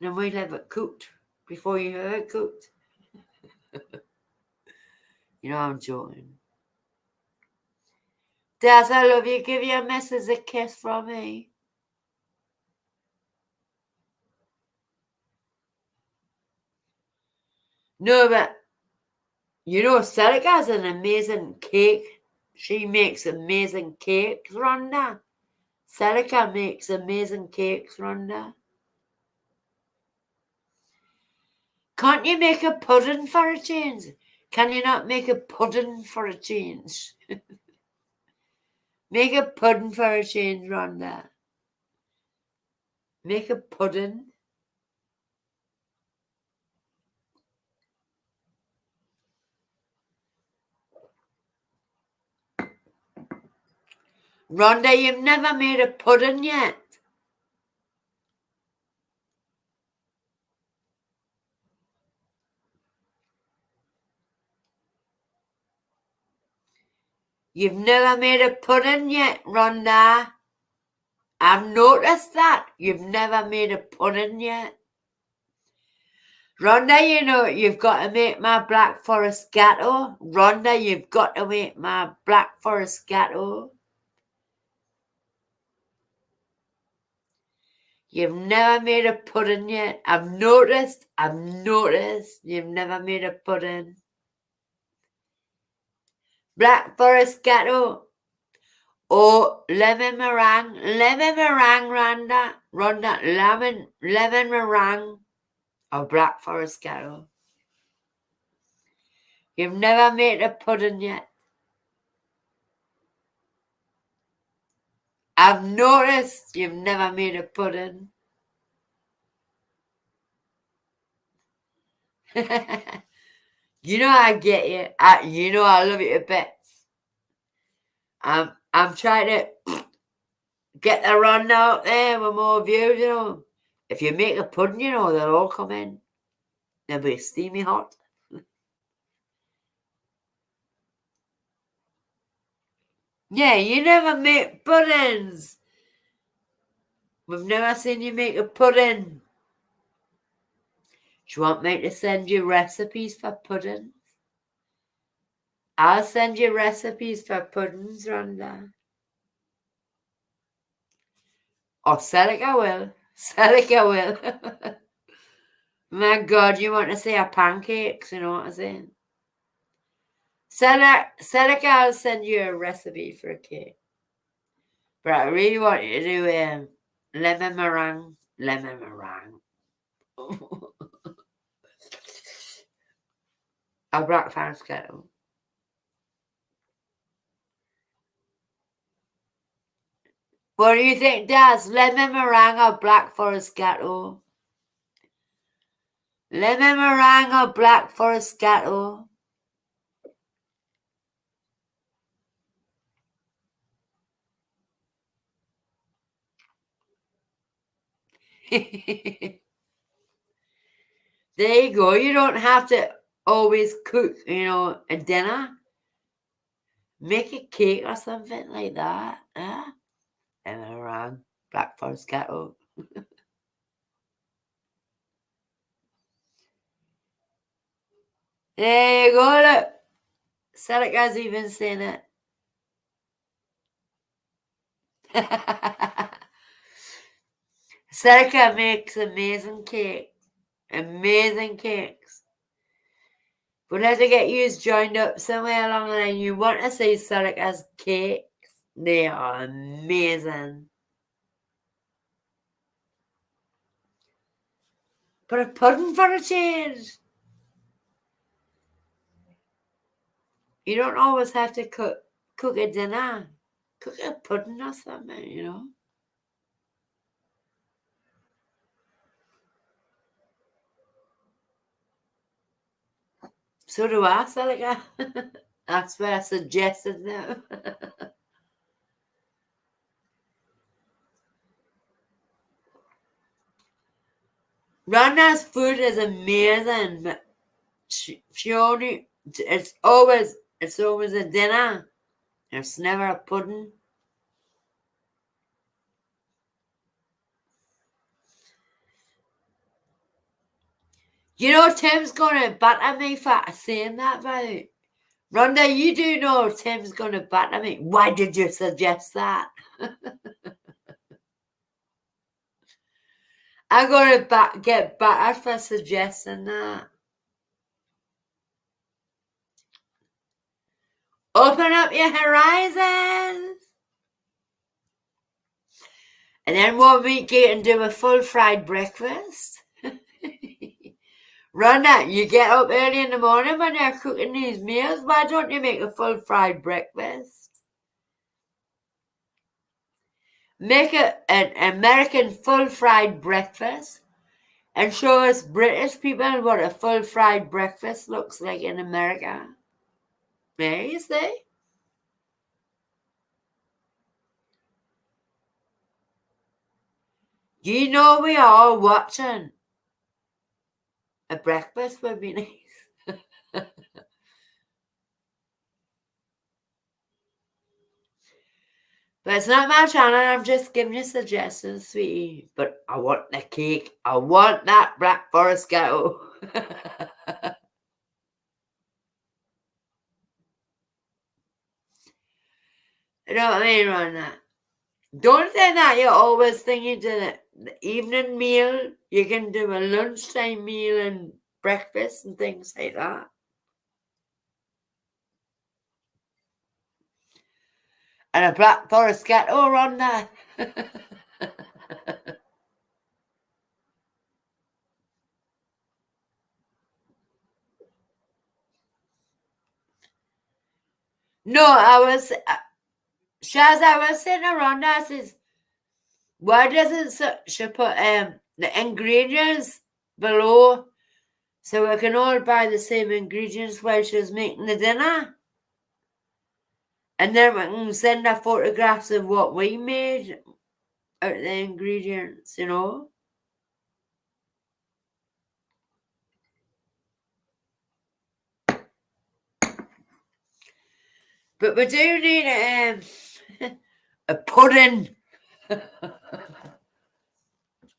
then we'll have it cooked before you have it cooked. I'm joking. Dad, I love you. Give your missus a kiss from me. No, but Celica's an amazing cake. She makes amazing cakes, Rhonda. Celica makes amazing cakes, Rhonda. Can't you make a pudding for a change? Can you not make a pudding for a change? Make a pudding for a change, Rhonda. Make a pudding. Rhonda, you've never made a pudding yet. You've never made a pudding yet, Rhonda. I've noticed that. You've never made a pudding yet. Rhonda, you've got to make my Black Forest Gateau. Rhonda, you've got to make my Black Forest Gateau. You've never made a pudding yet. I've noticed you've never made a pudding. Black Forest Gateau. Oh, lemon meringue, Rhonda, lemon meringue, or Black Forest Gateau. You've never made a pudding yet. I've noticed you've never made a pudding. I get you. I love you a bit. I'm trying to Get the run out there with more views, you know. If you make a pudding, you know, they'll all come in. They'll be steamy hot. Yeah, you never make puddings. We've never seen you make a pudding. Do you want me to send you recipes for puddings? I'll send you recipes for puddings, Rhonda. Or Celica will. Celica will. My God, you want to say a pancakes, you know what I'm saying? Celica, I'll send you a recipe for a cake. But I really want you to do lemon meringue. Lemon meringue. A black forest kettle. What do you think, Daz? Lemon meringue or black forest gateau? Lemon meringue or black forest gateau? There you go. You don't have to always cook, you know, a dinner. Make a cake or something like that. Lemon meringue, black forest gateau. There you go, look. Celica's even saying it. Celica makes amazing cakes. Amazing cakes. We'll have to get you joined up somewhere along the line. You want to see Celica's cakes? They are amazing. But a pudding for a change. You don't always have to cook a dinner. Cook a pudding or something, you know. So do I, Celica. That's what I suggested now. Rhonda's food is amazing, but she only, it's always a dinner. It's never a pudding. You know, Tim's gonna batter me for saying that, right? Rhonda, you do know Tim's gonna batter me. Why did you suggest that? I'm gonna get battered for suggesting that. Open up your horizons. And then we'll meet you and do a full fried breakfast. Rhonda, you get up early in the morning when they're cooking these meals. Why don't you make a full fried breakfast? Make an American full fried breakfast and show us British people what a full fried breakfast looks like in America. There you see. You know we are all watching. A breakfast would be nice. But it's not my channel. I'm just giving you suggestions, sweetie. But I want the cake. I want that Black Forest gateau. You know what I mean, Rhonda? Don't say that you always think you do the evening meal. You can do a lunchtime meal and breakfast and things like that. And a Black Forest gateau, Rhonda. No, I was saying to Rhonda, I says, why doesn't she put the ingredients below so we can all buy the same ingredients while she's making the dinner? And then we can send her photographs of what we made out the ingredients, you know. But we do need a pudding.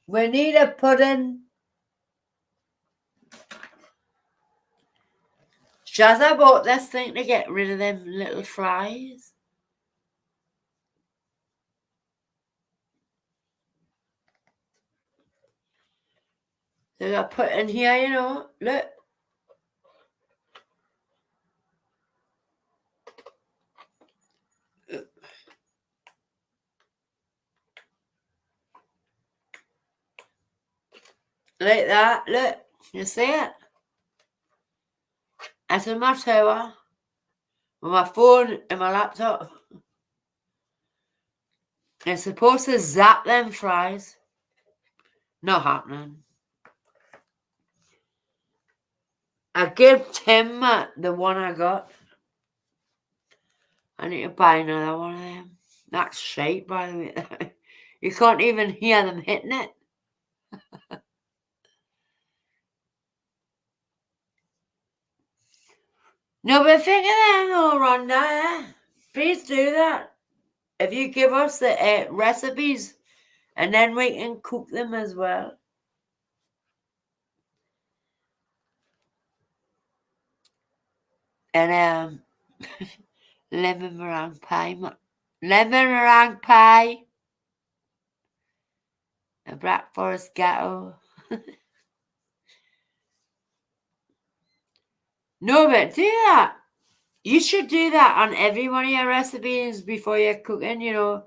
We need a pudding. Shazza bought this thing to get rid of them little flies. They got put in here, you know. Look. Like that. Look. You see it? That's in my tower. With my phone and my laptop. It's supposed to zap them flies. Not happening. I gave Tim the one I got. I need to buy another one of them. That's shite, by the way. You can't even hear them hitting it. No, but think of that, though, Rhonda. Please do that. If you give us the recipes, and then we can cook them as well. And lemon meringue pie. Lemon meringue pie. A Black Forest Gatto. No, but do that. You should do that on every one of your recipes before you're cooking, you know.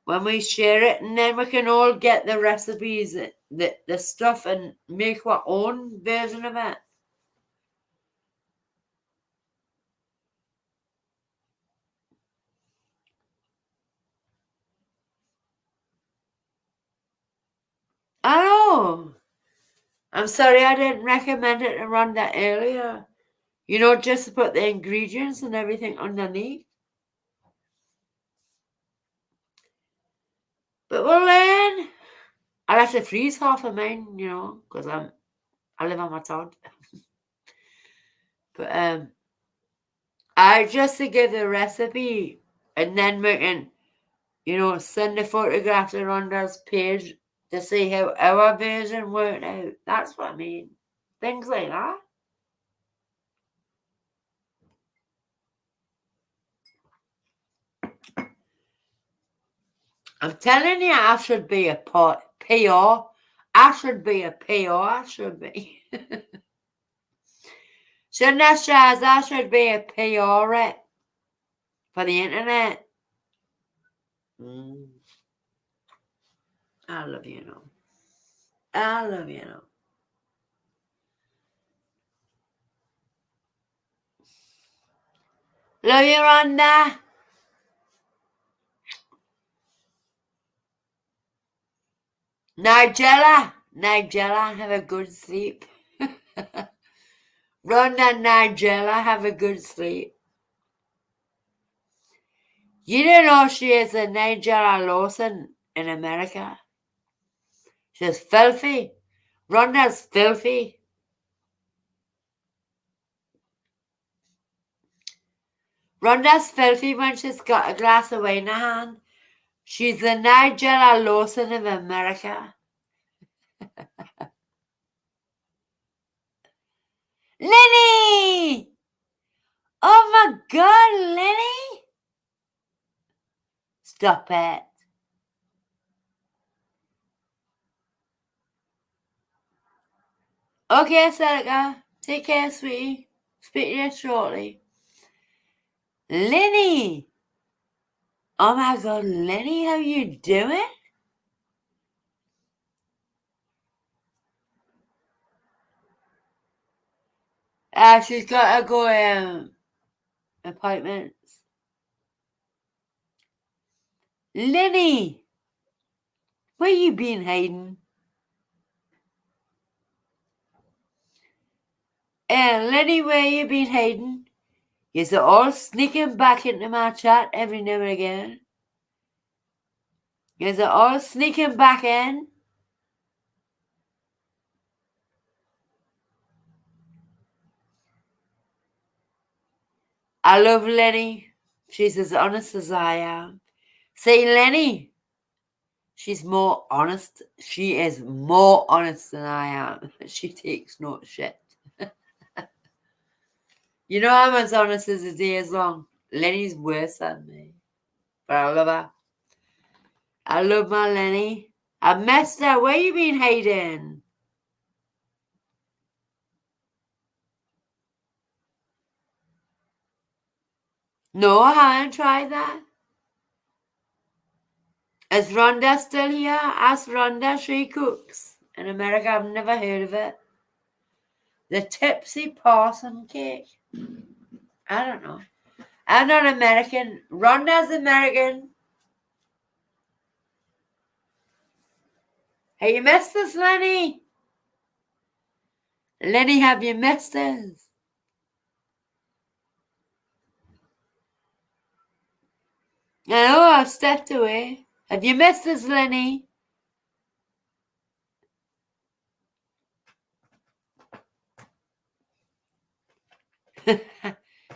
When we share it, and then we can all get the recipes, the stuff, and make our own version of it. I know. I'm sorry I didn't recommend it to run that earlier. You know, just to put the ingredients and everything underneath. But we'll learn. I'll have to freeze half of mine, you know, because I live on my Todd. But I just to give the recipe, and then we can, you know, send the photographs to Rhonda's page to see how our version worked out. That's what I mean. Things like that. I'm telling you, I should be a PR. I should be a PR. I should be. Shouldn't I, Shaz? I should be a PR rep for the internet. I love you, know. I love you, know. Love you, Rhonda. Nigella, have a good sleep. Rhonda, Nigella, have a good sleep. You don't know she is a Nigella Lawson in America. She's filthy. Rhonda's filthy. Rhonda's filthy when she's got a glass of wine in her hand. She's the Nigella Lawson of America. Lenny! Oh my God, Lenny! Stop it. Okay, Seneca. Take care, sweetie. Speak to you shortly. Lenny! Oh my God, Lenny, how you doing? She's got to go appointments. Lenny! Where you been hiding? Lenny, where you been hiding? You're all sneaking back into my chat every now and again. Is it all sneaking back in? I love Lenny. She's as honest as I am. See, Lenny, she's more honest. She is more honest than I am. She takes no shit. You know I'm as honest as the day is long. Lenny's worse than me. But I love her. I love my Lenny. I messed her. Where you been hiding? No, I haven't tried that. Is Rhonda still here? Ask Rhonda. She cooks. In America, I've never heard of it. The Tipsy Possum Cake. I don't know. I'm not American. Rhonda's American. Have you missed us, Lenny? Lenny, have you missed us? I know I've stepped away. Have you missed us, Lenny?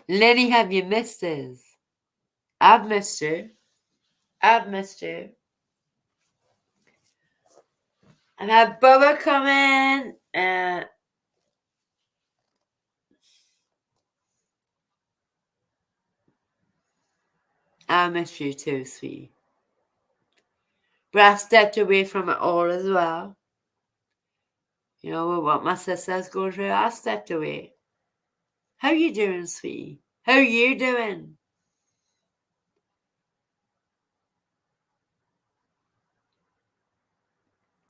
Lenny, have you missed us? I've missed you. I've missed you. I've had Bubba come in. I miss you too, sweetie. But I stepped away from it all as well. You know what my sister's going through? I stepped away. How you doing, sweetie? How you doing?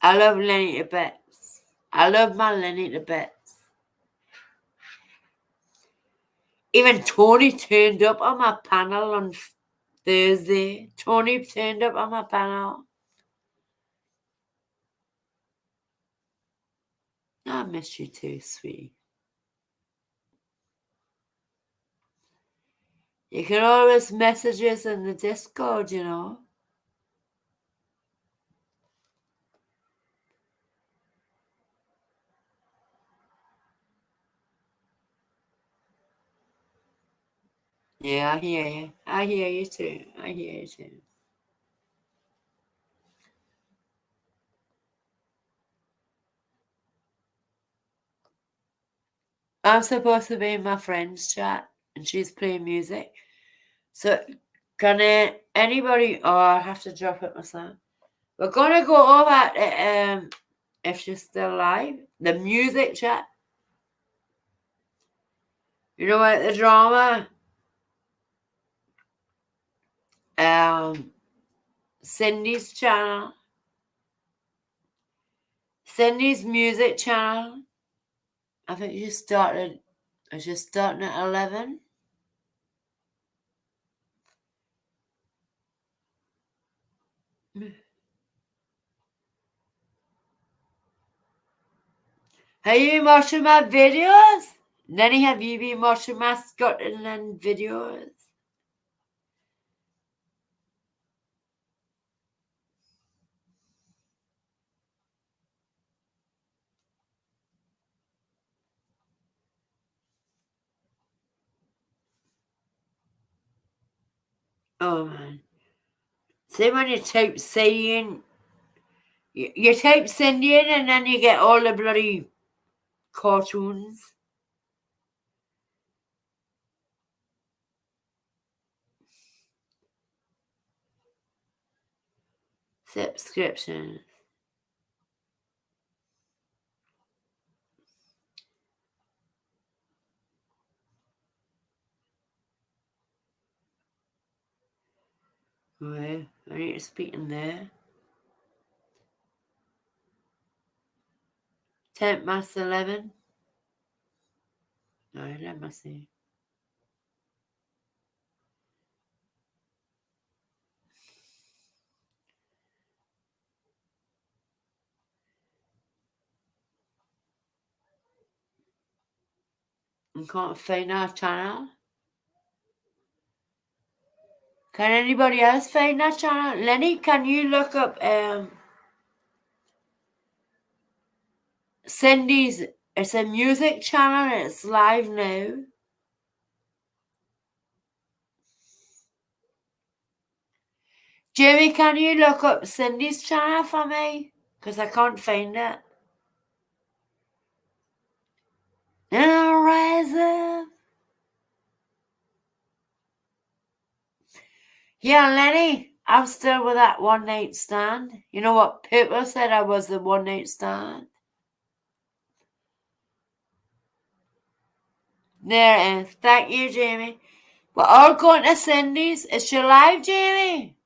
I love Lenny to bits. I love my Lenny to bits. Even Tony turned up on my panel on Thursday. Tony turned up on my panel. I miss you too, sweetie. You can always message us in the Discord, you know. Yeah, I hear you. I hear you too. I hear you too. I'm supposed to be in my friend's chat and she's playing music. So can anybody, oh, I'll have to drop it myself. We're gonna go over if she's still live, the music chat. You know what, the drama? Cindy's channel. Cindy's music channel. I think it's just starting at 11. Have you been watching my videos? Nanny, have you been watching my Scotland videos? Oh man. See when you type Cindy in, you type Cindy in and then you get all the bloody cartoons. Subscriptions. Wait, I need to speak in there. 11. No, let me see. I can't find our channel. Can anybody else find that channel? Lenny, can you look up Cindy's? It's a music channel and it's live now. Jamie, can you look up Cindy's channel for me? Because I can't find it. And I'll rise up. Yeah, Lenny, I'm still with that one night stand. You know what? People said I was the one night stand. There it is. Thank you, Jamie. We're all going to Cindy's. Is she live, Jamie?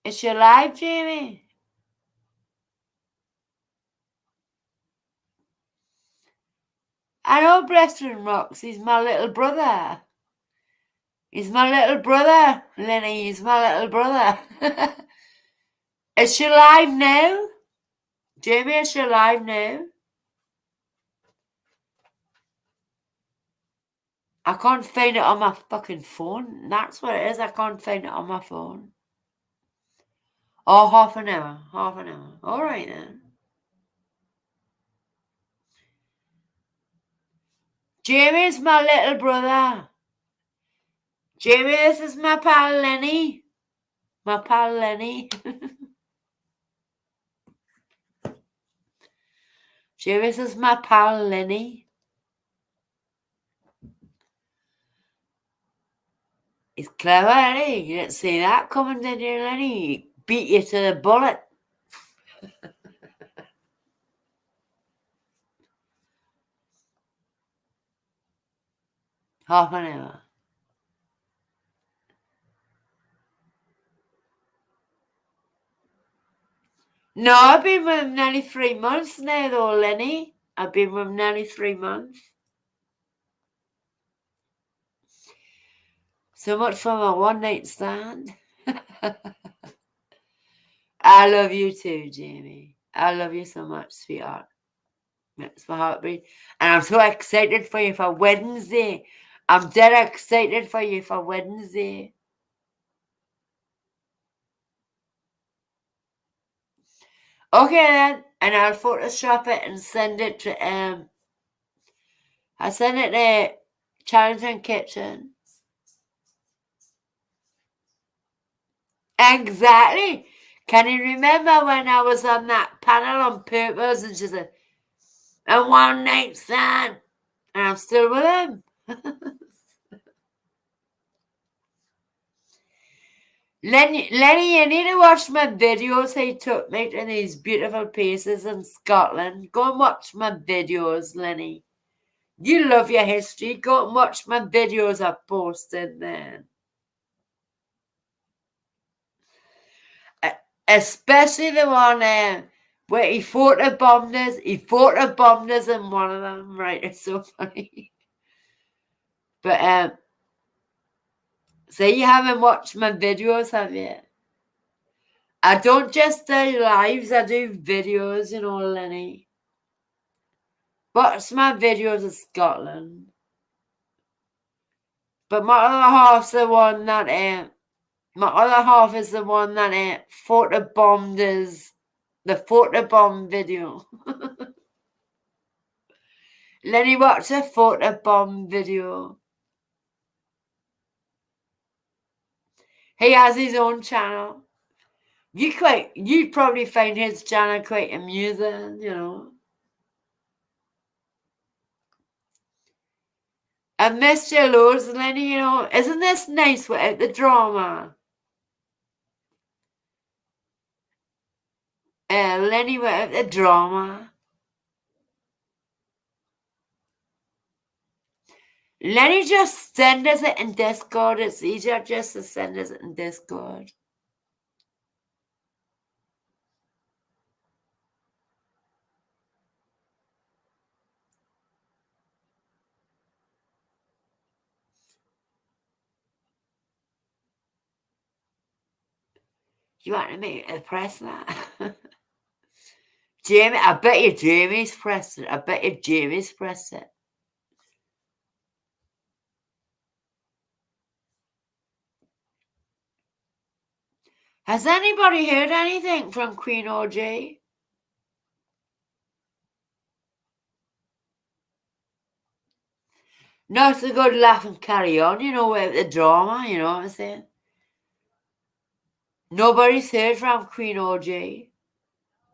Is she live, Jamie? I know Preston Rocks. He's my little brother. He's my little brother, Lenny. He's my little brother. Is she live now? Jamie, is she live now? I can't find it on my fucking phone. That's what it is. I can't find it on my phone. Oh, half an hour. Half an hour. All right then. Jamie's my little brother. Jamie, this is my pal Lenny. My pal Lenny. Jamie, this is my pal Lenny. He's clever, isn't he? You didn't see that coming, did you, Lenny? He beat you to the bullet. Half an hour. No, I've been with him nearly 3 months now, though, Lenny. I've been with him nearly 3 months. So much for my one night stand. I love you too, Jamie. I love you so much, sweetheart. Makes my heart beat. And I'm so excited for you for Wednesday. I'm dead excited for you for Wednesday. Okay then, and I'll Photoshop it and send it to I send it to Charlton Kitchen. Exactly. Can you remember when I was on that panel on purpose and she said, a one night stand? And I'm still with him. Lenny, you need to watch my videos. He took me to these beautiful places in Scotland. Go and watch my videos, Lenny. You love your history. Go and watch my videos I posted there. Especially the one where he photobombed us. He photobombed us in one of them. Right, it's so funny. But so you haven't watched my videos, have you? I don't just do lives, I do videos, you know, Lenny. Watch my videos of Scotland. But my other half's the one that my other half is the one that photobombed us. The photobomb video. Lenny, watch a photobomb video. He has his own channel. You probably find his channel quite amusing, you know. I missed you loads, Lenny, you know. Isn't this nice without the drama? Lenny without the drama. Lenny, just send us it in Discord. It's easier just to send us it in Discord. You want me to press that? Jamie, I bet you Jamie's pressed it. I bet you Jamie's pressed it. Has anybody heard anything from Queen OJ? No, it's a good laugh and carry on, you know, with the drama, you know what I'm saying? Nobody's heard from Queen OJ.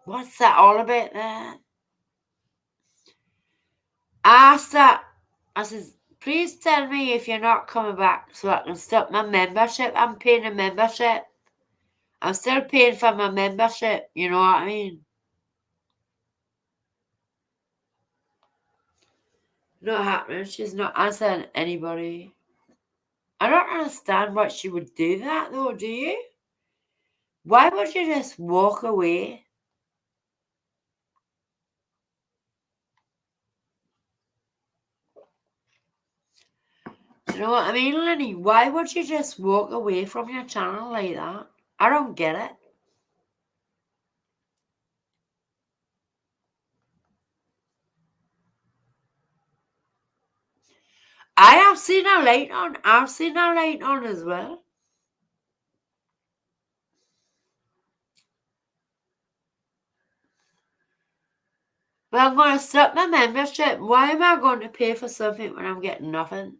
What's that all about then? I asked her, I says, please tell me if you're not coming back so I can stop my membership. I'm paying a membership. I'm still paying for my membership, you know what I mean? Not happening. She's not answering anybody. I don't understand why she would do that though, do you? Why would you just walk away? Do you know what I mean, Lenny? Why would you just walk away from your channel like that? I don't get it. I have seen her light on. I've seen her light on as well. But I'm going to stop my membership. Why am I going to pay for something when I'm getting nothing?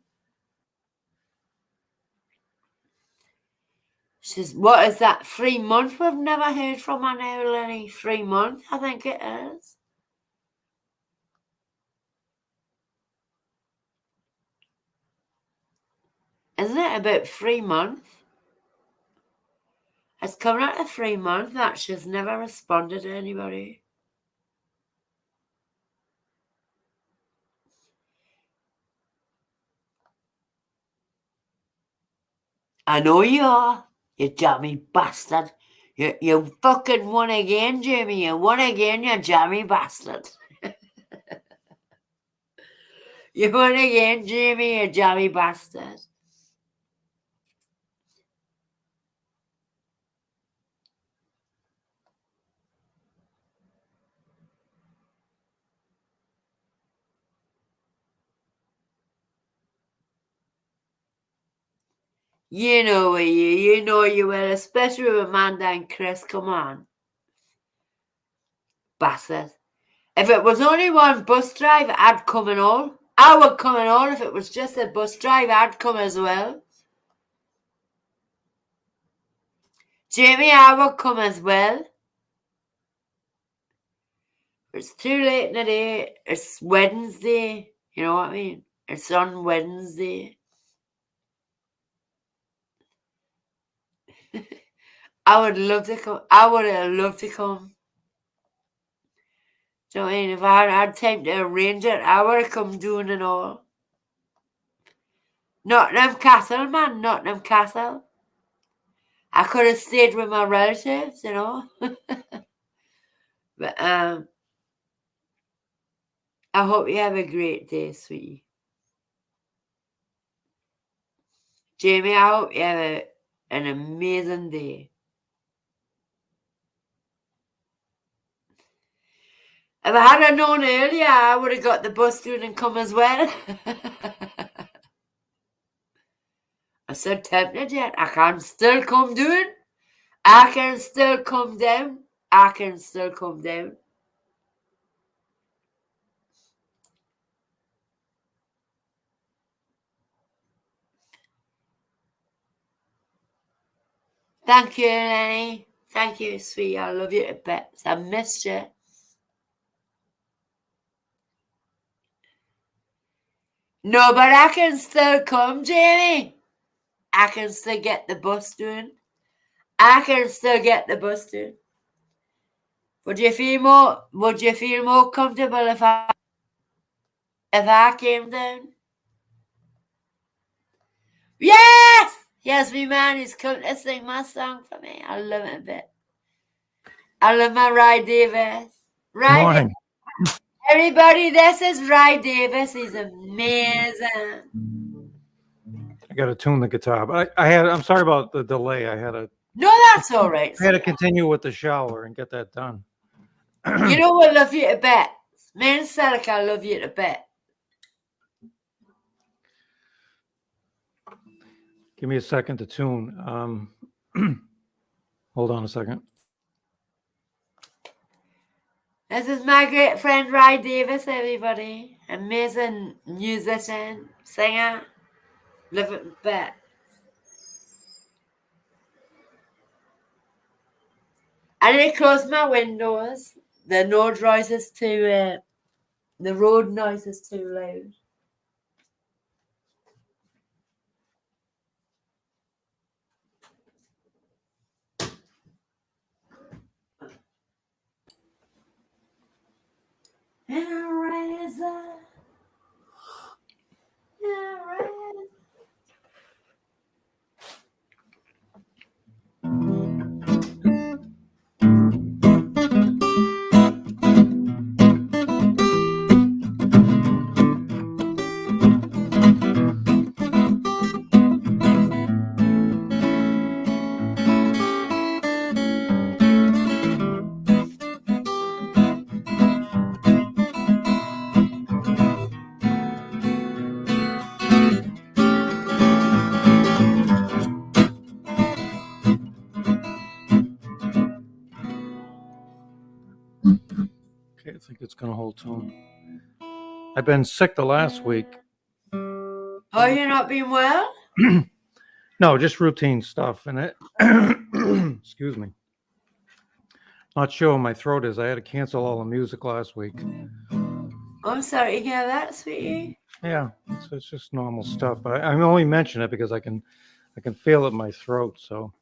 She says, what is that? 3 months? We've never heard from her now, Lenny. 3 months, I think it is. Isn't it about 3 months? It's coming out of 3 months that she's never responded to anybody. I know you are, you jammy bastard. You fucking won again, Jamie. You won again, you jammy bastard. You won again, Jamie, you jammy bastard. You know you know you will, especially with Amanda and Chris. Come on. Bastard. If it was only one bus drive, I'd come and all. I would come and all. If it was just a bus drive, I'd come as well. Jamie, I would come as well. It's too late in the day. It's Wednesday. You know what I mean? It's on Wednesday. I would love to come. I would have loved to come. Do you know what I mean? If I had time to arrange it, I would have come doing it all. Nottingham Castle, man. Nottingham Castle. I could have stayed with my relatives, you know. But I hope you have a great day, sweetie. Jamie, I hope you have an amazing day. If I had known earlier, I would have got the bus down and come as well. I'm so tempted yet. I can still come down. I can still come down. I can still come down. Thank you, Lenny. Thank you, sweetie. I love you to bits. I missed you. No, but I can still come, Jamie. I can still get the bus down. I can still get the bus down. Would you feel more comfortable if I came down? Yes! Yes, me man is coming to sing my song for me. I love it a bit. I love my Ry Davis. Morning. Everybody, this is Ry Davis. He's amazing. I got to tune the guitar, but I'm sorry about the delay. No, that's all right. I had to continue with the shower and get that done. You know what? Love you to bit. Me and Celica love you to bit. Give me a second to tune. Hold on a second. This is my great friend Ry Davis, everybody. Amazing musician, singer, living bit. I need to close my windows. The road noise is too loud. And a razor. And a razor. Okay, I think it's going to hold tune. I've been sick the last week. Oh, you're not being well? No, just routine stuff. And it, excuse me. Not sure what my throat is. I had to cancel all the music last week. I'm sorry to hear that, sweetie. Yeah, it's just normal stuff. I only mention it because I can feel it in my throat. So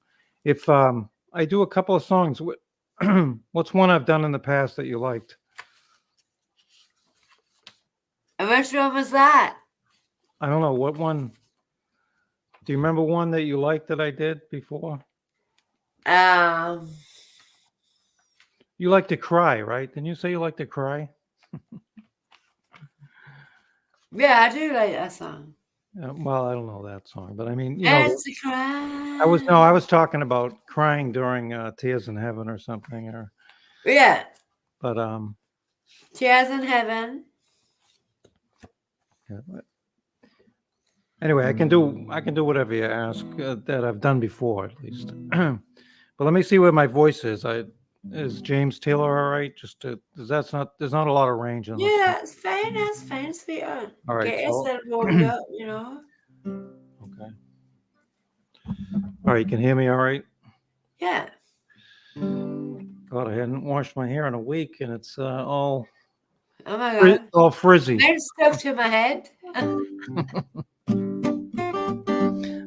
if I do a couple of songs, what's one I've done in the past that you liked? And which one was that? I don't know what one. Do you remember one that you liked that I did before? You like to cry, right? Didn't you say you like to cry? Yeah, I do like that song. Well, I don't know that song, but I mean, you know, It's to cry. I was talking about crying during Tears in Heaven or something, or Yeah, but Tears in Heaven. yeah, anyway, I can do whatever you ask that I've done before at least. But let me see where my voice is. Is James Taylor all right? There's not a lot of range in this. Yeah, it's fine. That's fine, sweetheart. All right, Get so- yourself warmed up, you know. Okay. All right, you can hear me all right? Yeah. God, I hadn't washed my hair in a week, and it's all Oh my God. all frizzy. Mine stuck to my head.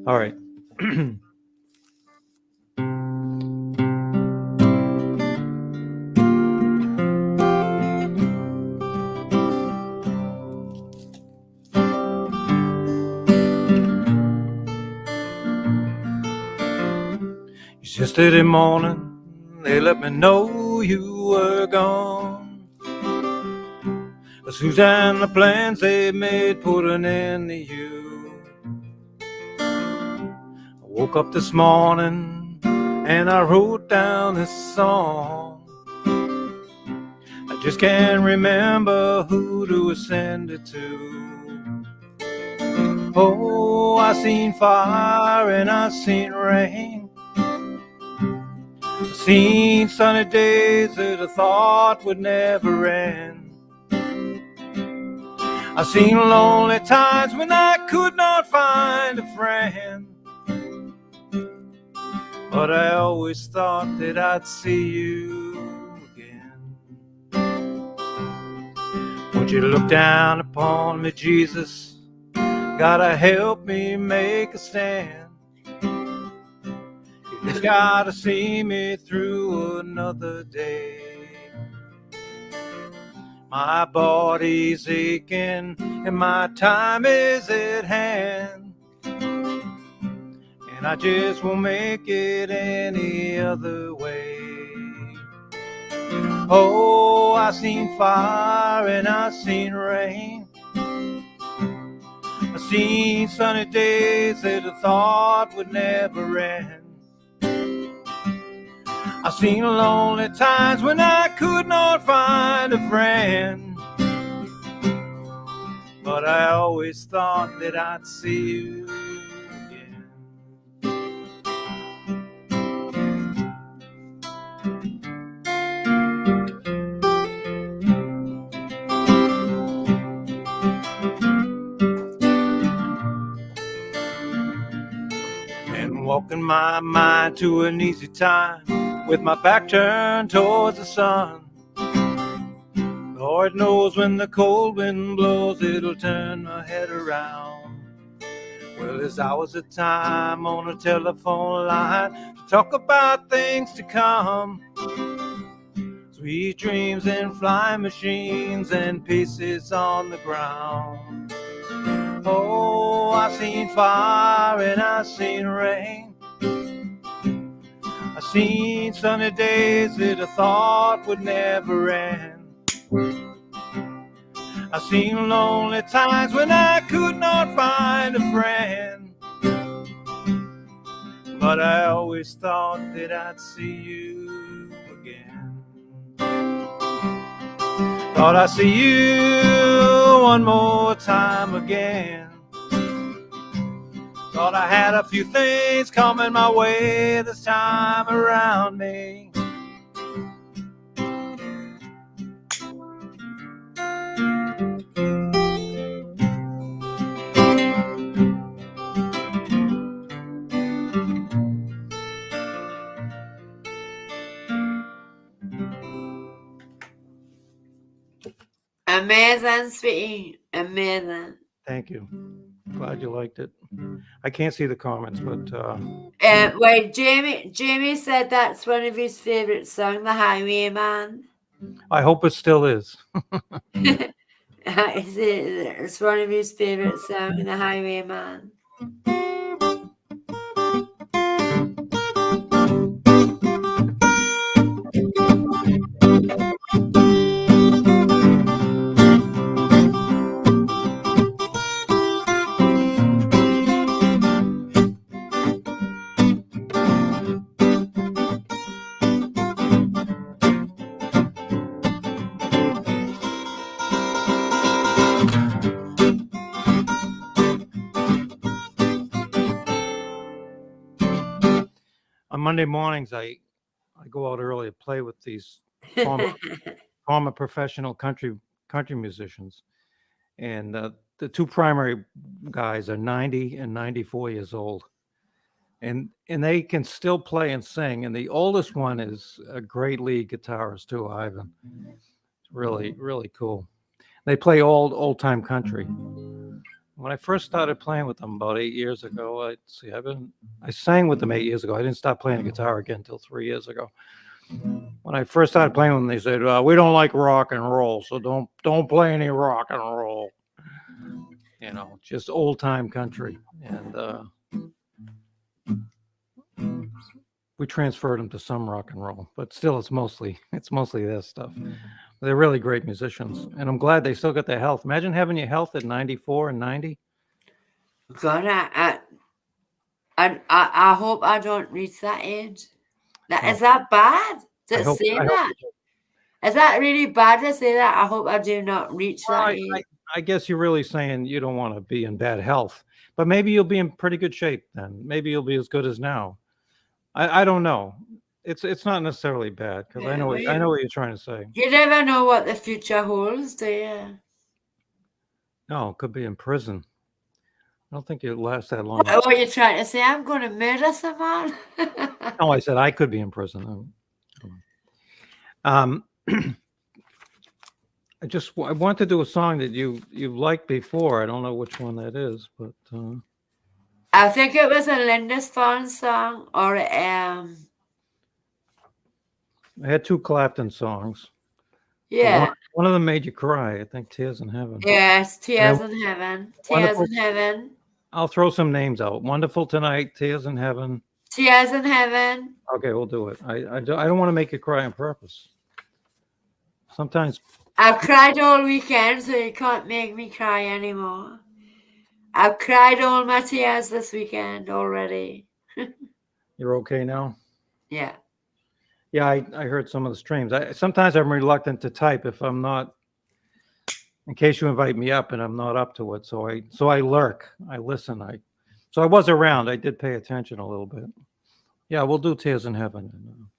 All right. Yesterday morning, they let me know you were gone. Suzanne, the plans they made put an end to you. I woke up this morning and I wrote down this song. I just can't remember who to send it to. Oh, I seen fire and I seen rain. I seen sunny days that I thought would never end. I seen lonely times when I could not find a friend. But I always thought that I'd see you again. Would you look down upon me, Jesus? Gotta help me make a stand. You just gotta see me through another day. My body's aching and my time is at hand, and I just won't make it any other way. Oh, I seen fire and I seen rain. I seen sunny days that I thought would never end. I seen lonely times when I could not find a friend. But I always thought that I'd see you again. walking my mind to an easy time with my back turned towards the sun. Lord knows when the cold wind blows, it'll turn my head around. Well, there's hours of time on a telephone line to talk about things to come. Sweet dreams and flying machines and pieces on the ground. Oh, I've seen fire and I've seen rain. I've seen sunny days that I thought would never end. I've seen lonely times when I could not find a friend. But I always thought that I'd see you again. Thought I'd see you one more time again. Thought I had a few things coming my way this time around me. Amazing, sweetie. Amazing. Thank you. Glad you liked it. I can't see the comments, but Wait, Jamie said that's one of his favorite songs, The Highwayman. I hope it still is. It's one of his favorite songs, The Highwayman. On Monday mornings, I go out early to play with these former professional country musicians, and the two primary guys are 90 and 94 years old, and they can still play and sing. And the oldest one is a great lead guitarist too, Ivan. It's really, really cool. They play old time country. When I first started playing with them about 8 years ago, I sang with them 8 years ago. I didn't start playing the guitar again until 3 years ago. When I first started playing with them, they said, "We don't like rock and roll, so don't play any rock and roll. You know, just old time country." And we transferred them to some rock and roll, but still, it's mostly their stuff. They're really great musicians, and I'm glad they still got their health. Imagine having your health at 94 and 90. God, I hope I don't reach that age. Is that bad to say that? Is that really bad to say that? I hope I do not reach that age. I guess you're really saying you don't want to be in bad health, but maybe you'll be in pretty good shape then. Maybe you'll be as good as now. I don't know. It's not necessarily bad because I know what you're trying to say. You never know what the future holds, do you? No, it could be in prison. I don't think it'll last that long. What are you trying to say? I'm going to murder someone? No, I said I could be in prison. I want to do a song that you liked before. I don't know which one that is, but I think it was a Lindisfarne song, or I had two Clapton songs. yeah. One of them made you cry. I think "Tears in Heaven." Yes, Tears in Heaven. Tears in Heaven. I'll throw some names out. "Wonderful Tonight," "Tears in Heaven." Tears in Heaven. Okay, we'll do it. I don't want to make you cry on purpose. Sometimes I've cried all weekend, so you can't make me cry anymore. I've cried all my tears this weekend already. you're okay now. Yeah. Yeah, I heard some of the streams. Sometimes I'm reluctant to type if I'm not, in case you invite me up and I'm not up to it. So I lurk, I listen. So I was around. I did pay attention a little bit. Yeah, we'll do "Tears in Heaven."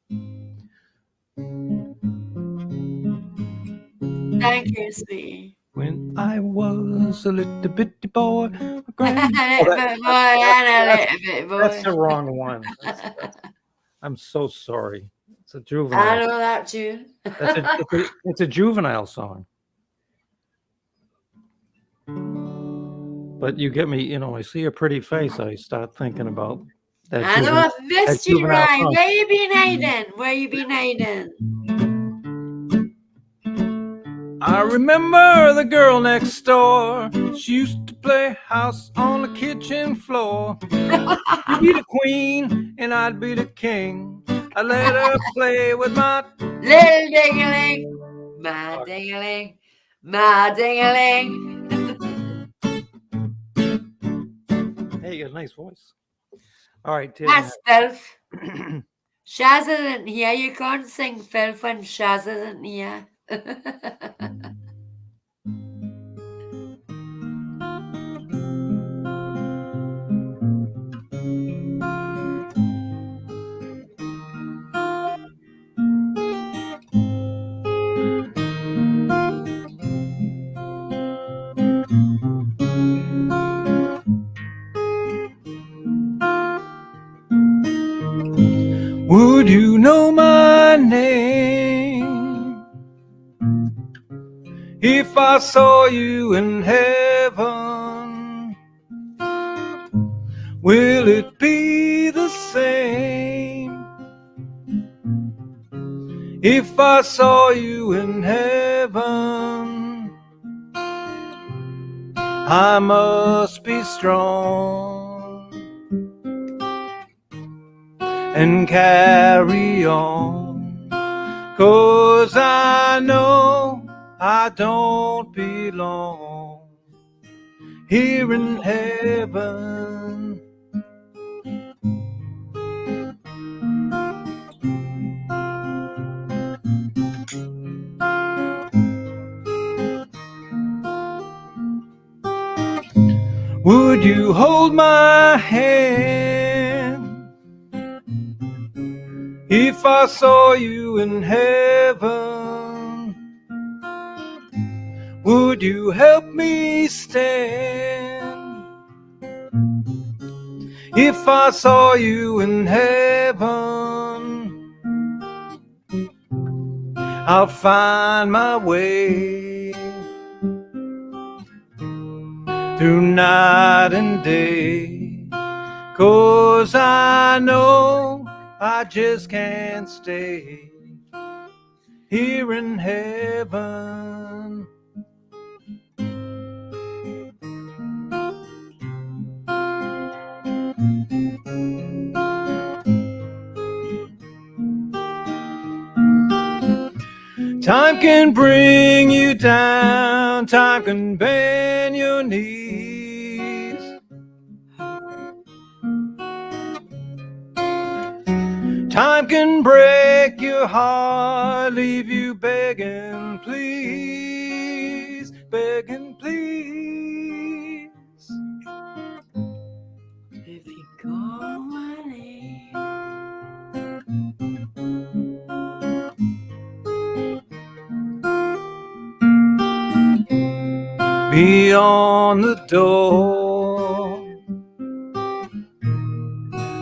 Thank you, sweetie. when I was a little bitty boy. My A grand- little bit boy and a little bit That's the boy. wrong one. I'm so sorry. It's a I juvenile. know that tune. It's a juvenile song. But you get me, you know, I see a pretty face, I start thinking about that. I know I've missed you, juvenile Ryan. song. Where you been hiding? Where you been hiding? I remember the girl next door. She used to play house on the kitchen floor. She'd be the queen and I'd be the king. I let her play with my Little ding-a-ling, my ding-a-ling, my ding-a-ling. Hey, you got a nice voice. All right, Tim. That's filth. Shaz isn't here. You can't sing filth when Shaz isn't here. Would you know my name if I saw you in heaven? Will it be the same if I saw you in heaven? I must be strong and carry on, 'cause I know I don't belong here in heaven. Would you hold my hand if I saw you in heaven? Would you help me stand if I saw you in heaven? I'll find my way through night and day, 'cause I know I just can't stay here in heaven. Time can bring you down, time can bend your knees. Time can break your heart, leave you begging, please, begging, please. If you go away. Beyond the door,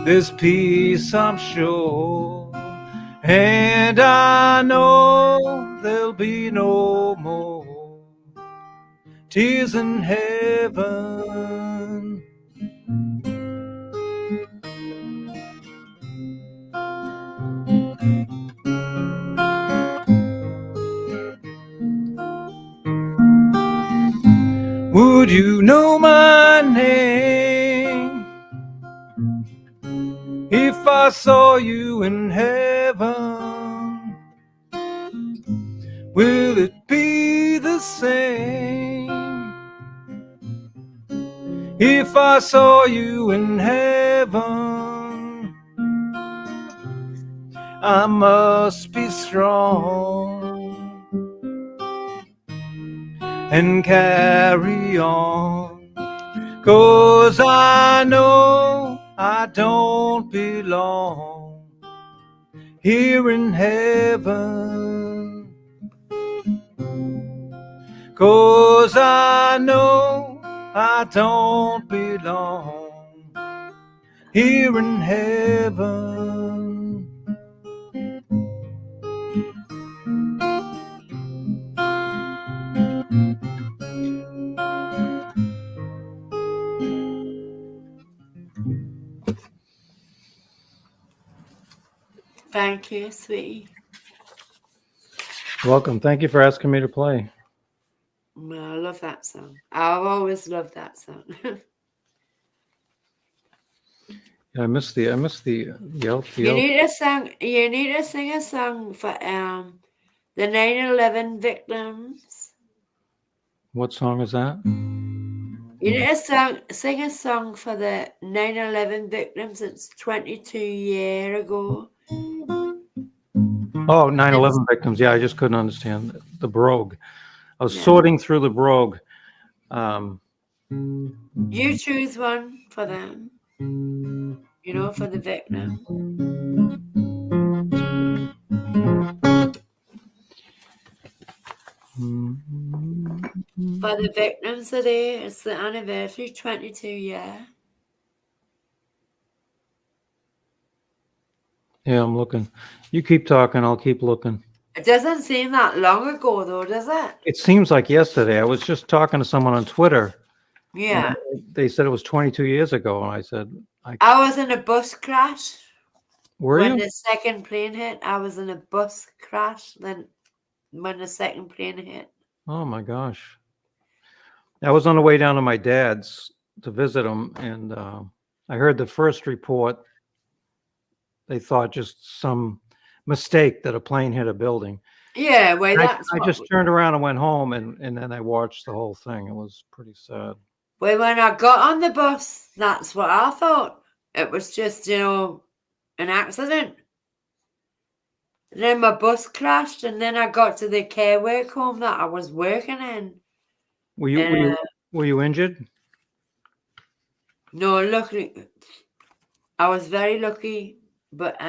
there's peace, I'm sure, and I know there'll be no more tears in heaven. Would you know my name if I saw you in heaven? Will it be the same if I saw you in heaven? I must be strong and carry on, 'cause I know I don't belong here in heaven. 'cause I know I don't belong here in heaven. Thank you, sweetie. Welcome. Thank you for asking me to play. Well, I love that song. I've always loved that song. Yeah, I miss the You need a song. You need to sing a song for the 9/11 victims. What song is that? You need to sing a song for the 9/11 victims. It's 22 years ago. Oh, 9/11 victims. Yeah, I just couldn't understand the brogue. I was Yeah. sorting through the brogue. You choose one for them. You know, for the victim. For the victims today, it's the anniversary, 22 years. Yeah, I'm looking. You keep talking, I'll keep looking. It doesn't seem that long ago, though, does it? It seems like yesterday. I was just talking to someone on Twitter. Yeah. They said it was 22 years ago, and I said, I was in a bus crash. were When you? the second plane hit, I was in a bus crash. Then when the second plane hit. Oh my gosh. I was on the way down to my dad's to visit him, and I heard the first report. They thought just some mistake that a plane hit a building. Yeah, well, And that's I just turned around and went home, and then I watched the whole thing. It was pretty sad. well, when I got on the bus, that's what I thought. It was just, an accident. And then my bus crashed, and then I got to the care work home that I was working in. Were you injured? No, luckily, I was very lucky, but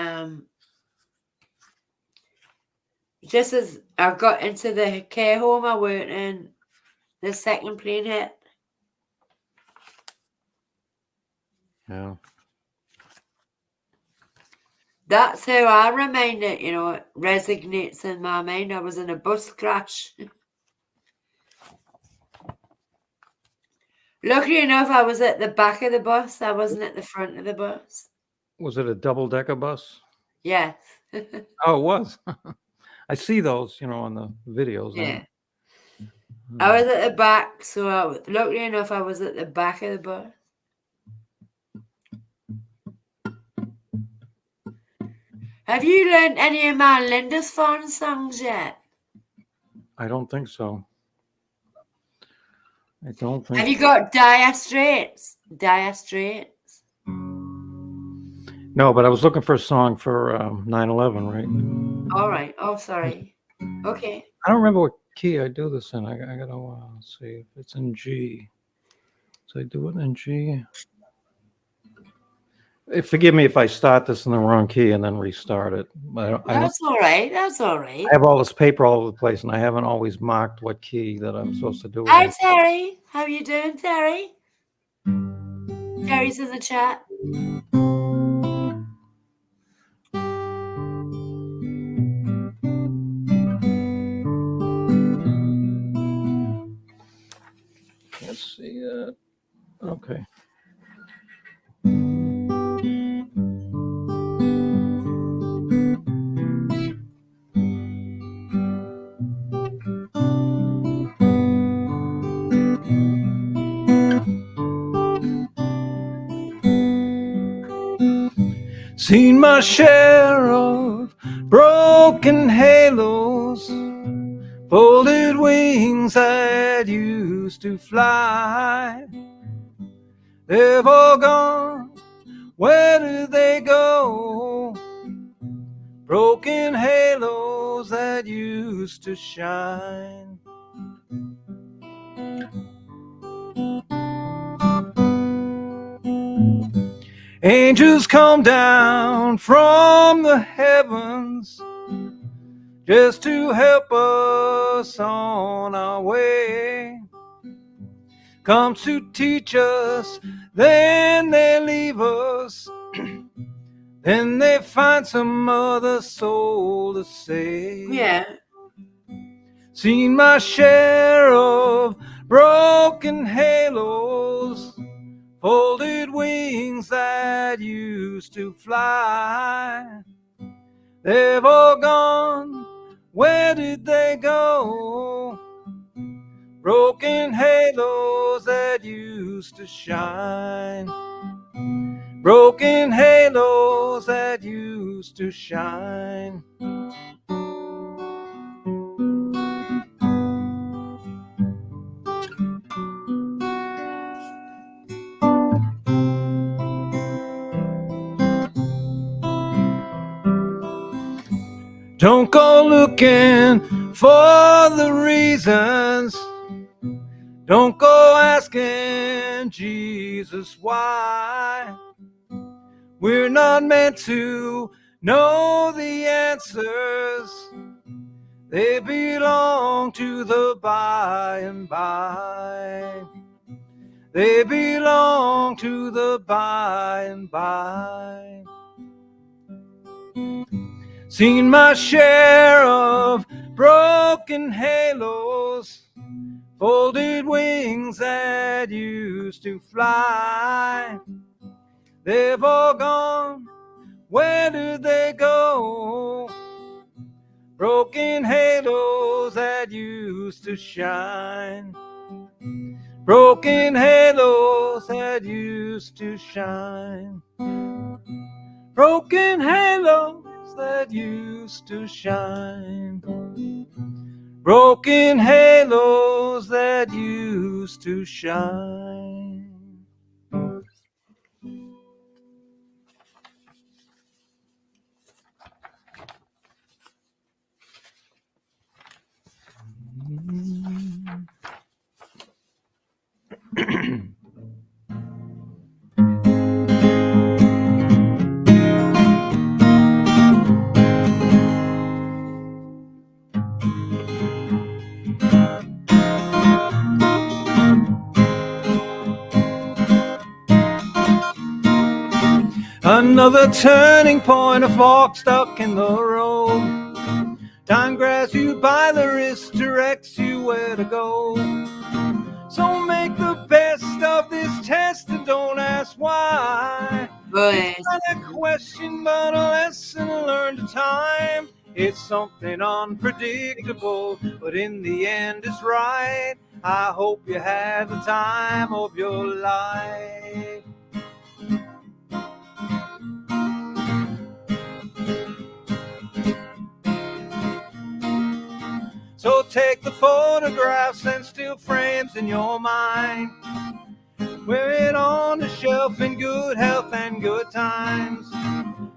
just as I got into the care home I worked in, the second plane hit. Yeah. That's how I remind it, it resonates in my mind. I was in a bus crash. Luckily enough, I was at the back of the bus. I wasn't at the front of the bus. Was it a double-decker bus? Yes. Oh, it was. I see those, on the videos. Yeah. I was at the back, so luckily enough, I was at the back of the bus. Have you learned any of my Lindisfarne songs yet? I don't think so. I don't think. Have you got Dire Straits? Dire Straits. No, but I was looking for a song for 9/11, right? All right. Oh, sorry. Okay. I don't remember what key I do this in. I gotta see if it's in G. So I do it in G. Forgive me if I start this in the wrong key and then restart it. That's all right. That's all right. I have all this paper all over the place, and I haven't always marked what key that I'm supposed to do it Hi, in. Terry. How you doing, Terry? Terry's in the chat. Let's see that. Okay. Seen my share of broken halos, folded wings that used to fly. They've all gone, where did they go? Broken halos that used to shine. Angels come down from the heavens just to help us on our way. Come to teach us, then they leave us. Then they find some other soul to save. Yeah. Seen my share of broken halos, folded wings that used to fly. They've all gone, where did they go? Broken halos that used to shine. Broken halos that used to shine. Don't go looking for the reasons. Don't go asking Jesus why. We're not meant to know the answers. They belong to the by and by. They belong to the by and by. Seen my share of broken halos, folded wings that used to fly. They've all gone, where did they go? Broken halos that used to shine. Broken halos that used to shine. Broken halos that used to shine. Broken halos that used to shine. Another turning point, a fork stuck in the road. Time grabs you by the wrist, directs you where to go. So make the best of this test and don't ask why. Boy. It's not a question but a lesson learned in time. It's something unpredictable, but in the end it's right. I hope you had the time of your life. So take the photographs and still frames in your mind. Wear it on the shelf in good health and good times.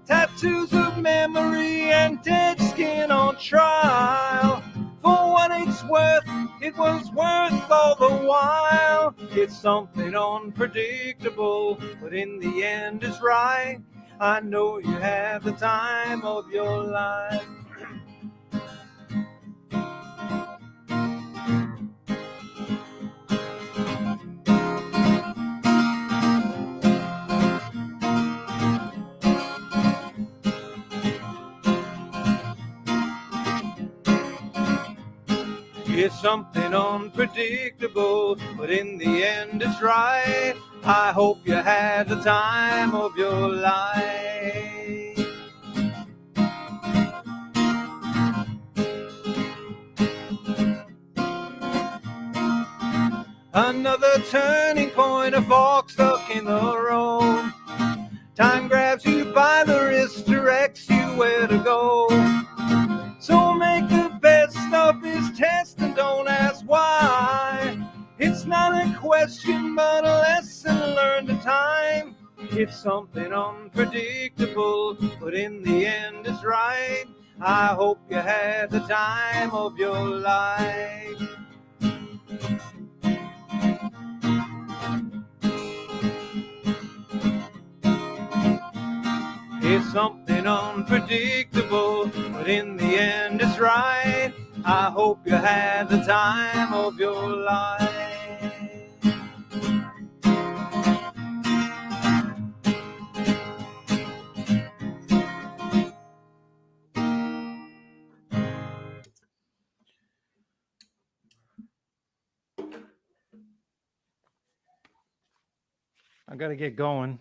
Tattoos of memory and dead skin on trial. For what it's worth, it was worth all the while. It's something unpredictable, but in the end it's right. I know you had the time of your life. It's something unpredictable, but in the end it's right. I hope you had the time of your life. Another turning point, a fork stuck in the road. Time grabs you by the wrist, directs you where to go. So make the best of this test and don't ask why. It's not a question but a lesson learned in time. It's something unpredictable, but in the end it's right. I hope you had the time of your life. It's is something unpredictable, but in the end it's right. I hope you had the time of your life. I got to get going.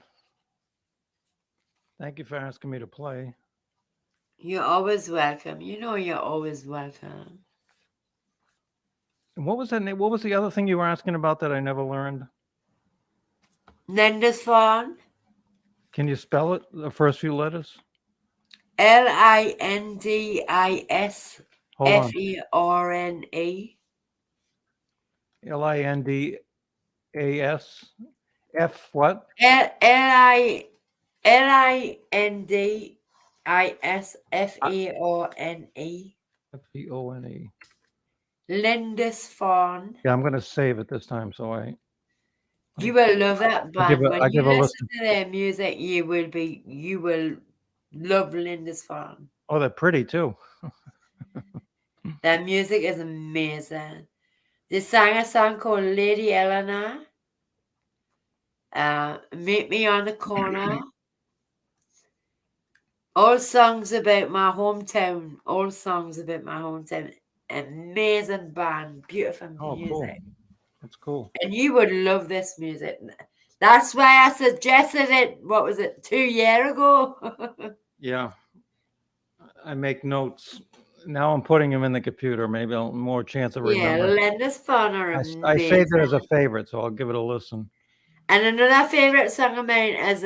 Thank you for asking me to play. You're always welcome. You know you're always welcome. And what was that name? What was the other thing you were asking about that I never learned? Lindisfarne. Can you spell it? The first few letters? Lindisfarne. Hold on. Lindas. F what? Lindisfarne. Fone. Lindisfarne. Yeah, I'm gonna save it this time. So You will love that I give band. a- When I you give a listen to their music, you will love Lindisfarne. oh, they're pretty too. Their music is amazing. They sang a song called Lady Eleanor. Meet Me on the Corner. All songs about my hometown. All songs about my hometown. Amazing band. Beautiful Oh, music. cool. That's cool. And you would love this music. That's why I suggested it, what was it, 2 years ago? Yeah, I make notes. Now I'm putting them in the computer. Maybe I'll more chance of Yeah, remembering. Lindisfarne are I saved it as a amazing. favorite, so I'll give it a listen. And another favorite song of mine is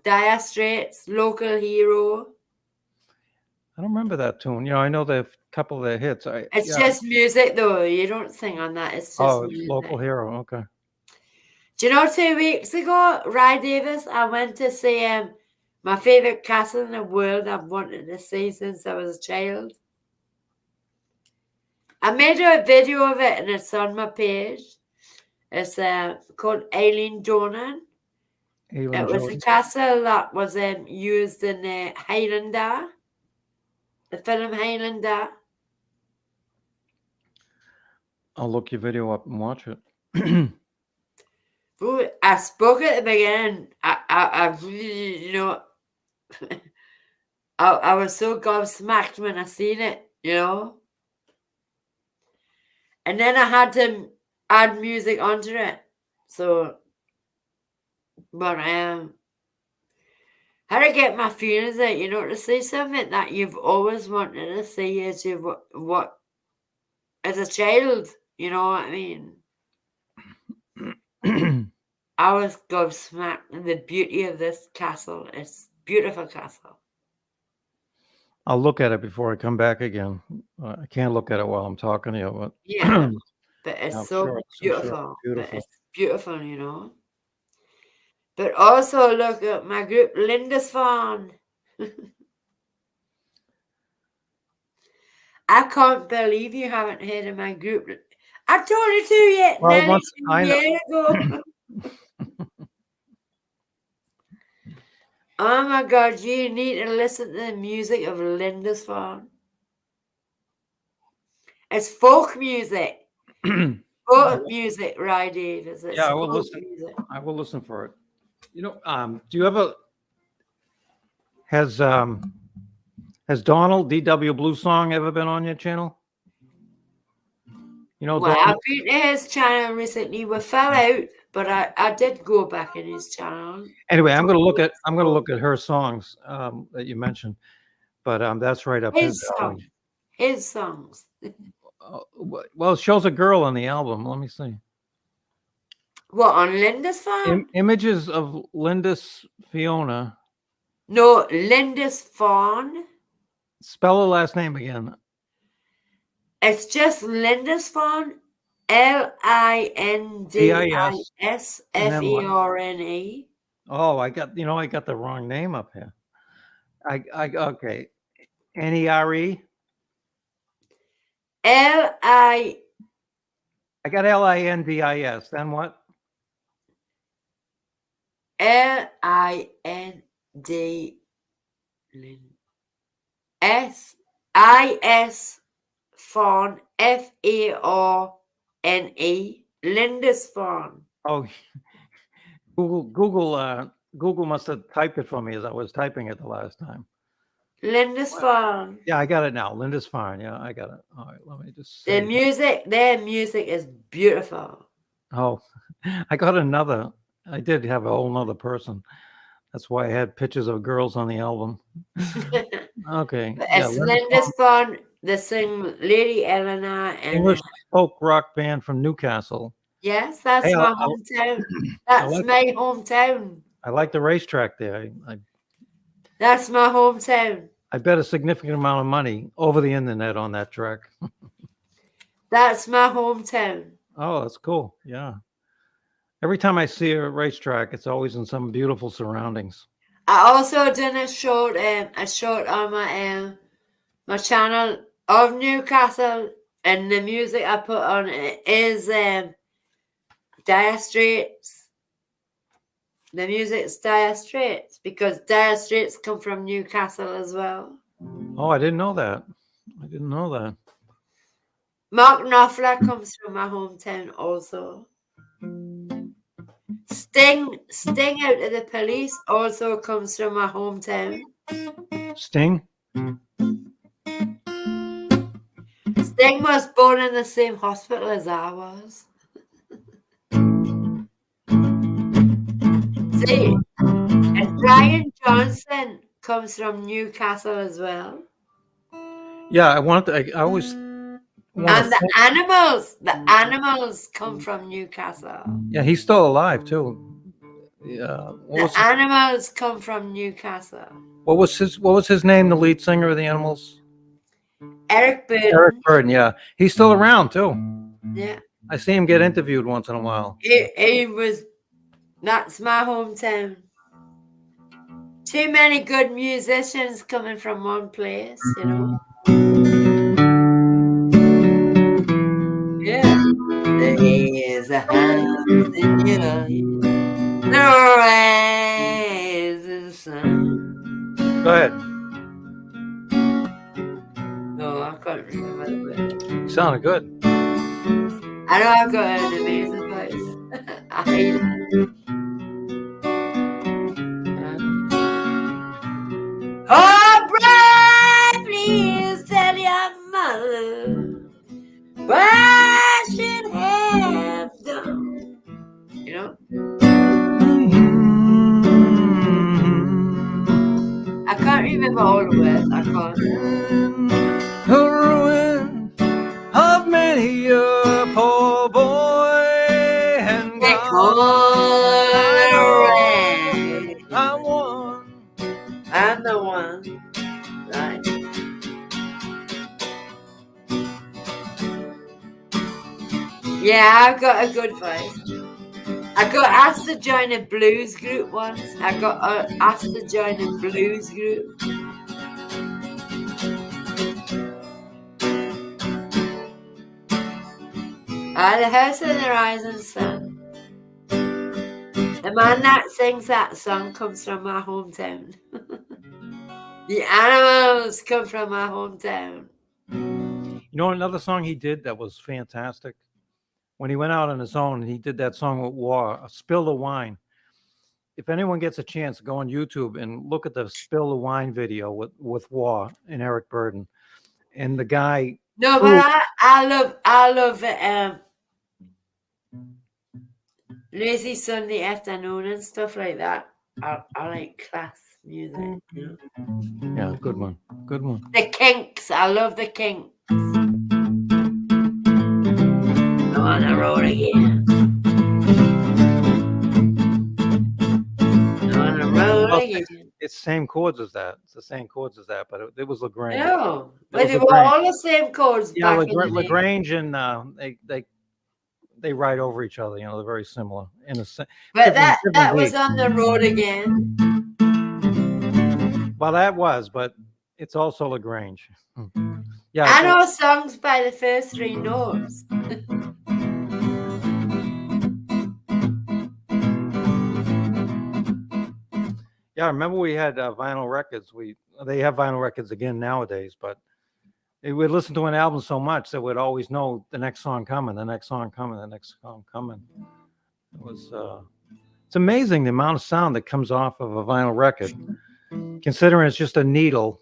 Dire Straits, Local Hero. I don't remember that tune. You know, I know the couple of their hits. It's Yeah. just music though. You don't sing on that. It's just Oh, it's music. Local Hero. Okay. Do you know 2 weeks ago, Rye Davis, I went to see my favorite castle in the world I've wanted to see since I was a child. I made a video of it and it's on my page. It's called Aileen Donan. It was a castle that was used in Highlander, the film Highlander. I'll look your video up and watch it. Ooh, I spoke at the beginning. I really, you know, I was so gobsmacked when I seen it, you know. And then I had to add music onto it. So, but how to get my feelings out, you know, to see something that you've always wanted to see as what as a child, you know what I mean? I was gobsmacked in the beauty of this castle. It's a beautiful castle. I'll look at it before I come back again. I can't look at it while I'm talking to you, but Yeah, but it's I'm so sure it's beautiful. But beautiful. it's beautiful, you know. But also look at my group, Lindisfarne. I can't believe you haven't heard of my group. I told you to yet. Well, Nearly once 2 I know- years ago. Oh my God, you need to listen to the music of Lindisfarne. It's folk music. Folk music, Rye Davis. It's Yeah, I will folk listen. music. I will listen for it. You know, do you ever has Donald DW Blue Song ever been on your channel? You know, Well, Donald, I've been to his channel recently. We fell out, but I did go back in his channel. anyway, I'm gonna look at her songs that you mentioned, but that's right up his alley. His songs. Well, it shows a girl on the album. Let me see. What, on Lindisfarne? Images of Lindis Fiona. No, Lindisfarne. Spell her last name again. It's just Lindisfarne. Lindisfarne. Oh, I got the wrong name up here. Okay. Nere. I got Lindis. Then what? Lindis. S-I-S Fawn, F-A-R-N-E, Lindisfarne. Oh, Google must have typed it for me as I was typing it the last time. Lindisfarne. Yeah, I got it now. Lindisfarne. Yeah, I got it. All right, let me just Their say. their music is beautiful. Oh, I got another. I did have a whole nother person. That's why I had pictures of girls on the album. Okay. Yeah, It's Lindisfarne, the sing Lady Eleanor, and English folk rock band from Newcastle. yes, that's Hey, my hometown. That's my hometown. I like the racetrack there. That's my hometown. I bet a significant amount of money over the internet on that track. That's my hometown. Oh, that's cool. Yeah. Every time I see a racetrack, it's always in some beautiful surroundings. I also done a short on my channel of Newcastle, and the music I put on it is Dire Straits. The music's Dire Straits because Dire Straits come from Newcastle as well. Oh, I didn't know that. I didn't know that. Mark Knopfler comes from my hometown also. Sting Out of the Police also comes from my hometown. Sting? Sting was born in the same hospital as I was. See, and Brian Johnson comes from Newcastle as well. Yeah, I always want And the animals come from Newcastle. Yeah, he's still alive too. Yeah. The animals come from Newcastle. What was his name? The lead singer of the Animals? Eric Burden. Eric Burden. Yeah, he's still around too. Yeah. I see him get interviewed once in a while. He was. That's my hometown. Too many good musicians coming from one place, you know. Yeah. There is a house in your there is the sun. Go ahead. No, I can't remember the word. Sounded good. I know I've got an amazing voice. I hate it. Oh, bride, please tell your mother what should have done. You know? I can't remember all the words. I can't. The ruin of many a poor boy and They call it rain. I'm the one. Right. Yeah, I've got a good voice. I got asked to join a blues group once. I got asked to join a blues group. The House of the Rising Sun. The man that sings that song comes from my hometown. The animals come from my hometown. You know another song he did that was fantastic? When he went out on his own, he did that song with War, Spill the Wine. If anyone gets a chance, go on YouTube and look at the Spill the Wine video with War and Eric Burden. And the guy... No, but I love lazy Sunday afternoon and stuff like that. I like class music. You know? Yeah, good one. Good one. The Kinks. I love the Kinks. On the road again. On the road again. It's the same chords as that. It's the same chords as that, but it was LaGrange. No, but they were all the same chords. Yeah, back in the day. LaGrange and they write over each other. You know, they're very similar. But that was on the road again. Well, that was, but it's also LaGrange. Yeah, I know songs by the first three notes. Yeah, I remember we had vinyl records. They have vinyl records again nowadays, but we'd listen to an album so much that we'd always know the next song coming, the next song coming, the next song coming. It was it's amazing the amount of sound that comes off of a vinyl record, considering it's just a needle,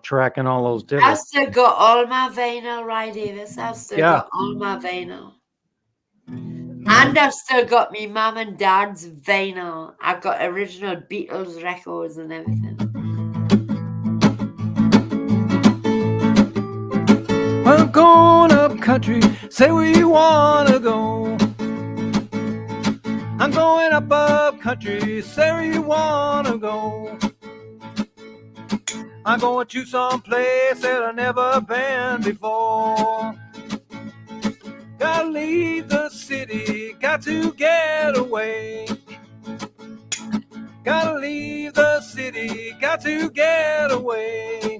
tracking all those I've divots. still got all my vinyl, right, Davis. I've still Yeah. got all my vinyl. And I've still got me mum and dad's vinyl. I've got original Beatles records and everything. I'm going up country, say where you wanna go. I'm going up country, say where you wanna go. I'm going to some place that I've never been before. Gotta leave the city, got to get away. Gotta leave the city, got to get away.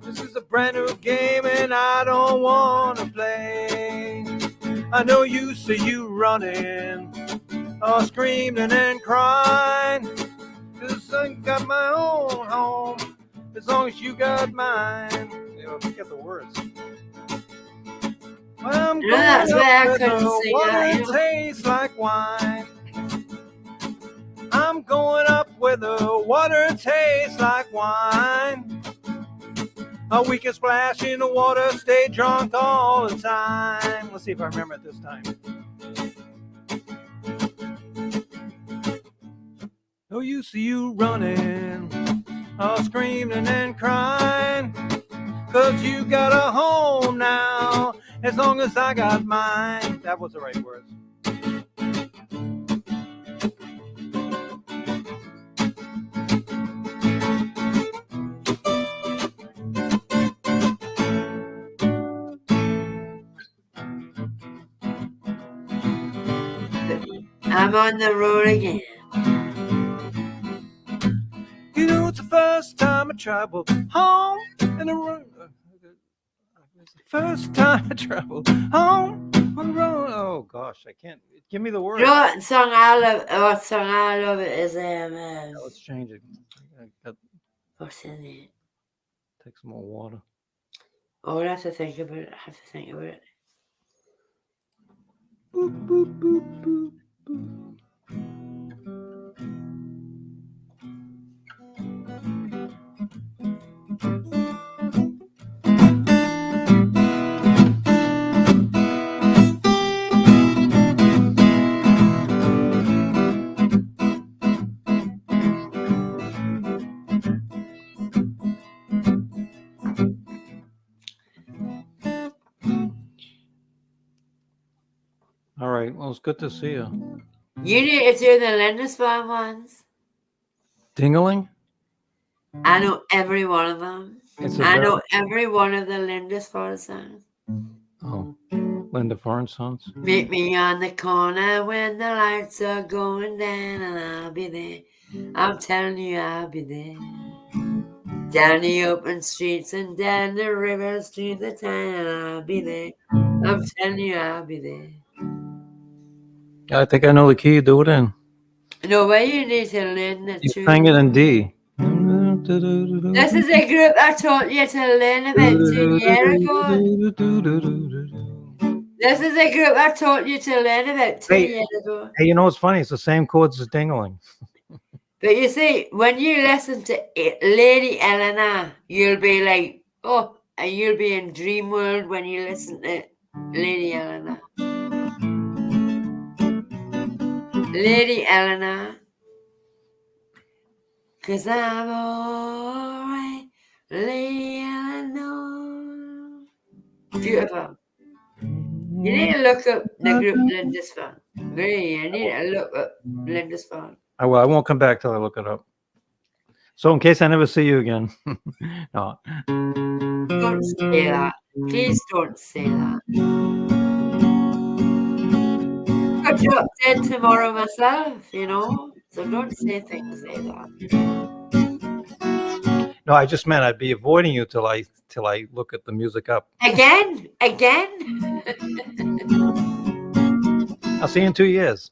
This is a brand new game and I don't wanna play. I know you see you running, screaming and crying. 'Cause I got my own home, as long as you got mine. Forget the words. I'm going that's up why I where couldn't the sing water that. tastes like wine. I'm going up where the water tastes like wine. We can splash in the water, stay drunk all the time. Let's see if I remember it this time. No use to you running, screaming and crying. 'Cause you got a home now, as long as I got mine. That was the right words. I'm on the road again. You know, it's the first time I traveled home and the road. It's the first time I traveled home on the road. Oh gosh, I can't. Give me the words. You know what song I love? What song I love it is Let's change it. I got what's in it? take some more water. Oh, I have to think about it. Boop, boop, boop, boop, boop. All right. Well, it's good to see you. You need to do the Lindisfarne ones. Dingling? I know every one of them. It's a I know every one of the Lindisfarne songs. Oh, Linda Foreign Sons. Meet me on the corner when the lights are going down, and I'll be there. I'm telling you, I'll be there. Down the open streets and down the rivers to the town, and I'll be there. I'm telling you, I'll be there. I think I know the key. Do it in. No way, you need to learn the You tune. sang it in D. This is a group I taught you to learn about 2 years ago. This is a group I taught you to learn about 2 Hey. years ago. Hey, you know what's funny? It's the same chords as Dingling. But you see, when you listen to Lady Eleanor, you'll be like, oh, and you'll be in dream world when you listen to Lady Eleanor. Lady Eleanor. 'Cause I'm alright, Lady Eleanor. Beautiful. You need to look up the group Lindisfarne. Really, you need to look up Lindisfarne. I will. I won't come back till I look it up. So in case I never see you again. No. Don't say that. Please don't say that. I've got you up dead tomorrow myself, you know? So don't say things like that. No, I just meant I'd be avoiding you till I look at the music up. Again? I'll see you in 2 years.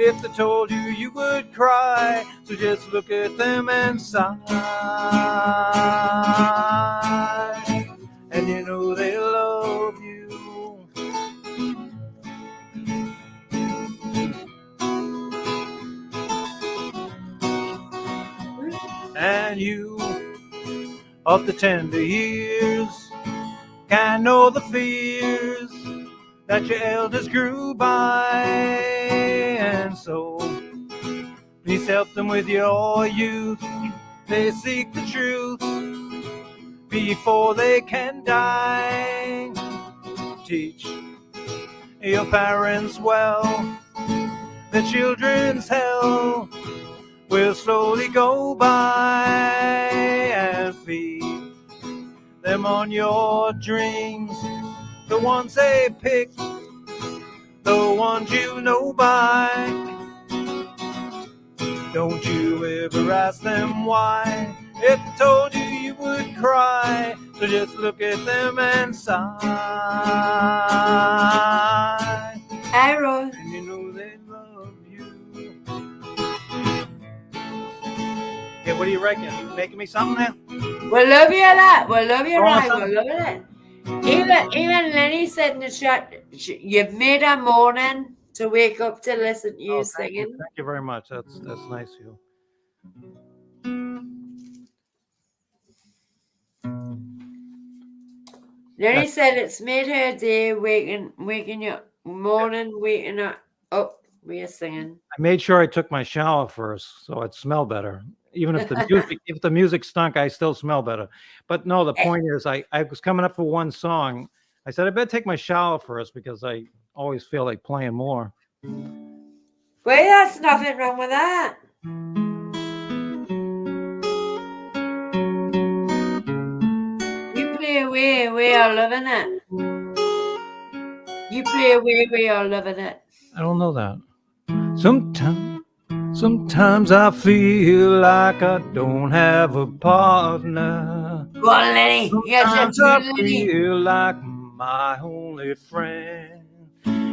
If they told you, you would cry. So just look at them and sigh. And you know they love you. And you, of the tender years, can know the fears that your elders grew by. And so please help them with your youth. They seek the truth before they can die. Teach your parents well, the children's hell will slowly go by. And feed them on your dreams, the ones they pick, the ones you know by. Don't you ever ask them why. If they told you, you would cry. So just look at them and sigh. Arrow. And you know they love you. Okay, what do you reckon? You making me something now? We'll love you a lot. We'll love you Go on, right. son. We'll love it. Even Lenny said in the chat, you've made a morning to wake up to listen to you Oh, singing. Thank you very much. That's nice of you. Lenny said it's made her day waking you morning, waking up with you singing. I made sure I took my shower first, so I'd smell better. Even if the music stunk, I still smell better. But no, the point is, I was coming up for one song. I said I better take my shower first because I always feel like playing more. Well, there's nothing wrong with that. You play away, we are loving it. You play away, we are loving it. I don't know that. Sometimes I feel like I don't have a partner. Go on, Lenny. Yes, Sometimes I feel like my only friend.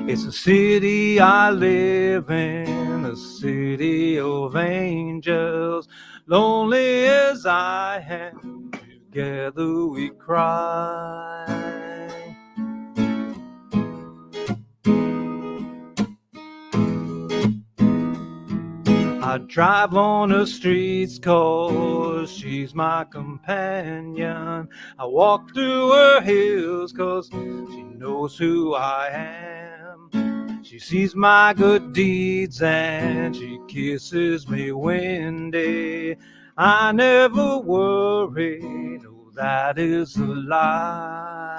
It's a city I live in, a city of angels. Lonely as I am, together we cry. I drive on the streets 'cause she's my companion. I walk through her hills 'cause she knows who I am. She sees my good deeds and she kisses me windy. I never worry, no, that is a lie.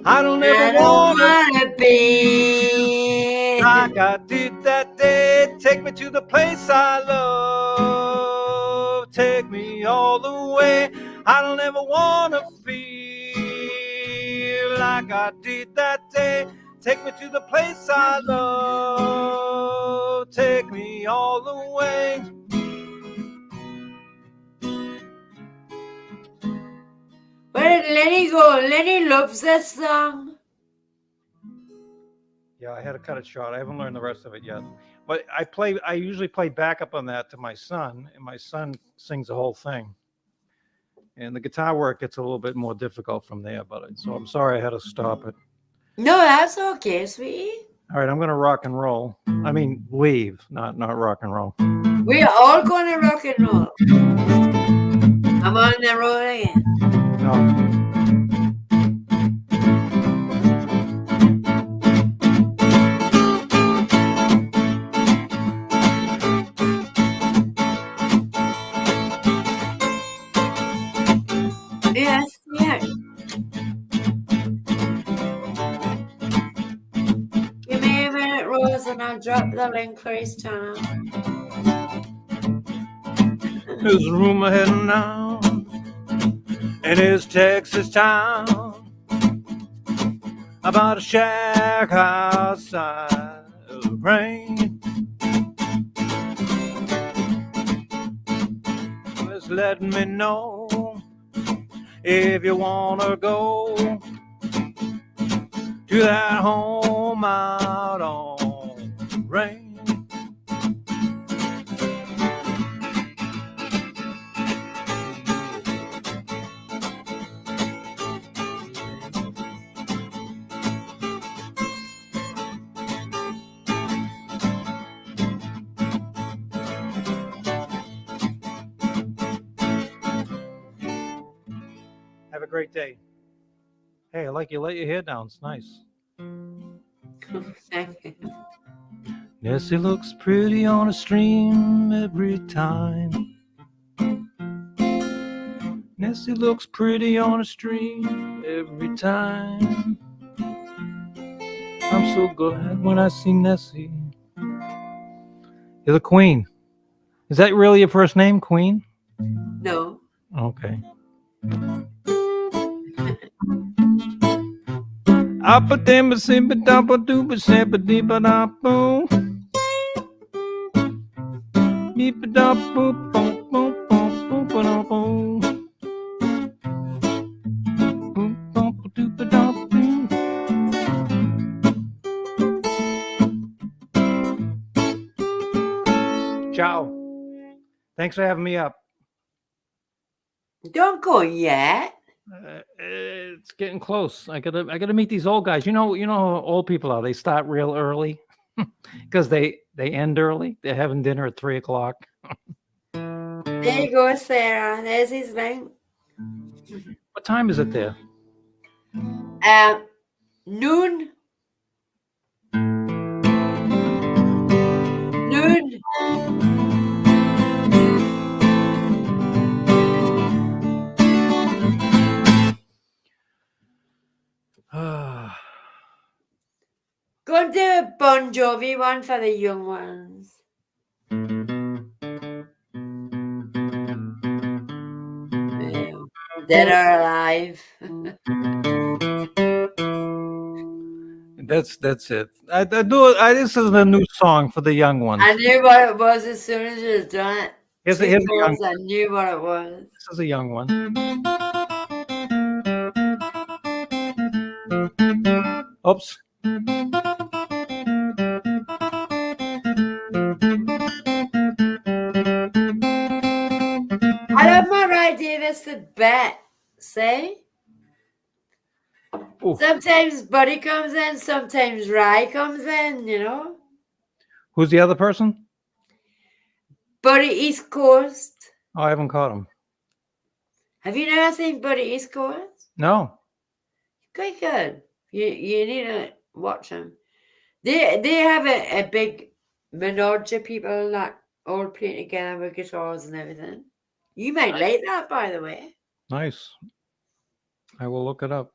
I don't ever wanna be like I did that day. Take me to the place I love. Take me all the way. I don't ever wanna feel like I did that day. Take me to the place I love. Take me all the way. Where did Lenny go? Lenny loves this song. Yeah, I had to cut it short. I haven't learned the rest of it yet. But I usually play backup on that to my son, and my son sings the whole thing. And the guitar work gets a little bit more difficult from there, so I'm sorry I had to stop it. No, that's okay, sweetie. All right, I'm going to rock and roll. I mean, leave, not rock and roll. We are all going to rock and roll. I'm on the road again. No. Yes, yeah. Give me a minute, Rose, and I'll drop the link for his channel. There's a rumor heading now in his Texas town about a shack outside of the rain. It's letting me know if you wanna go to that home out on the range. Have a great day. Hey, I like you let your hair down. It's nice. Thank you. Nessie looks pretty on a stream every time. Nessie looks pretty on a stream every time. I'm so glad when I see Nessie. You're the queen. Is that really your first name, Queen? No. Okay. Appa dimba simba dumpa dooba simba deepa da boom. Beepa da boop boom boom boom boom ba boom. Boom boom doopa da boom. Ciao. Thanks for having me up. Don't go yet. It's getting close. I gotta meet these old guys. You know how old people are. They start real early because they end early. They're having dinner at 3:00. There you go, Sarah. There's his name. What time is it there? Noon. Noon. Go and do a Bon Jovi one for the young ones. Dead or alive. That's it. This is a new song for the young ones. I knew what it was as soon as you done it. Here's a young, I knew what it was. this is a young one. Oops. I love my right, Davis, the bet. Say? Ooh. Sometimes Buddy comes in, sometimes Rye comes in, you know? Who's the other person? Buddy East Coast. Oh, I haven't caught him. Have you never seen Buddy East Coast? No. Quite good. You need to watch them. They have a big menage of people that all play together with guitars and everything. You might like that, by the way. Nice. I will look it up.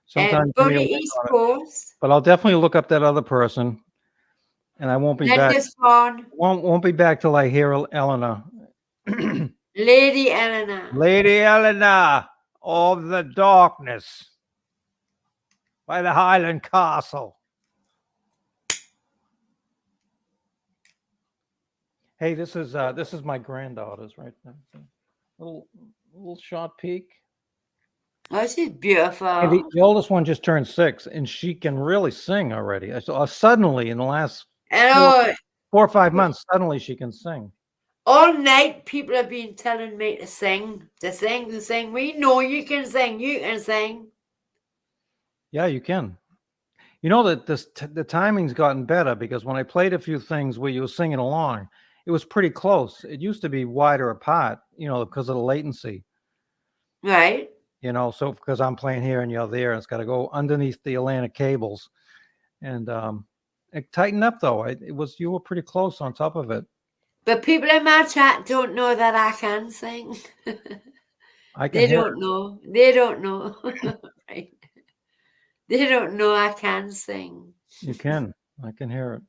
Sometime Buddy East Coast. but I'll definitely look up that other person, and I won't be back. Linda Swan. Won't be back till I hear Eleanor. Lady Eleanor. Lady Eleanor of the Darkness by the Highland Castle. Hey, this is my granddaughter's right now. Little short peek. Oh, she's beautiful. Hey, the oldest one just turned 6, and she can really sing already. Suddenly, in the last Hello. 4 or 5 months, suddenly she can sing. All night, people have been telling me to sing, to sing, to sing. We know you can sing. You can sing. Yeah, you can. You know that the timing's gotten better because when I played a few things where you were singing along, it was pretty close. It used to be wider apart, because of the latency. Right. So because I'm playing here and you're there, it's got to go underneath the Atlantic cables, and it tightened up though. You were pretty close on top of it. But people in my chat don't know that I can sing. They don't know. They don't know. Right. They don't know I can sing. You can. I can hear it.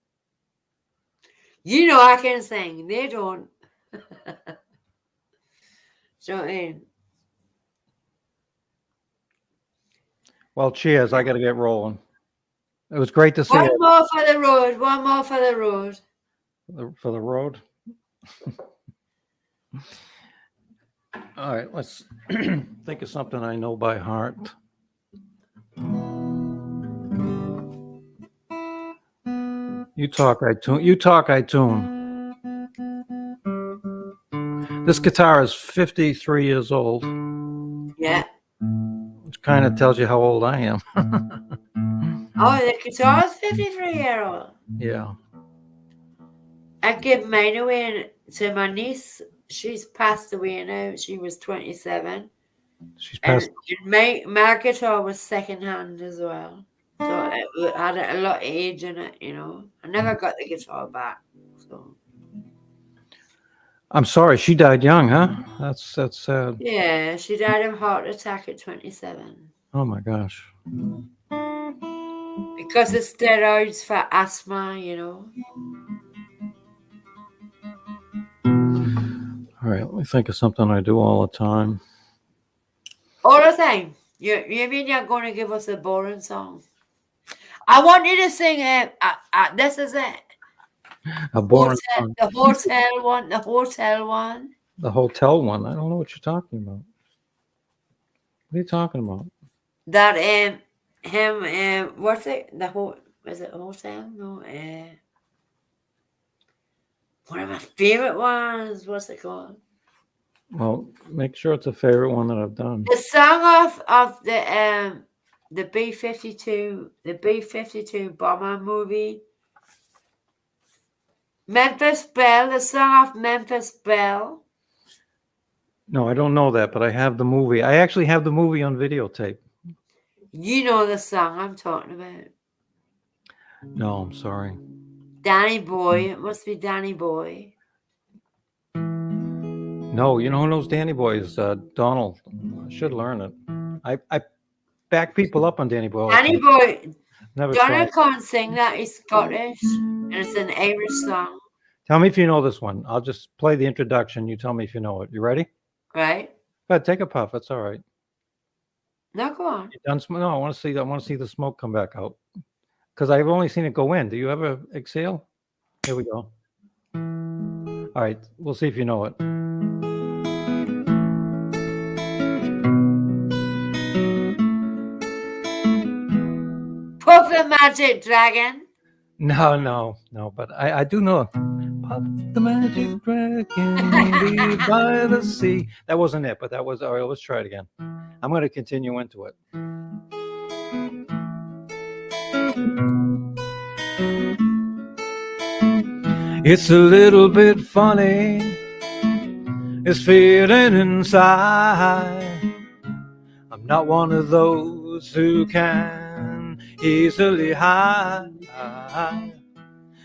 You know I can sing. They don't. So, well, cheers. I got to get rolling. It was great to see one you. more for the road. One more for the road. For the road. All right, let's think of something I know by heart. You talk, I tune. You talk, I tune. This guitar is 53 years old, Yeah. which kind of tells you how old I am. Oh, the guitar's 53-year-old. Yeah. I give mine away to my niece. She's passed away now. She was 27. She's And passed. my guitar was secondhand as well. So it had a lot of age in it, you know. I never got the guitar back. So I'm sorry, she died young, huh? That's sad. yeah, she died of heart attack at 27. Oh my gosh. Because of steroids for asthma, you know. All right, let me think of something I do all the time. All the time. You mean you're going to give us a boring song? I want you to sing this is it. A boring Hotel, song. the hotel one. The hotel one. The hotel one. I don't know what you're talking about. What are you talking about? That him what's it? The whole is it hotel? No, one of my favorite ones. What's it called? Well, make sure it's a favorite one that I've done. The song of the B-52 bomber movie. Memphis Belle, the song of Memphis Belle. No, I don't know that, but I have the movie. I actually have the movie on videotape. You know the song I'm talking about. No, I'm sorry. Danny Boy. It must be Danny Boy. No, you know who knows Danny Boy is Donald. I should learn it. I back people up on Danny Boy. all the Danny time. Boy. Never Donald tried. can't sing that. He's Scottish. And it's an Irish song. Tell me if you know this one. I'll just play the introduction. You tell me if you know it. You ready? Right? Go ahead, take a puff. That's all right. No, go on. You done no, I want to see. I want to see the smoke come back out because I've only seen it go in. Do you ever exhale? Here we go. All right, we'll see if you know it. Puff the Magic Dragon. No. But I do know. Puff the magic dragon by the sea. That wasn't it, but that was. All right, let's try it again. I'm going to continue into it. It's a little bit funny, it's feeling inside. I'm not one of those who can easily hide.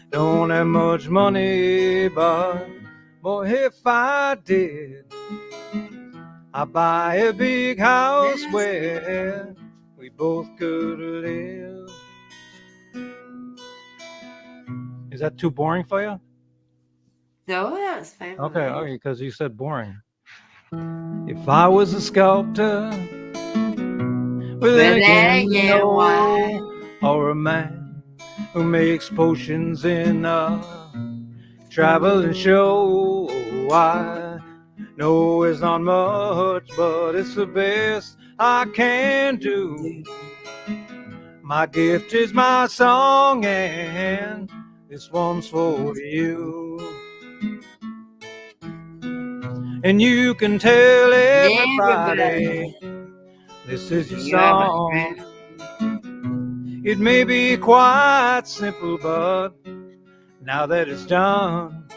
Don't have much money, but boy, if I did, I'd buy a big house where we both could live. Is that too boring for you? No, that's fine. Okay, because you said boring. If I was a sculptor, well, then again, you know, or a man who makes potions in a traveling show, I know it's not much, but it's the best I can do. My gift is my song, and this one's for you. And you can tell everybody this is your song. It may be quite simple, but now that it's done,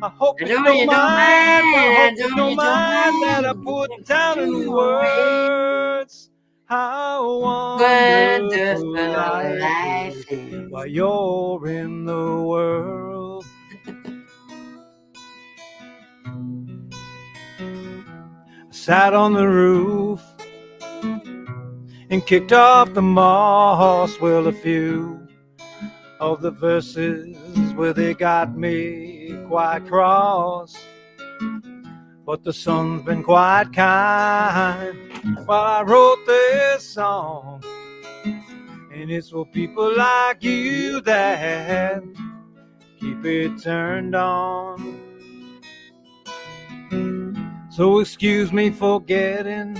I hope you don't mind. I hope you don't mind that I put down in words how wonderful life is while you're in the world. I sat on the roof and kicked off the moss. Well, a few of the verses where they got me quite cross, but the sun's been quite kind while I wrote this song, and it's for people like you that keep it turned on. So excuse me for getting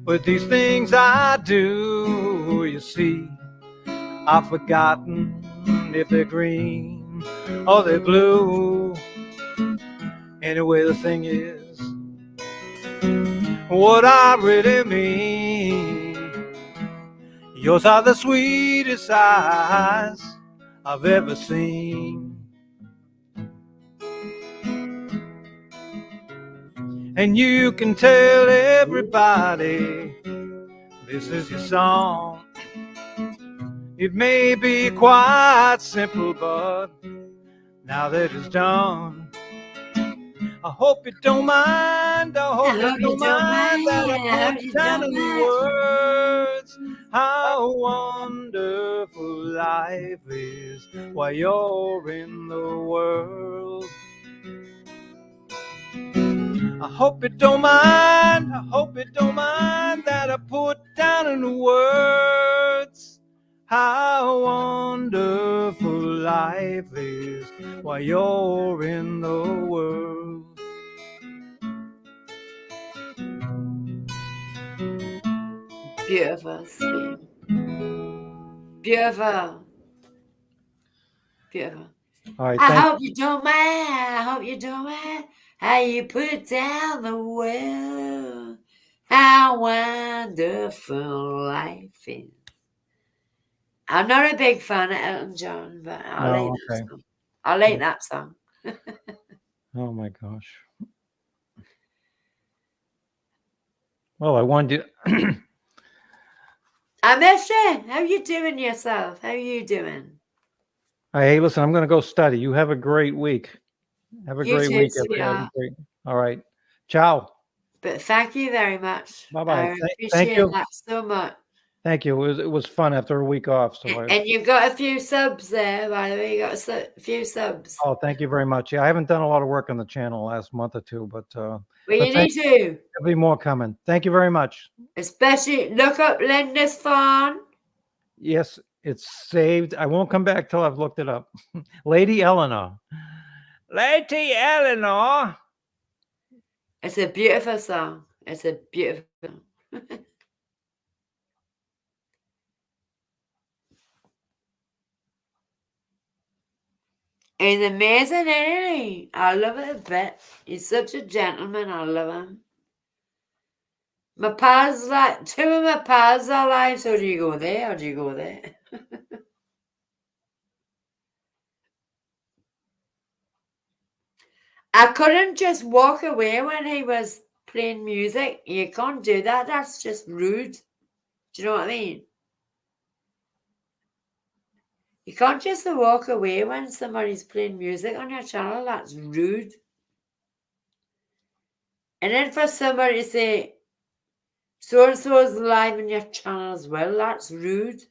with these things I do. You see, I've forgotten if they're green or they're blue. Anyway, the thing is, what I really mean, yours are the sweetest eyes I've ever seen. And you can tell everybody this is your song. It may be quite simple, but now that it's done, I hope you don't mind. I hope you don't mind that I put down in words how wonderful life is while you're in the world. I hope you don't mind. I hope you don't mind that I put down in words how wonderful life is while you're in the world. Beautiful, sweet. Beautiful. Beautiful. All right, I hope you don't mind. I hope you don't mind how you put down the world. How wonderful life is. I'm not a big fan of Elton John, but I like that song. I like that song. Oh my gosh. Well, I wanted to. I miss you. How you doing yourself? How you doing? Hey, listen, I'm going to go study. You have a great week. Have a You great too, week, sweetheart. everybody. All right. Ciao. But thank you very much. Bye-bye. I Thank appreciate you. that so much. Thank you. It was fun after a week off. So And you've got a few subs there, by the way. You got a few subs. Oh, thank you very much. Yeah, I haven't done a lot of work on the channel last month or two, but Well, you need to. there'll be more coming. Thank you very much. Especially look up Linda's Fawn. Yes, it's saved. I won't come back till I've looked it up. Lady Eleanor. Lady Eleanor. It's a beautiful song. It's a beautiful song. He's amazing, isn't he? I love it a bit. He's such a gentleman. I love him. My pa's like, two of my pa's are alive, so do you go there or do you go there? I couldn't just walk away when he was playing music. You can't do that. That's just rude. Do you know what I mean? You can't just walk away when somebody's playing music on your channel. That's rude. And then for somebody to say, so-and-so is live on your channel as well, that's rude.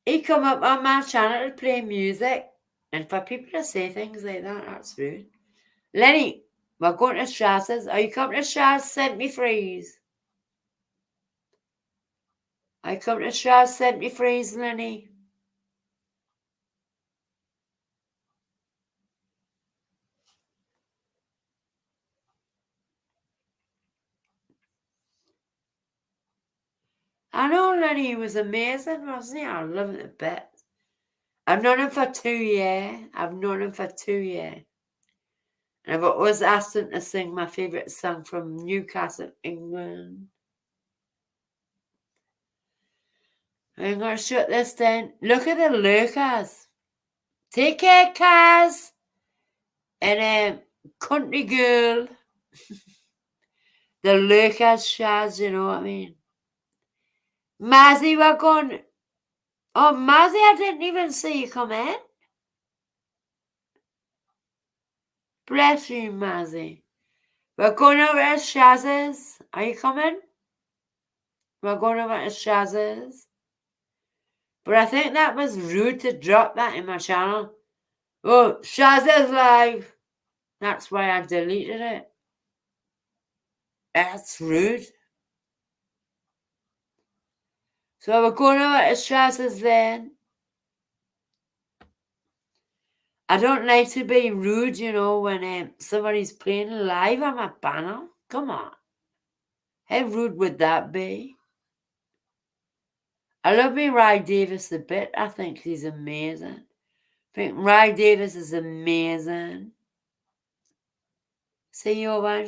He come up on my channel to play music, and for people to say things like that, that's rude. Lenny, we're going to Strass's. Are you coming to Strass? Sent me freeze. I come to Strass, sent me freeze, Lenny. I know Lenny was amazing, wasn't he? I love it a bit. I've known him for 2 years. And I've always asked him to sing my favourite song from Newcastle, England. I'm going to shut this down. Look at the lurkers. Take care, Kaz. And country girl. The lurkers, Shaz, you know what I mean? Mazzy, we're going. Oh, Mazzy, I didn't even see you come in. Bless you, Mazzy. We're going over to Shaz's. Are you coming? We're going over to Shaz's. But I think that was rude to drop that in my channel. Oh, Shaz's live. That's why I deleted it. That's rude. So we're going over to Shaz's then. I don't like to be rude, you know, when somebody's playing live on my panel. Come on. How rude would that be? I love me Ry Davis a bit. I think he's amazing. I think Ry Davis is amazing. See you, Owen.